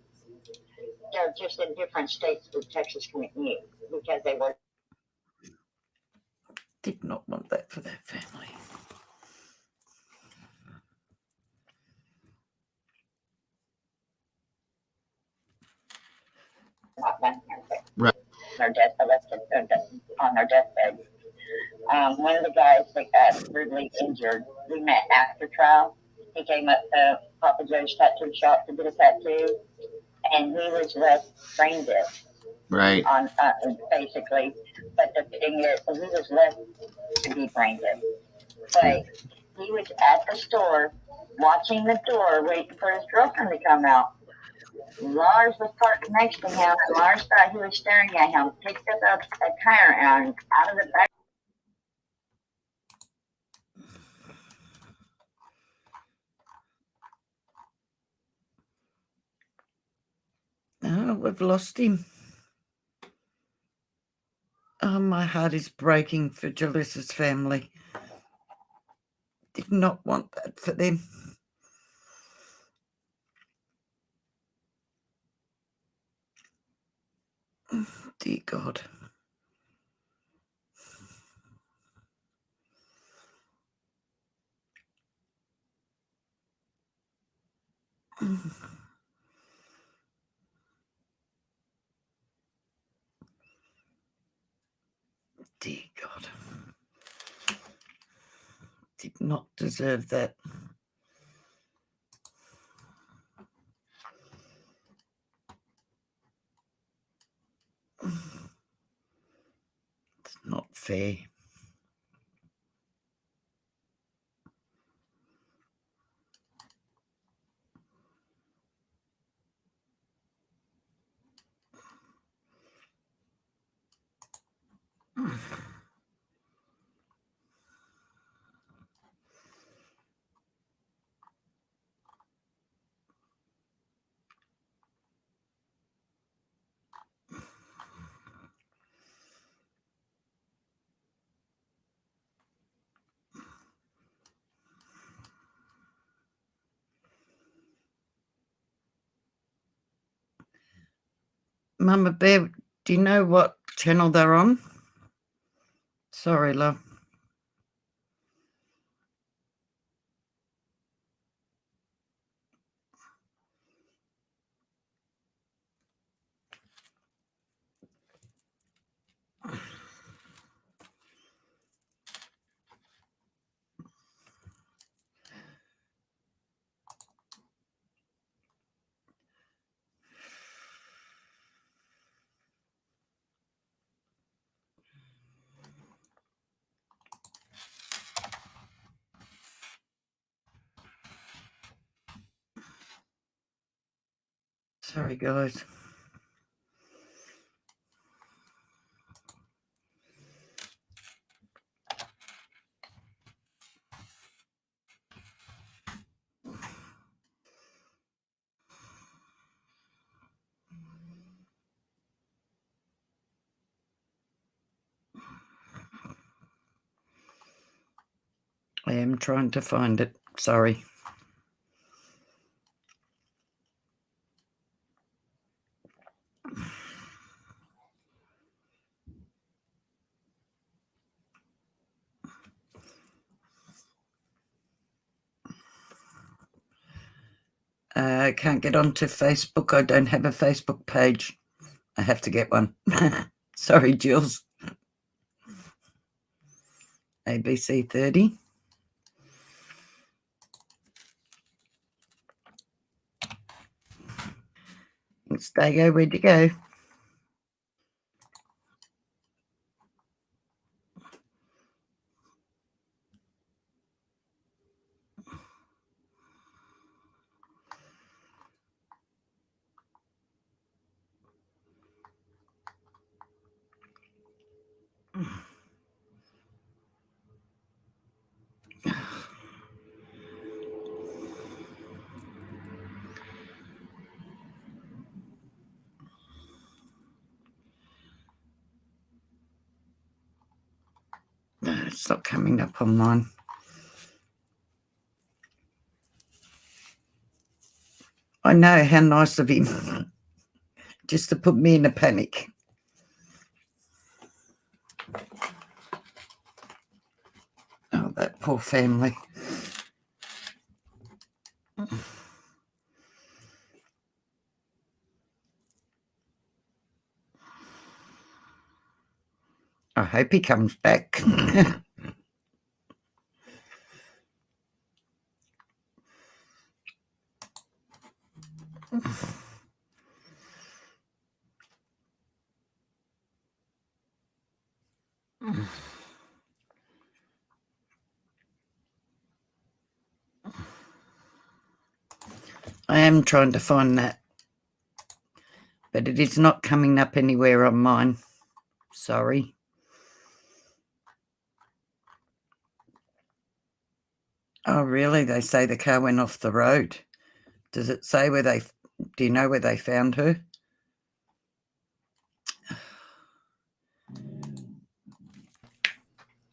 They're just in different states that Texas couldn't use because they were. Did not want that for their family. Not done. Right. On their deathbed. One of the guys that got brutally injured, we met after trial. He came up to Papa Joe's tattoo shop to get a tattoo, and he was left brain dead. Right. On basically, but the thing is, he was left to be brain dead. But he was at the store, watching the door, waiting for his girlfriend to come out. Lars was parked next to him, and Lars thought he was staring at him, picked up a tire and out of the back. Oh, we've lost him. Oh, my heart is breaking for Jalissa's family. Did not want that for them. Dear God. Dear God. Did not deserve that. It's not fair. Mama Bear, do you know what channel they're on? Sorry, love. Sorry, guys. I am trying to find it. Sorry. I can't get onto Facebook. I don't have a Facebook page. I have to get one. Sorry, Jules. ABC 30. It's Dago. Where'd you go? No, it's not coming up on mine. I know, how nice of him. Just to put me in a panic. Oh, that poor family. I hope he comes back. I am trying to find that, but it is not coming up anywhere on mine. Sorry. Oh, really? They say the car went off the road. Does it say where they... Do you know where they found her?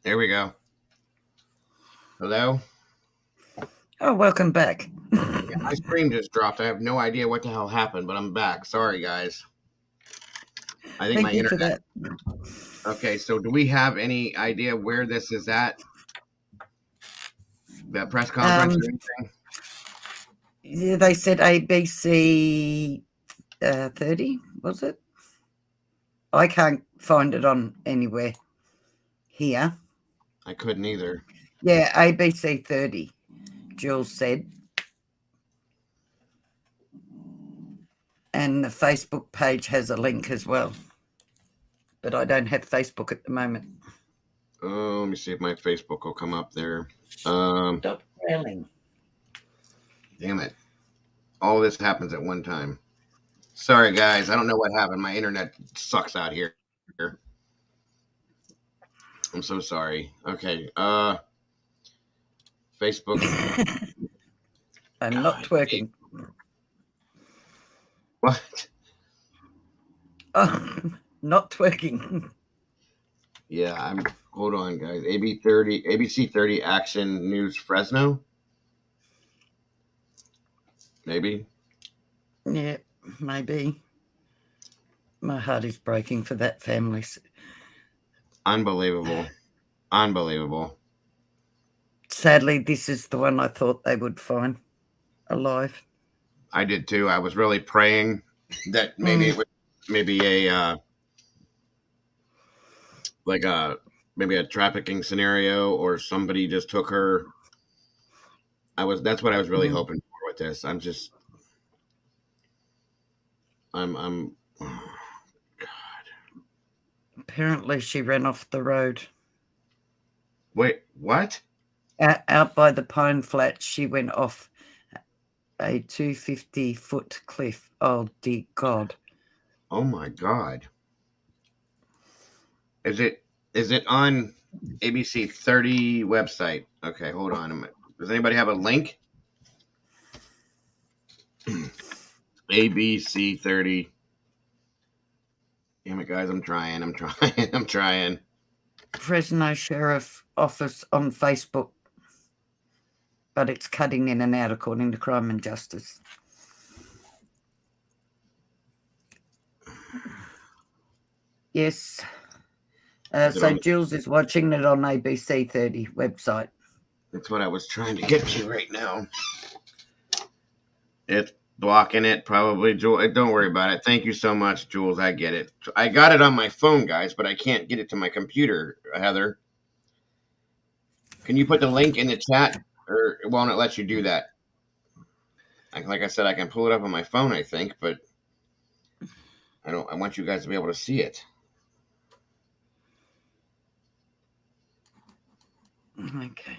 There we go. Hello? Oh, welcome back. Yeah, my screen just dropped. I have no idea what the hell happened, but I'm back. Sorry, guys. I think Thank my you for internet. that. Okay, so do we have any idea where this is at? That press conference or anything? Yeah, they said ABC 30, was it? I can't find it on anywhere here. I couldn't either. Yeah, ABC 30, Jules said. And the Facebook page has a link as well. But I don't have Facebook at the moment. Oh, let me see if my Facebook will come up there. Stop railing. Damn it. All this happens at one time. Sorry, guys. I don't know what happened. My internet sucks out here. I'm so sorry. Okay. Facebook. I'm not twerking. What? Oh, not twerking. Yeah, hold on, guys. ABC 30 Action News Fresno. Maybe. Yeah, maybe. My heart is breaking for that family. Unbelievable. Unbelievable. Sadly, this is the one I thought they would find alive. I did too. I was really praying that maybe it was maybe a maybe a trafficking scenario or somebody just took her. That's what I was really hoping for with this. I'm Apparently she ran off the road. Wait, what? Out by the Pine Flats, she went off a 250-foot cliff. Oh, dear God. Oh, my God. Is it on ABC 30 website? Okay, hold on a minute. Does anybody have a link? ABC 30. Damn it, guys, I'm trying. I'm trying. Fresno Sheriff Office on Facebook. But it's cutting in and out according to Crime and Justice. Yes. So Jules is watching it on ABC 30 website. That's what I was trying to get to right now. It's blocking it, probably. Jules, don't worry about it. Thank you so much, Jules. I get it. I got it on my phone, guys, but I can't get it to my computer, Heather. Can you put the link in the chat, or it won't let you do that? Like I said, I can pull it up on my phone, I think, but I want you guys to be able to see it. Okay.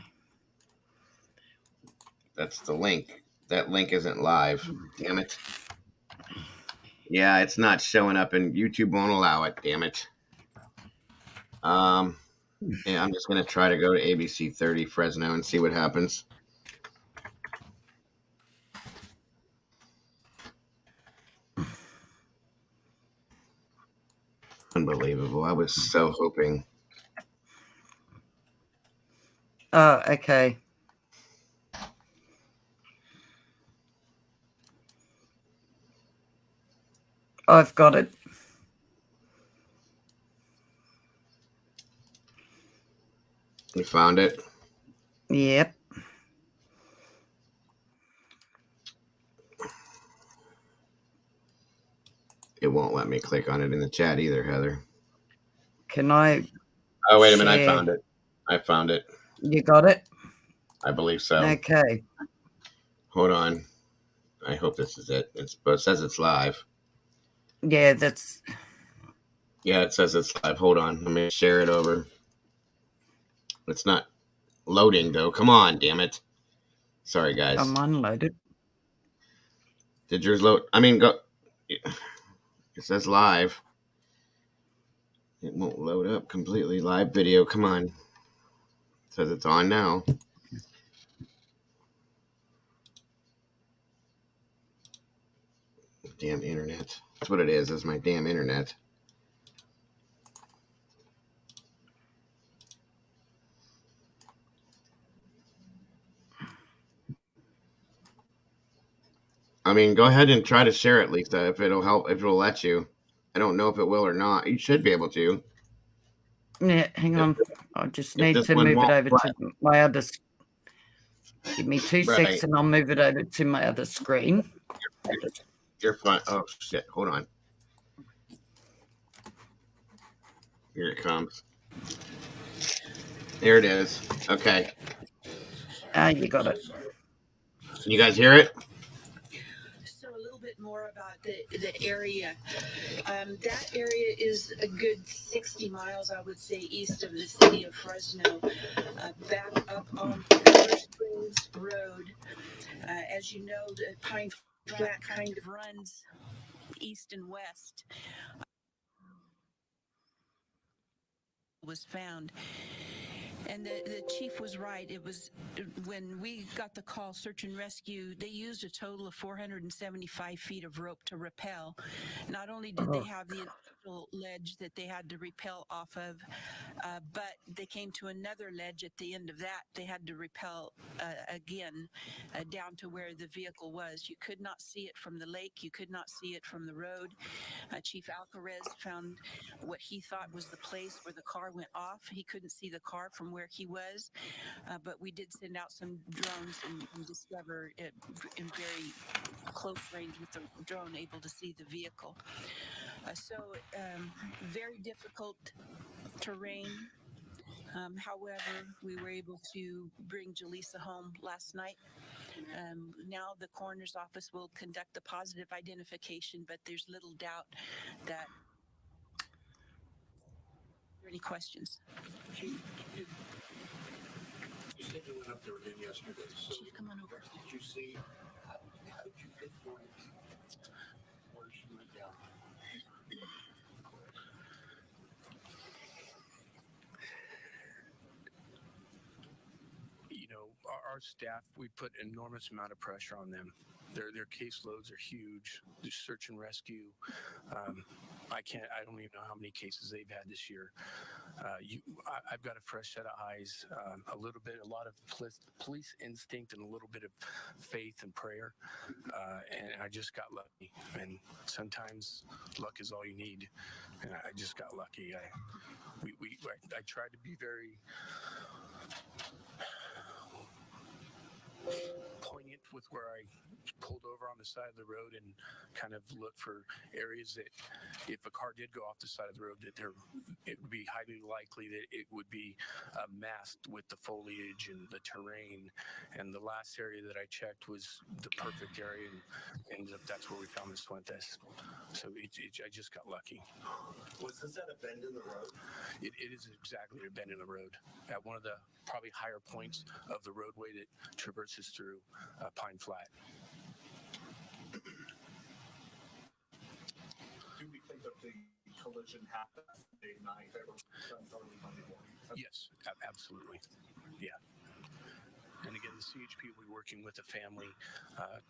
That's the link. That link isn't live. Damn it. Yeah, it's not showing up, and YouTube won't allow it. Damn it. Yeah, I'm just gonna try to go to ABC 30 Fresno and see what happens. Unbelievable. I was so hoping. Oh, okay. I've got it. You found it? Yep. It won't let me click on it in the chat either, Heather. Can I? Oh, wait a minute. I found it. You got it? I believe so. Okay. Hold on. I hope this is it. But it says it's live. Yeah, that's... Yeah, it says it's live. Hold on. Let me share it over. It's not loading, though. Come on, damn it. Sorry, guys. I'm unloaded. Did yours load? I mean, go. It says live. It won't load up completely. Live video. Come on. It says it's on now. Damn internet. That's what it is. It's my damn internet. I mean, go ahead and try to share it, Lisa, if it'll help, if it'll let you. I don't know if it will or not. You should be able to. Yeah, hang on. I just need to move it over to my other... Give me 2 seconds and I'll move it over to my other screen. You're fine. Oh, shit. Hold on. Here it comes. There it is. Okay. You got it. Can you guys hear it? So a little bit more about the area. That area is a good 60 miles, I would say, east of the city of Fresno, back up on Color Springs Road. As you know, the Pine Flat kind of runs east and west. Was found. And the chief was right. It was when we got the call, search and rescue, they used a total of 475 feet of rope to rappel. Not only did they have the initial ledge that they had to rappel off of, but they came to another ledge at the end of that. They had to rappel again down to where the vehicle was. You could not see it from the lake. You could not see it from the road. Chief Alcarez found what he thought was the place where the car went off. He couldn't see the car from where he was, but we did send out some drones and discover it in very close range with the drone, able to see the vehicle. Very difficult terrain. However, we were able to bring Jaleesa home last night. Now the coroner's office will conduct the positive identification, but there's little doubt that... Any questions? You said you went up there again yesterday. So Chief, come on over. Did you see You know, our staff, we put enormous amount of pressure on them. Their caseloads are huge. The search and rescue. I don't even know how many cases they've had this year. I've got a fresh set of eyes, a lot of police instinct, and a little bit of faith and prayer. And I just got lucky. And sometimes luck is all you need. And I just got lucky. I tried to be very poignant with where I pulled over on the side of the road and kind of look for areas that if a car did go off the side of the road, that it would be highly likely that it would be masked with the foliage and the terrain. And the last area that I checked was the perfect area, and that's where we found this Fuentes. So I just got lucky. Was this at a bend in the road? It is exactly a bend in the road at one of the probably higher points of the roadway that traverses through Pine Flat. Do we think that the collision happened Saturday night or early Monday morning? Yes, absolutely. Yeah. And again, the CHP will be working with the family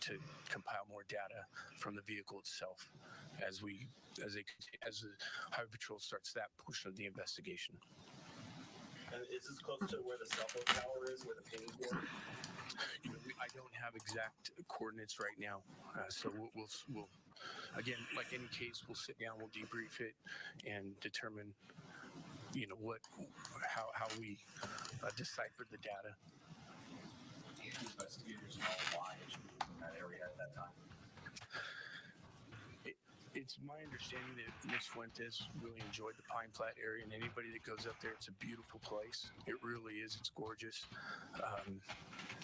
to compile more data from the vehicle itself as the Highway Patrol starts that portion of the investigation. And is this close to where the cell phone tower is, where the ping board? I don't have exact coordinates right now, so we'll again, like any case, we'll sit down, we'll debrief it, and determine, how we decipher the data. Investigators know why in that area at that time. It's my understanding that Ms. Fuentes really enjoyed the Pine Flat area, and anybody that goes up there, it's a beautiful place. It really is. It's gorgeous.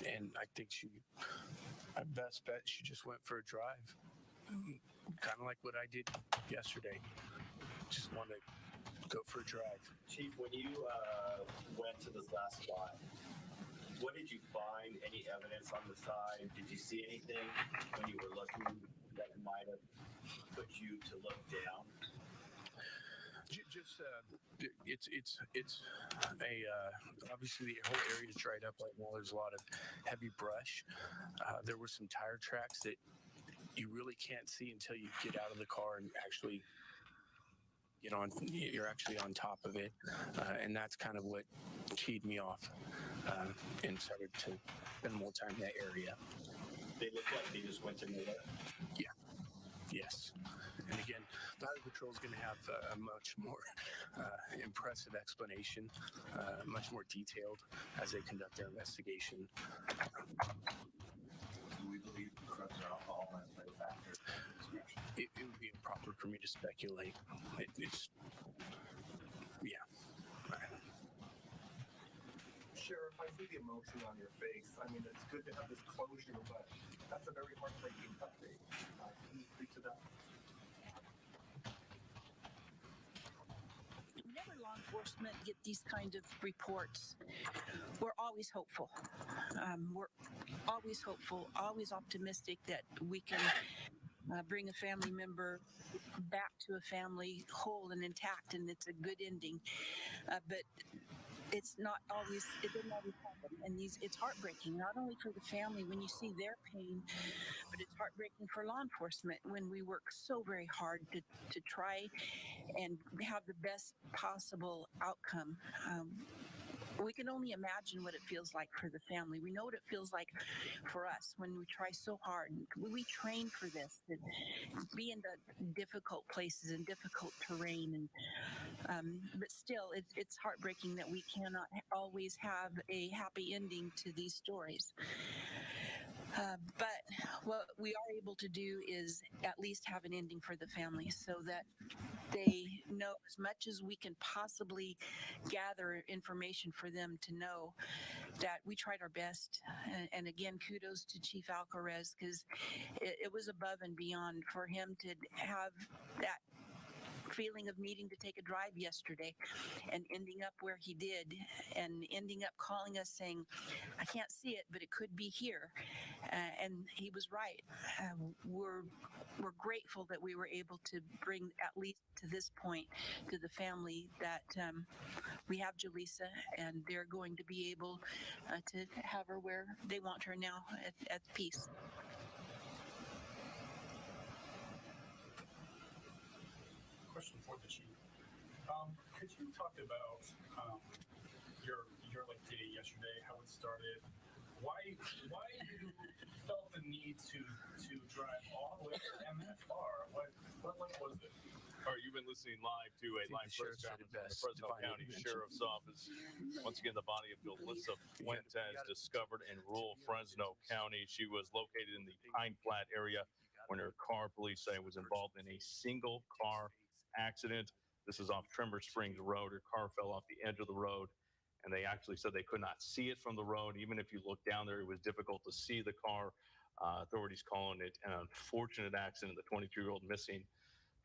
And I think my best bet, she just went for a drive. Kind of like what I did yesterday. Just wanted to go for a drive. Chief, when you went to this last spot, what did you find? Any evidence on the side? Did you see anything when you were looking that might have put you to look down? Just it's obviously the whole area is dried up right now. There's a lot of heavy brush. There were some tire tracks that you really can't see until you get out of the car and actually you're actually on top of it, and that's kind of what keyed me off and started to spend more time in that area. They look like they just went to nowhere. Yeah. Yes. And again, the Highway Patrol is going to have a much more impressive explanation, much more detailed as they conduct their investigation. Do we believe drugs or alcohol might play a factor? It would be improper for me to speculate. Yeah. Sheriff, I see the emotion on your face. I mean, it's good to have this closure, but that's a very heartbreaking update. Can you speak to that? Whenever law enforcement get these kind of reports, we're always hopeful. We're always hopeful, always optimistic that we can bring a family member back to a family whole and intact, and it's a good ending. But it's not always, it doesn't always happen. And it's heartbreaking, not only for the family when you see their pain, but it's heartbreaking for law enforcement when we work so very hard to try and have the best possible outcome. We can only imagine what it feels like for the family. We know what it feels like for us when we try so hard. We train for this, to be in the difficult places and difficult terrain. But still, it's heartbreaking that we cannot always have a happy ending to these stories. But what we are able to do is at least have an ending for the family so that they know as much as we can possibly gather information for them to know that we tried our best. And again, kudos to Chief Alcarez, because it was above and beyond for him to have that feeling of needing to take a drive yesterday and ending up where he did and ending up calling us saying, I can't see it, but it could be here. And he was right. We're grateful that we were able to bring, at least to this point, to the family that we have Jaleesa, and they're going to be able to have her where they want her now at peace. Question for the chief. Could you talk about your like day yesterday, how it started, why you felt the need to drive all the way to MFR? What was it? All right, you've been listening live to a live press conference from the Fresno County Sheriff's Office. Once again, the body of Jaleesa Fuentes discovered in rural Fresno County. She was located in the Pine Flat area when her car, police say, was involved in a single car accident. This is off Trimmer Springs Road. Her car fell off the edge of the road, and they actually said they could not see it from the road. Even if you look down there, it was difficult to see the car. Authorities calling it an unfortunate accident. The 22-year-old missing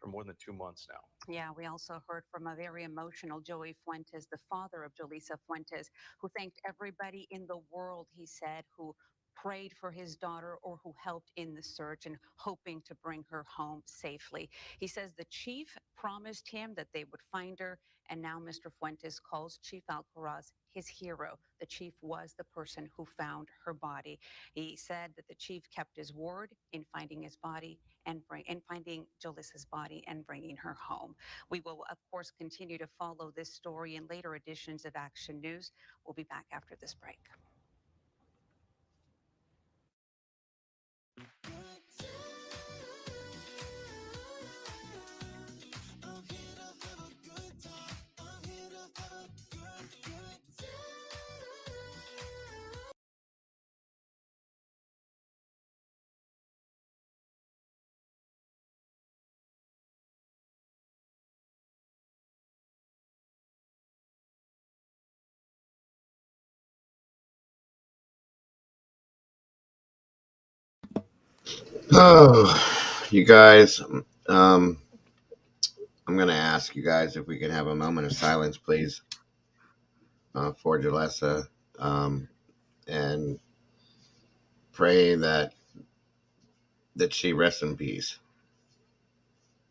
for more than 2 months now. Yeah, we also heard from a very emotional Joey Fuentes, the father of Jaleesa Fuentes, who thanked everybody in the world, he said, who prayed for his daughter or who helped in the search and hoping to bring her home safely. He says the chief promised him that they would find her, and now Mr. Fuentes calls Chief Alcaraz his hero. The chief was the person who found her body. He said that the chief kept his word in finding his body and finding Jaleesa's body and bringing her home. We will, of course, continue to follow this story in later editions of Action News. We'll be back after this break. Oh, you guys, I'm going to ask you guys if we can have a moment of silence, please, for Jaleesa, and pray that she rests in peace.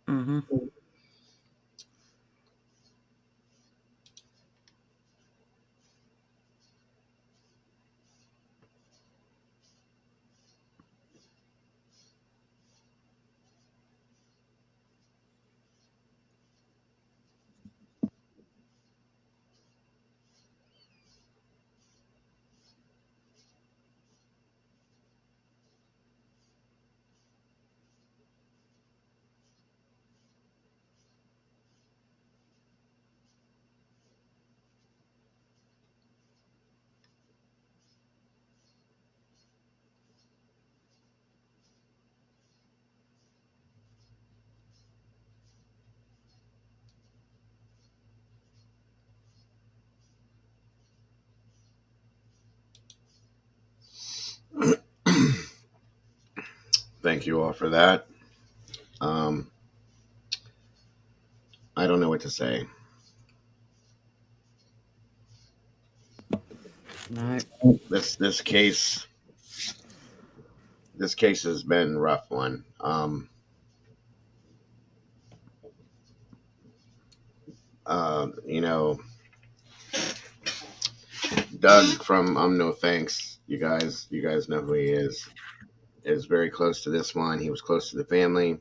Mm-hmm. Thank you all for that. I don't know what to say. No. This case has been a rough one. You know, Doug from No Thanks, you guys know who he is very close to this one. He was close to the family.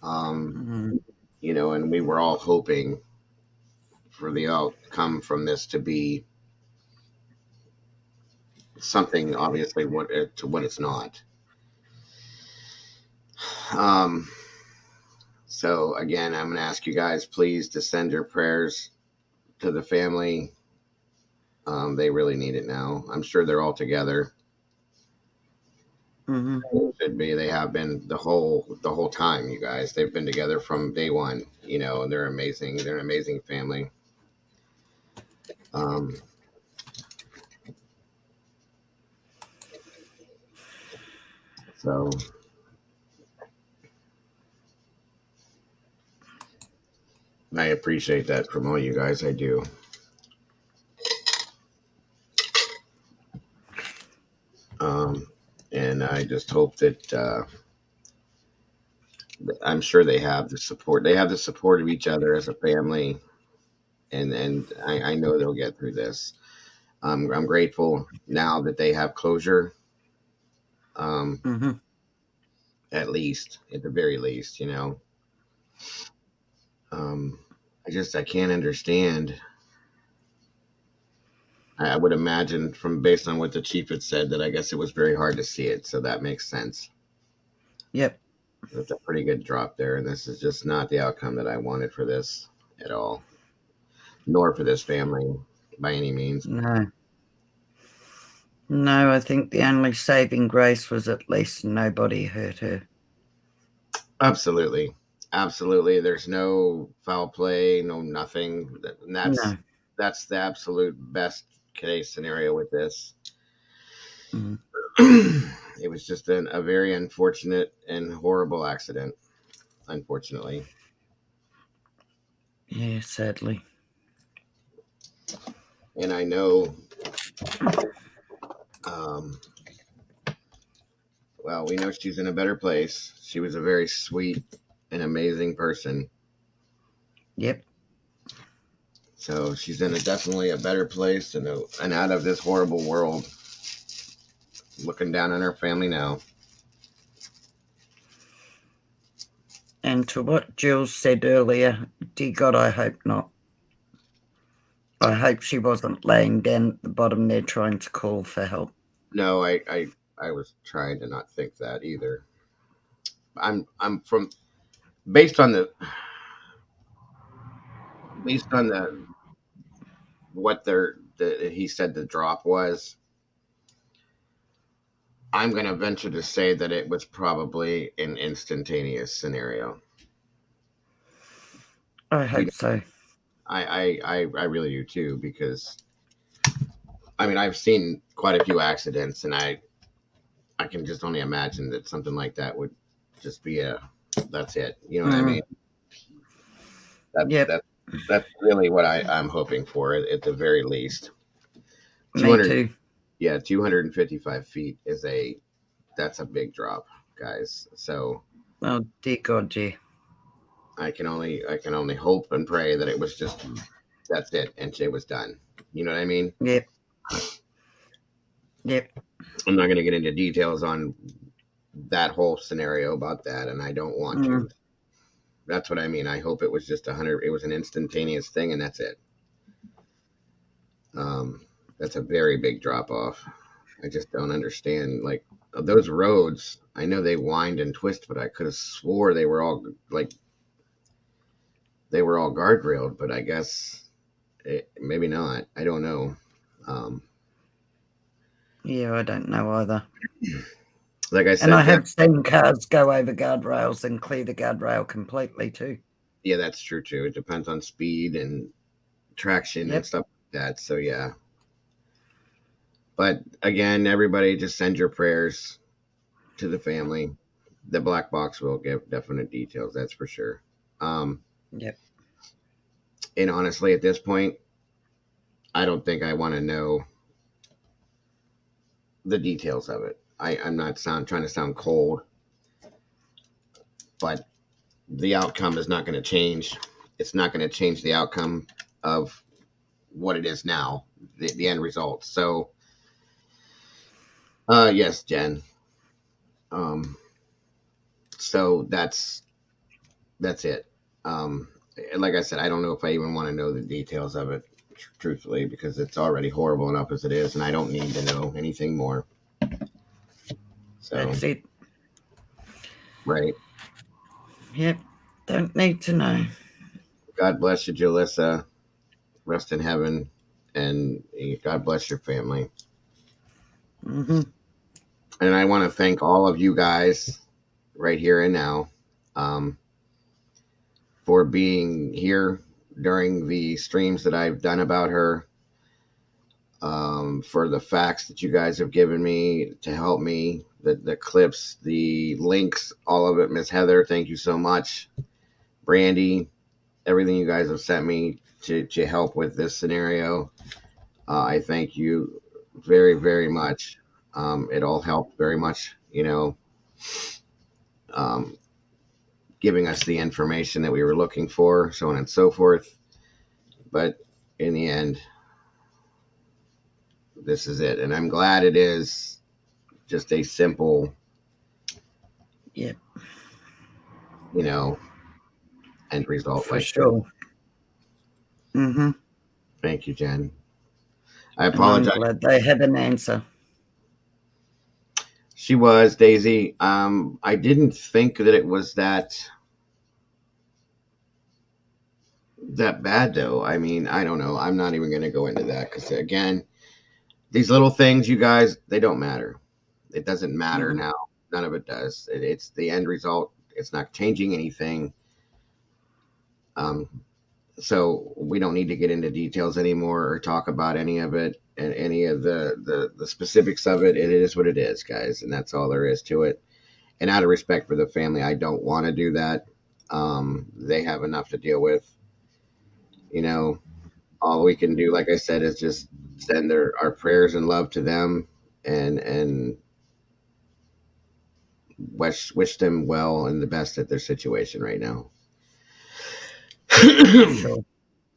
You know, and we were all hoping for the outcome from this to be something, obviously, what it's not. So again, I'm going to ask you guys, please, to send your prayers to the family. They really need it now. I'm sure they're all together. Mm-hmm. Should be. They have been the whole time, you guys. They've been together from day one. You know, and they're amazing. They're an amazing family. So I appreciate that from all you guys. I do. And I just hope that I'm sure they have the support. They have the support of each other as a family, and I know they'll get through this. I'm grateful now that they have closure. Mm-hmm. At least, at the very least, you know. Um, I can't understand. I would imagine from based on what the chief had said that I guess it was very hard to see it, so that makes sense. Yep. That's a pretty good drop there, and this is just not the outcome that I wanted for this at all, nor for this family by any means. No. No, I think the only saving grace was at least nobody hurt her. Absolutely, absolutely. There's no foul play, no nothing. And No. that's the absolute best case scenario with this. Mm. It was just a very unfortunate and horrible accident, unfortunately. Yeah, sadly. And I know, um, well, we know she's in a better place. She was a very sweet and amazing person. Yep. So she's in definitely a better place and out of this horrible world. Looking down on her family now. And to what Jules said earlier, dear God, I hope not. I hope she wasn't laying down at the bottom there trying to call for help. No, I was trying to not think that either. I'm from based on the what he said the drop was. I'm going to venture to say that it was probably an instantaneous scenario. I hope so. I really do too, because I mean, I've seen quite a few accidents, and I can just only imagine that something like that would just be that's it. You know what I mean? That's really what I'm hoping for at the very least. Me too. Yeah, 255 feet that's a big drop, guys. So, oh dear God, yeah. I can only hope and pray that it was just that's it and it was done. You know what I mean? Yep. Yep. I'm not going to get into details on that whole scenario about that, and I don't want to. That's what I mean. I hope it was just it was an instantaneous thing, and that's it. That's a very big drop off. I just don't understand. Like those roads, I know they wind and twist, but I could have swore they were all guardrailed, but I guess maybe not. I don't know. Yeah, I don't know either. Like I said, and I have seen cars go over guardrails and clear the guardrail completely too. Yeah, that's true too. It depends on speed and traction and stuff like that. So yeah. But again, everybody just send your prayers to the family. The black box will give definite details, that's for sure. Yep. And honestly, at this point, I don't think I want to know the details of it. I'm not trying to sound cold, but the outcome is not going to change. It's not going to change the outcome of what it is now, the end result. So, yes, Jen. So that's it. Like I said, I don't know if I even want to know the details of it, truthfully, because it's already horrible enough as it is, and I don't need to know anything more. So that's it. Right. Yep. Don't need to know. God bless you, Jalissa. Rest in heaven, and God bless your family. Mm-hmm. And I want to thank all of you guys right here and now for being here during the streams that I've done about her, for the facts that you guys have given me to help me, the clips, the links, all of it. Miss Heather, thank you so much. Brandy, everything you guys have sent me to help with this scenario. I thank you very, very much. It all helped very much, um, giving us the information that we were looking for, so on and so forth. But in the end, this is it. And I'm glad it is just a simple, Yeah. End result. For sure. Mm-hmm. Thank you, Jen. I And I'm apologize. glad they had an answer. She was, Daisy. I didn't think that it was that bad, though. I mean, I don't know. I'm not even going to go into that because, again, these little things, you guys, they don't matter. It doesn't matter now. None of it does. It's the end result. It's not changing anything. So we don't need to get into details anymore or talk about any of it and any of the specifics of it. It is what it is, guys, and that's all there is to it. And out of respect for the family, I don't want to do that. They have enough to deal with. All we can do, like I said, is just send our prayers and love to them and wish them well and the best at their situation right now. Sure.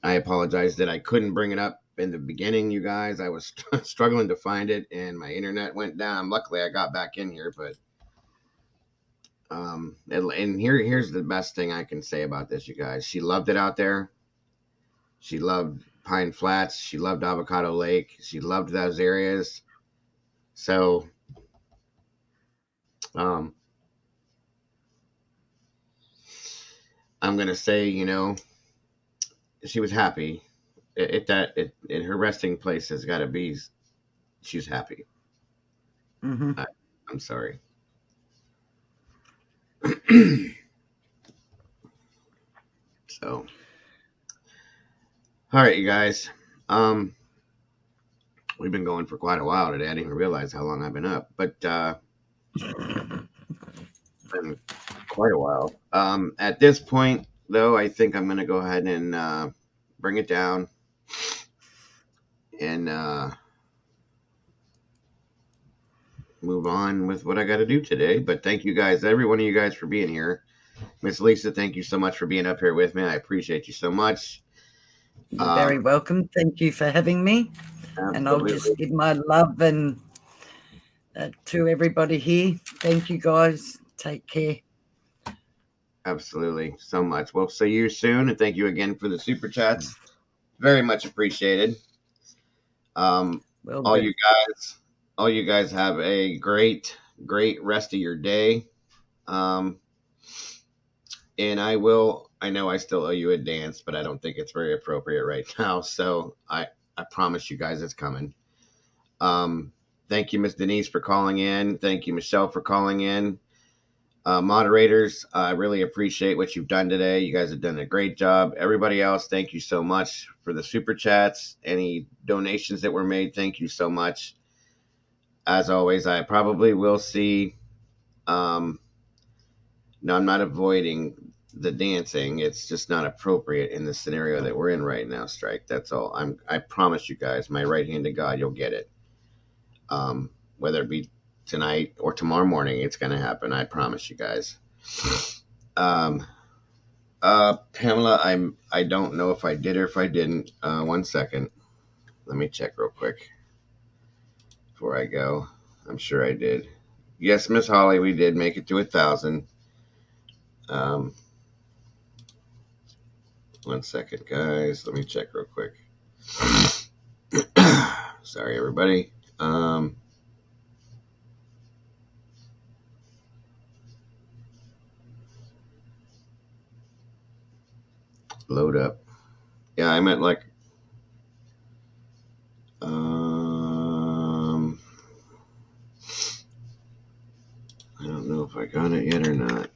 I apologize that I couldn't bring it up in the beginning, you guys. I was struggling to find it, and my internet went down. Luckily, I got back in here, but and here's the best thing I can say about this, you guys. She loved it out there. She loved Pine Flats. She loved Avocado Lake. She loved those areas. So, I'm gonna say, she was happy. In her resting place has got to be. She's happy. Mm-hmm. I'm sorry. So, all right, you guys. We've been going for quite a while today. I didn't even realize how long I've been up, but been quite a while. At this point, though, I think I'm going to go ahead and bring it down and move on with what I got to do today. But thank you guys, every one of you guys, for being here. Miss Lisa, thank you so much for being up here with me. I appreciate you so much. You're very welcome. Thank you for having me. Absolutely. And I'll just give my love and to everybody here. Thank you, guys. Take care. Absolutely. So much. We'll see you soon. And thank you again for the super chats. Very much appreciated. All you guys have a great rest of your day. And I know I still owe you a dance, but I don't think it's very appropriate right now. So I promise you guys it's coming. Thank you, Miss Denise, for calling in. Thank you, Michelle, for calling in. Moderators, I really appreciate what you've done today. You guys have done a great job. Everybody else, thank you so much for the super chats. Any donations that were made, thank you so much. As always, I probably will see. No, I'm not avoiding the dancing. It's just not appropriate in the scenario that we're in right now, Strike. That's all. I promise you guys, my right hand to God, you'll get it. Whether it be tonight or tomorrow morning, it's going to happen. I promise you guys. Pamela, I don't know if I did or if I didn't. 1 second. Let me check real quick before I go. I'm sure I did. Yes, Miss Holly, we did make it to 1,000. 1 second, guys. Let me check real quick. Sorry, everybody. Load up. Yeah, I meant like. I don't know if I got it yet or not.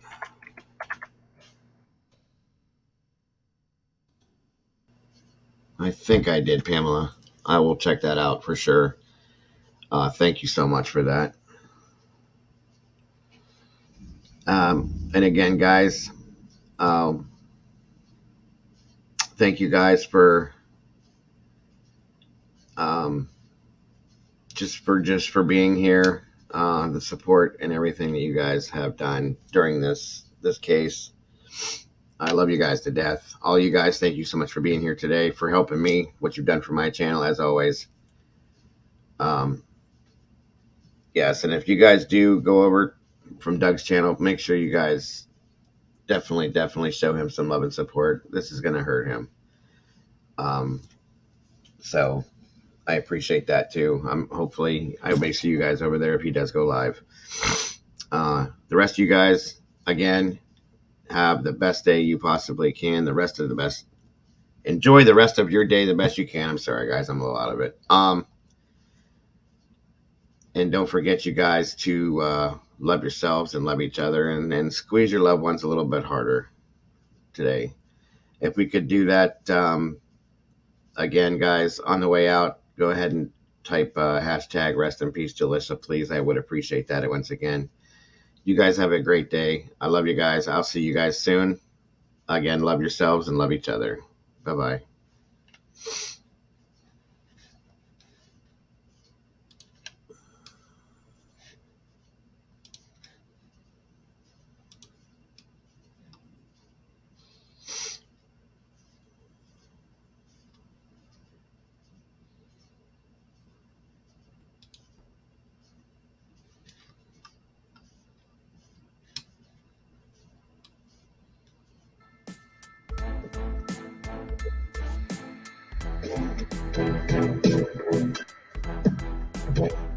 I think I did, Pamela. I will check that out for sure. Thank you so much for that. And again, guys, thank you guys for just for being here, the support and everything that you guys have done during this case. I love you guys to death. All you guys, thank you so much for being here today, for helping me, what you've done for my channel, as always. Yes, and if you guys do go over from Doug's channel, make sure you guys definitely show him some love and support. This is going to hurt him. So I appreciate that too. Hopefully I may see you guys over there if he does go live. The rest of you guys, again, have the best day you possibly can. Enjoy the rest of your day the best you can. I'm sorry, guys, I'm a little out of it. And don't forget, you guys, to love yourselves and love each other, and squeeze your loved ones a little bit harder today. If we could do that, again, guys, on the way out, go ahead and type hashtag rest in peace, Jalissa, please. I would appreciate that once again. You guys have a great day. I love you guys. I'll see you guys soon. Again, love yourselves and love each other. Bye-bye. Okay.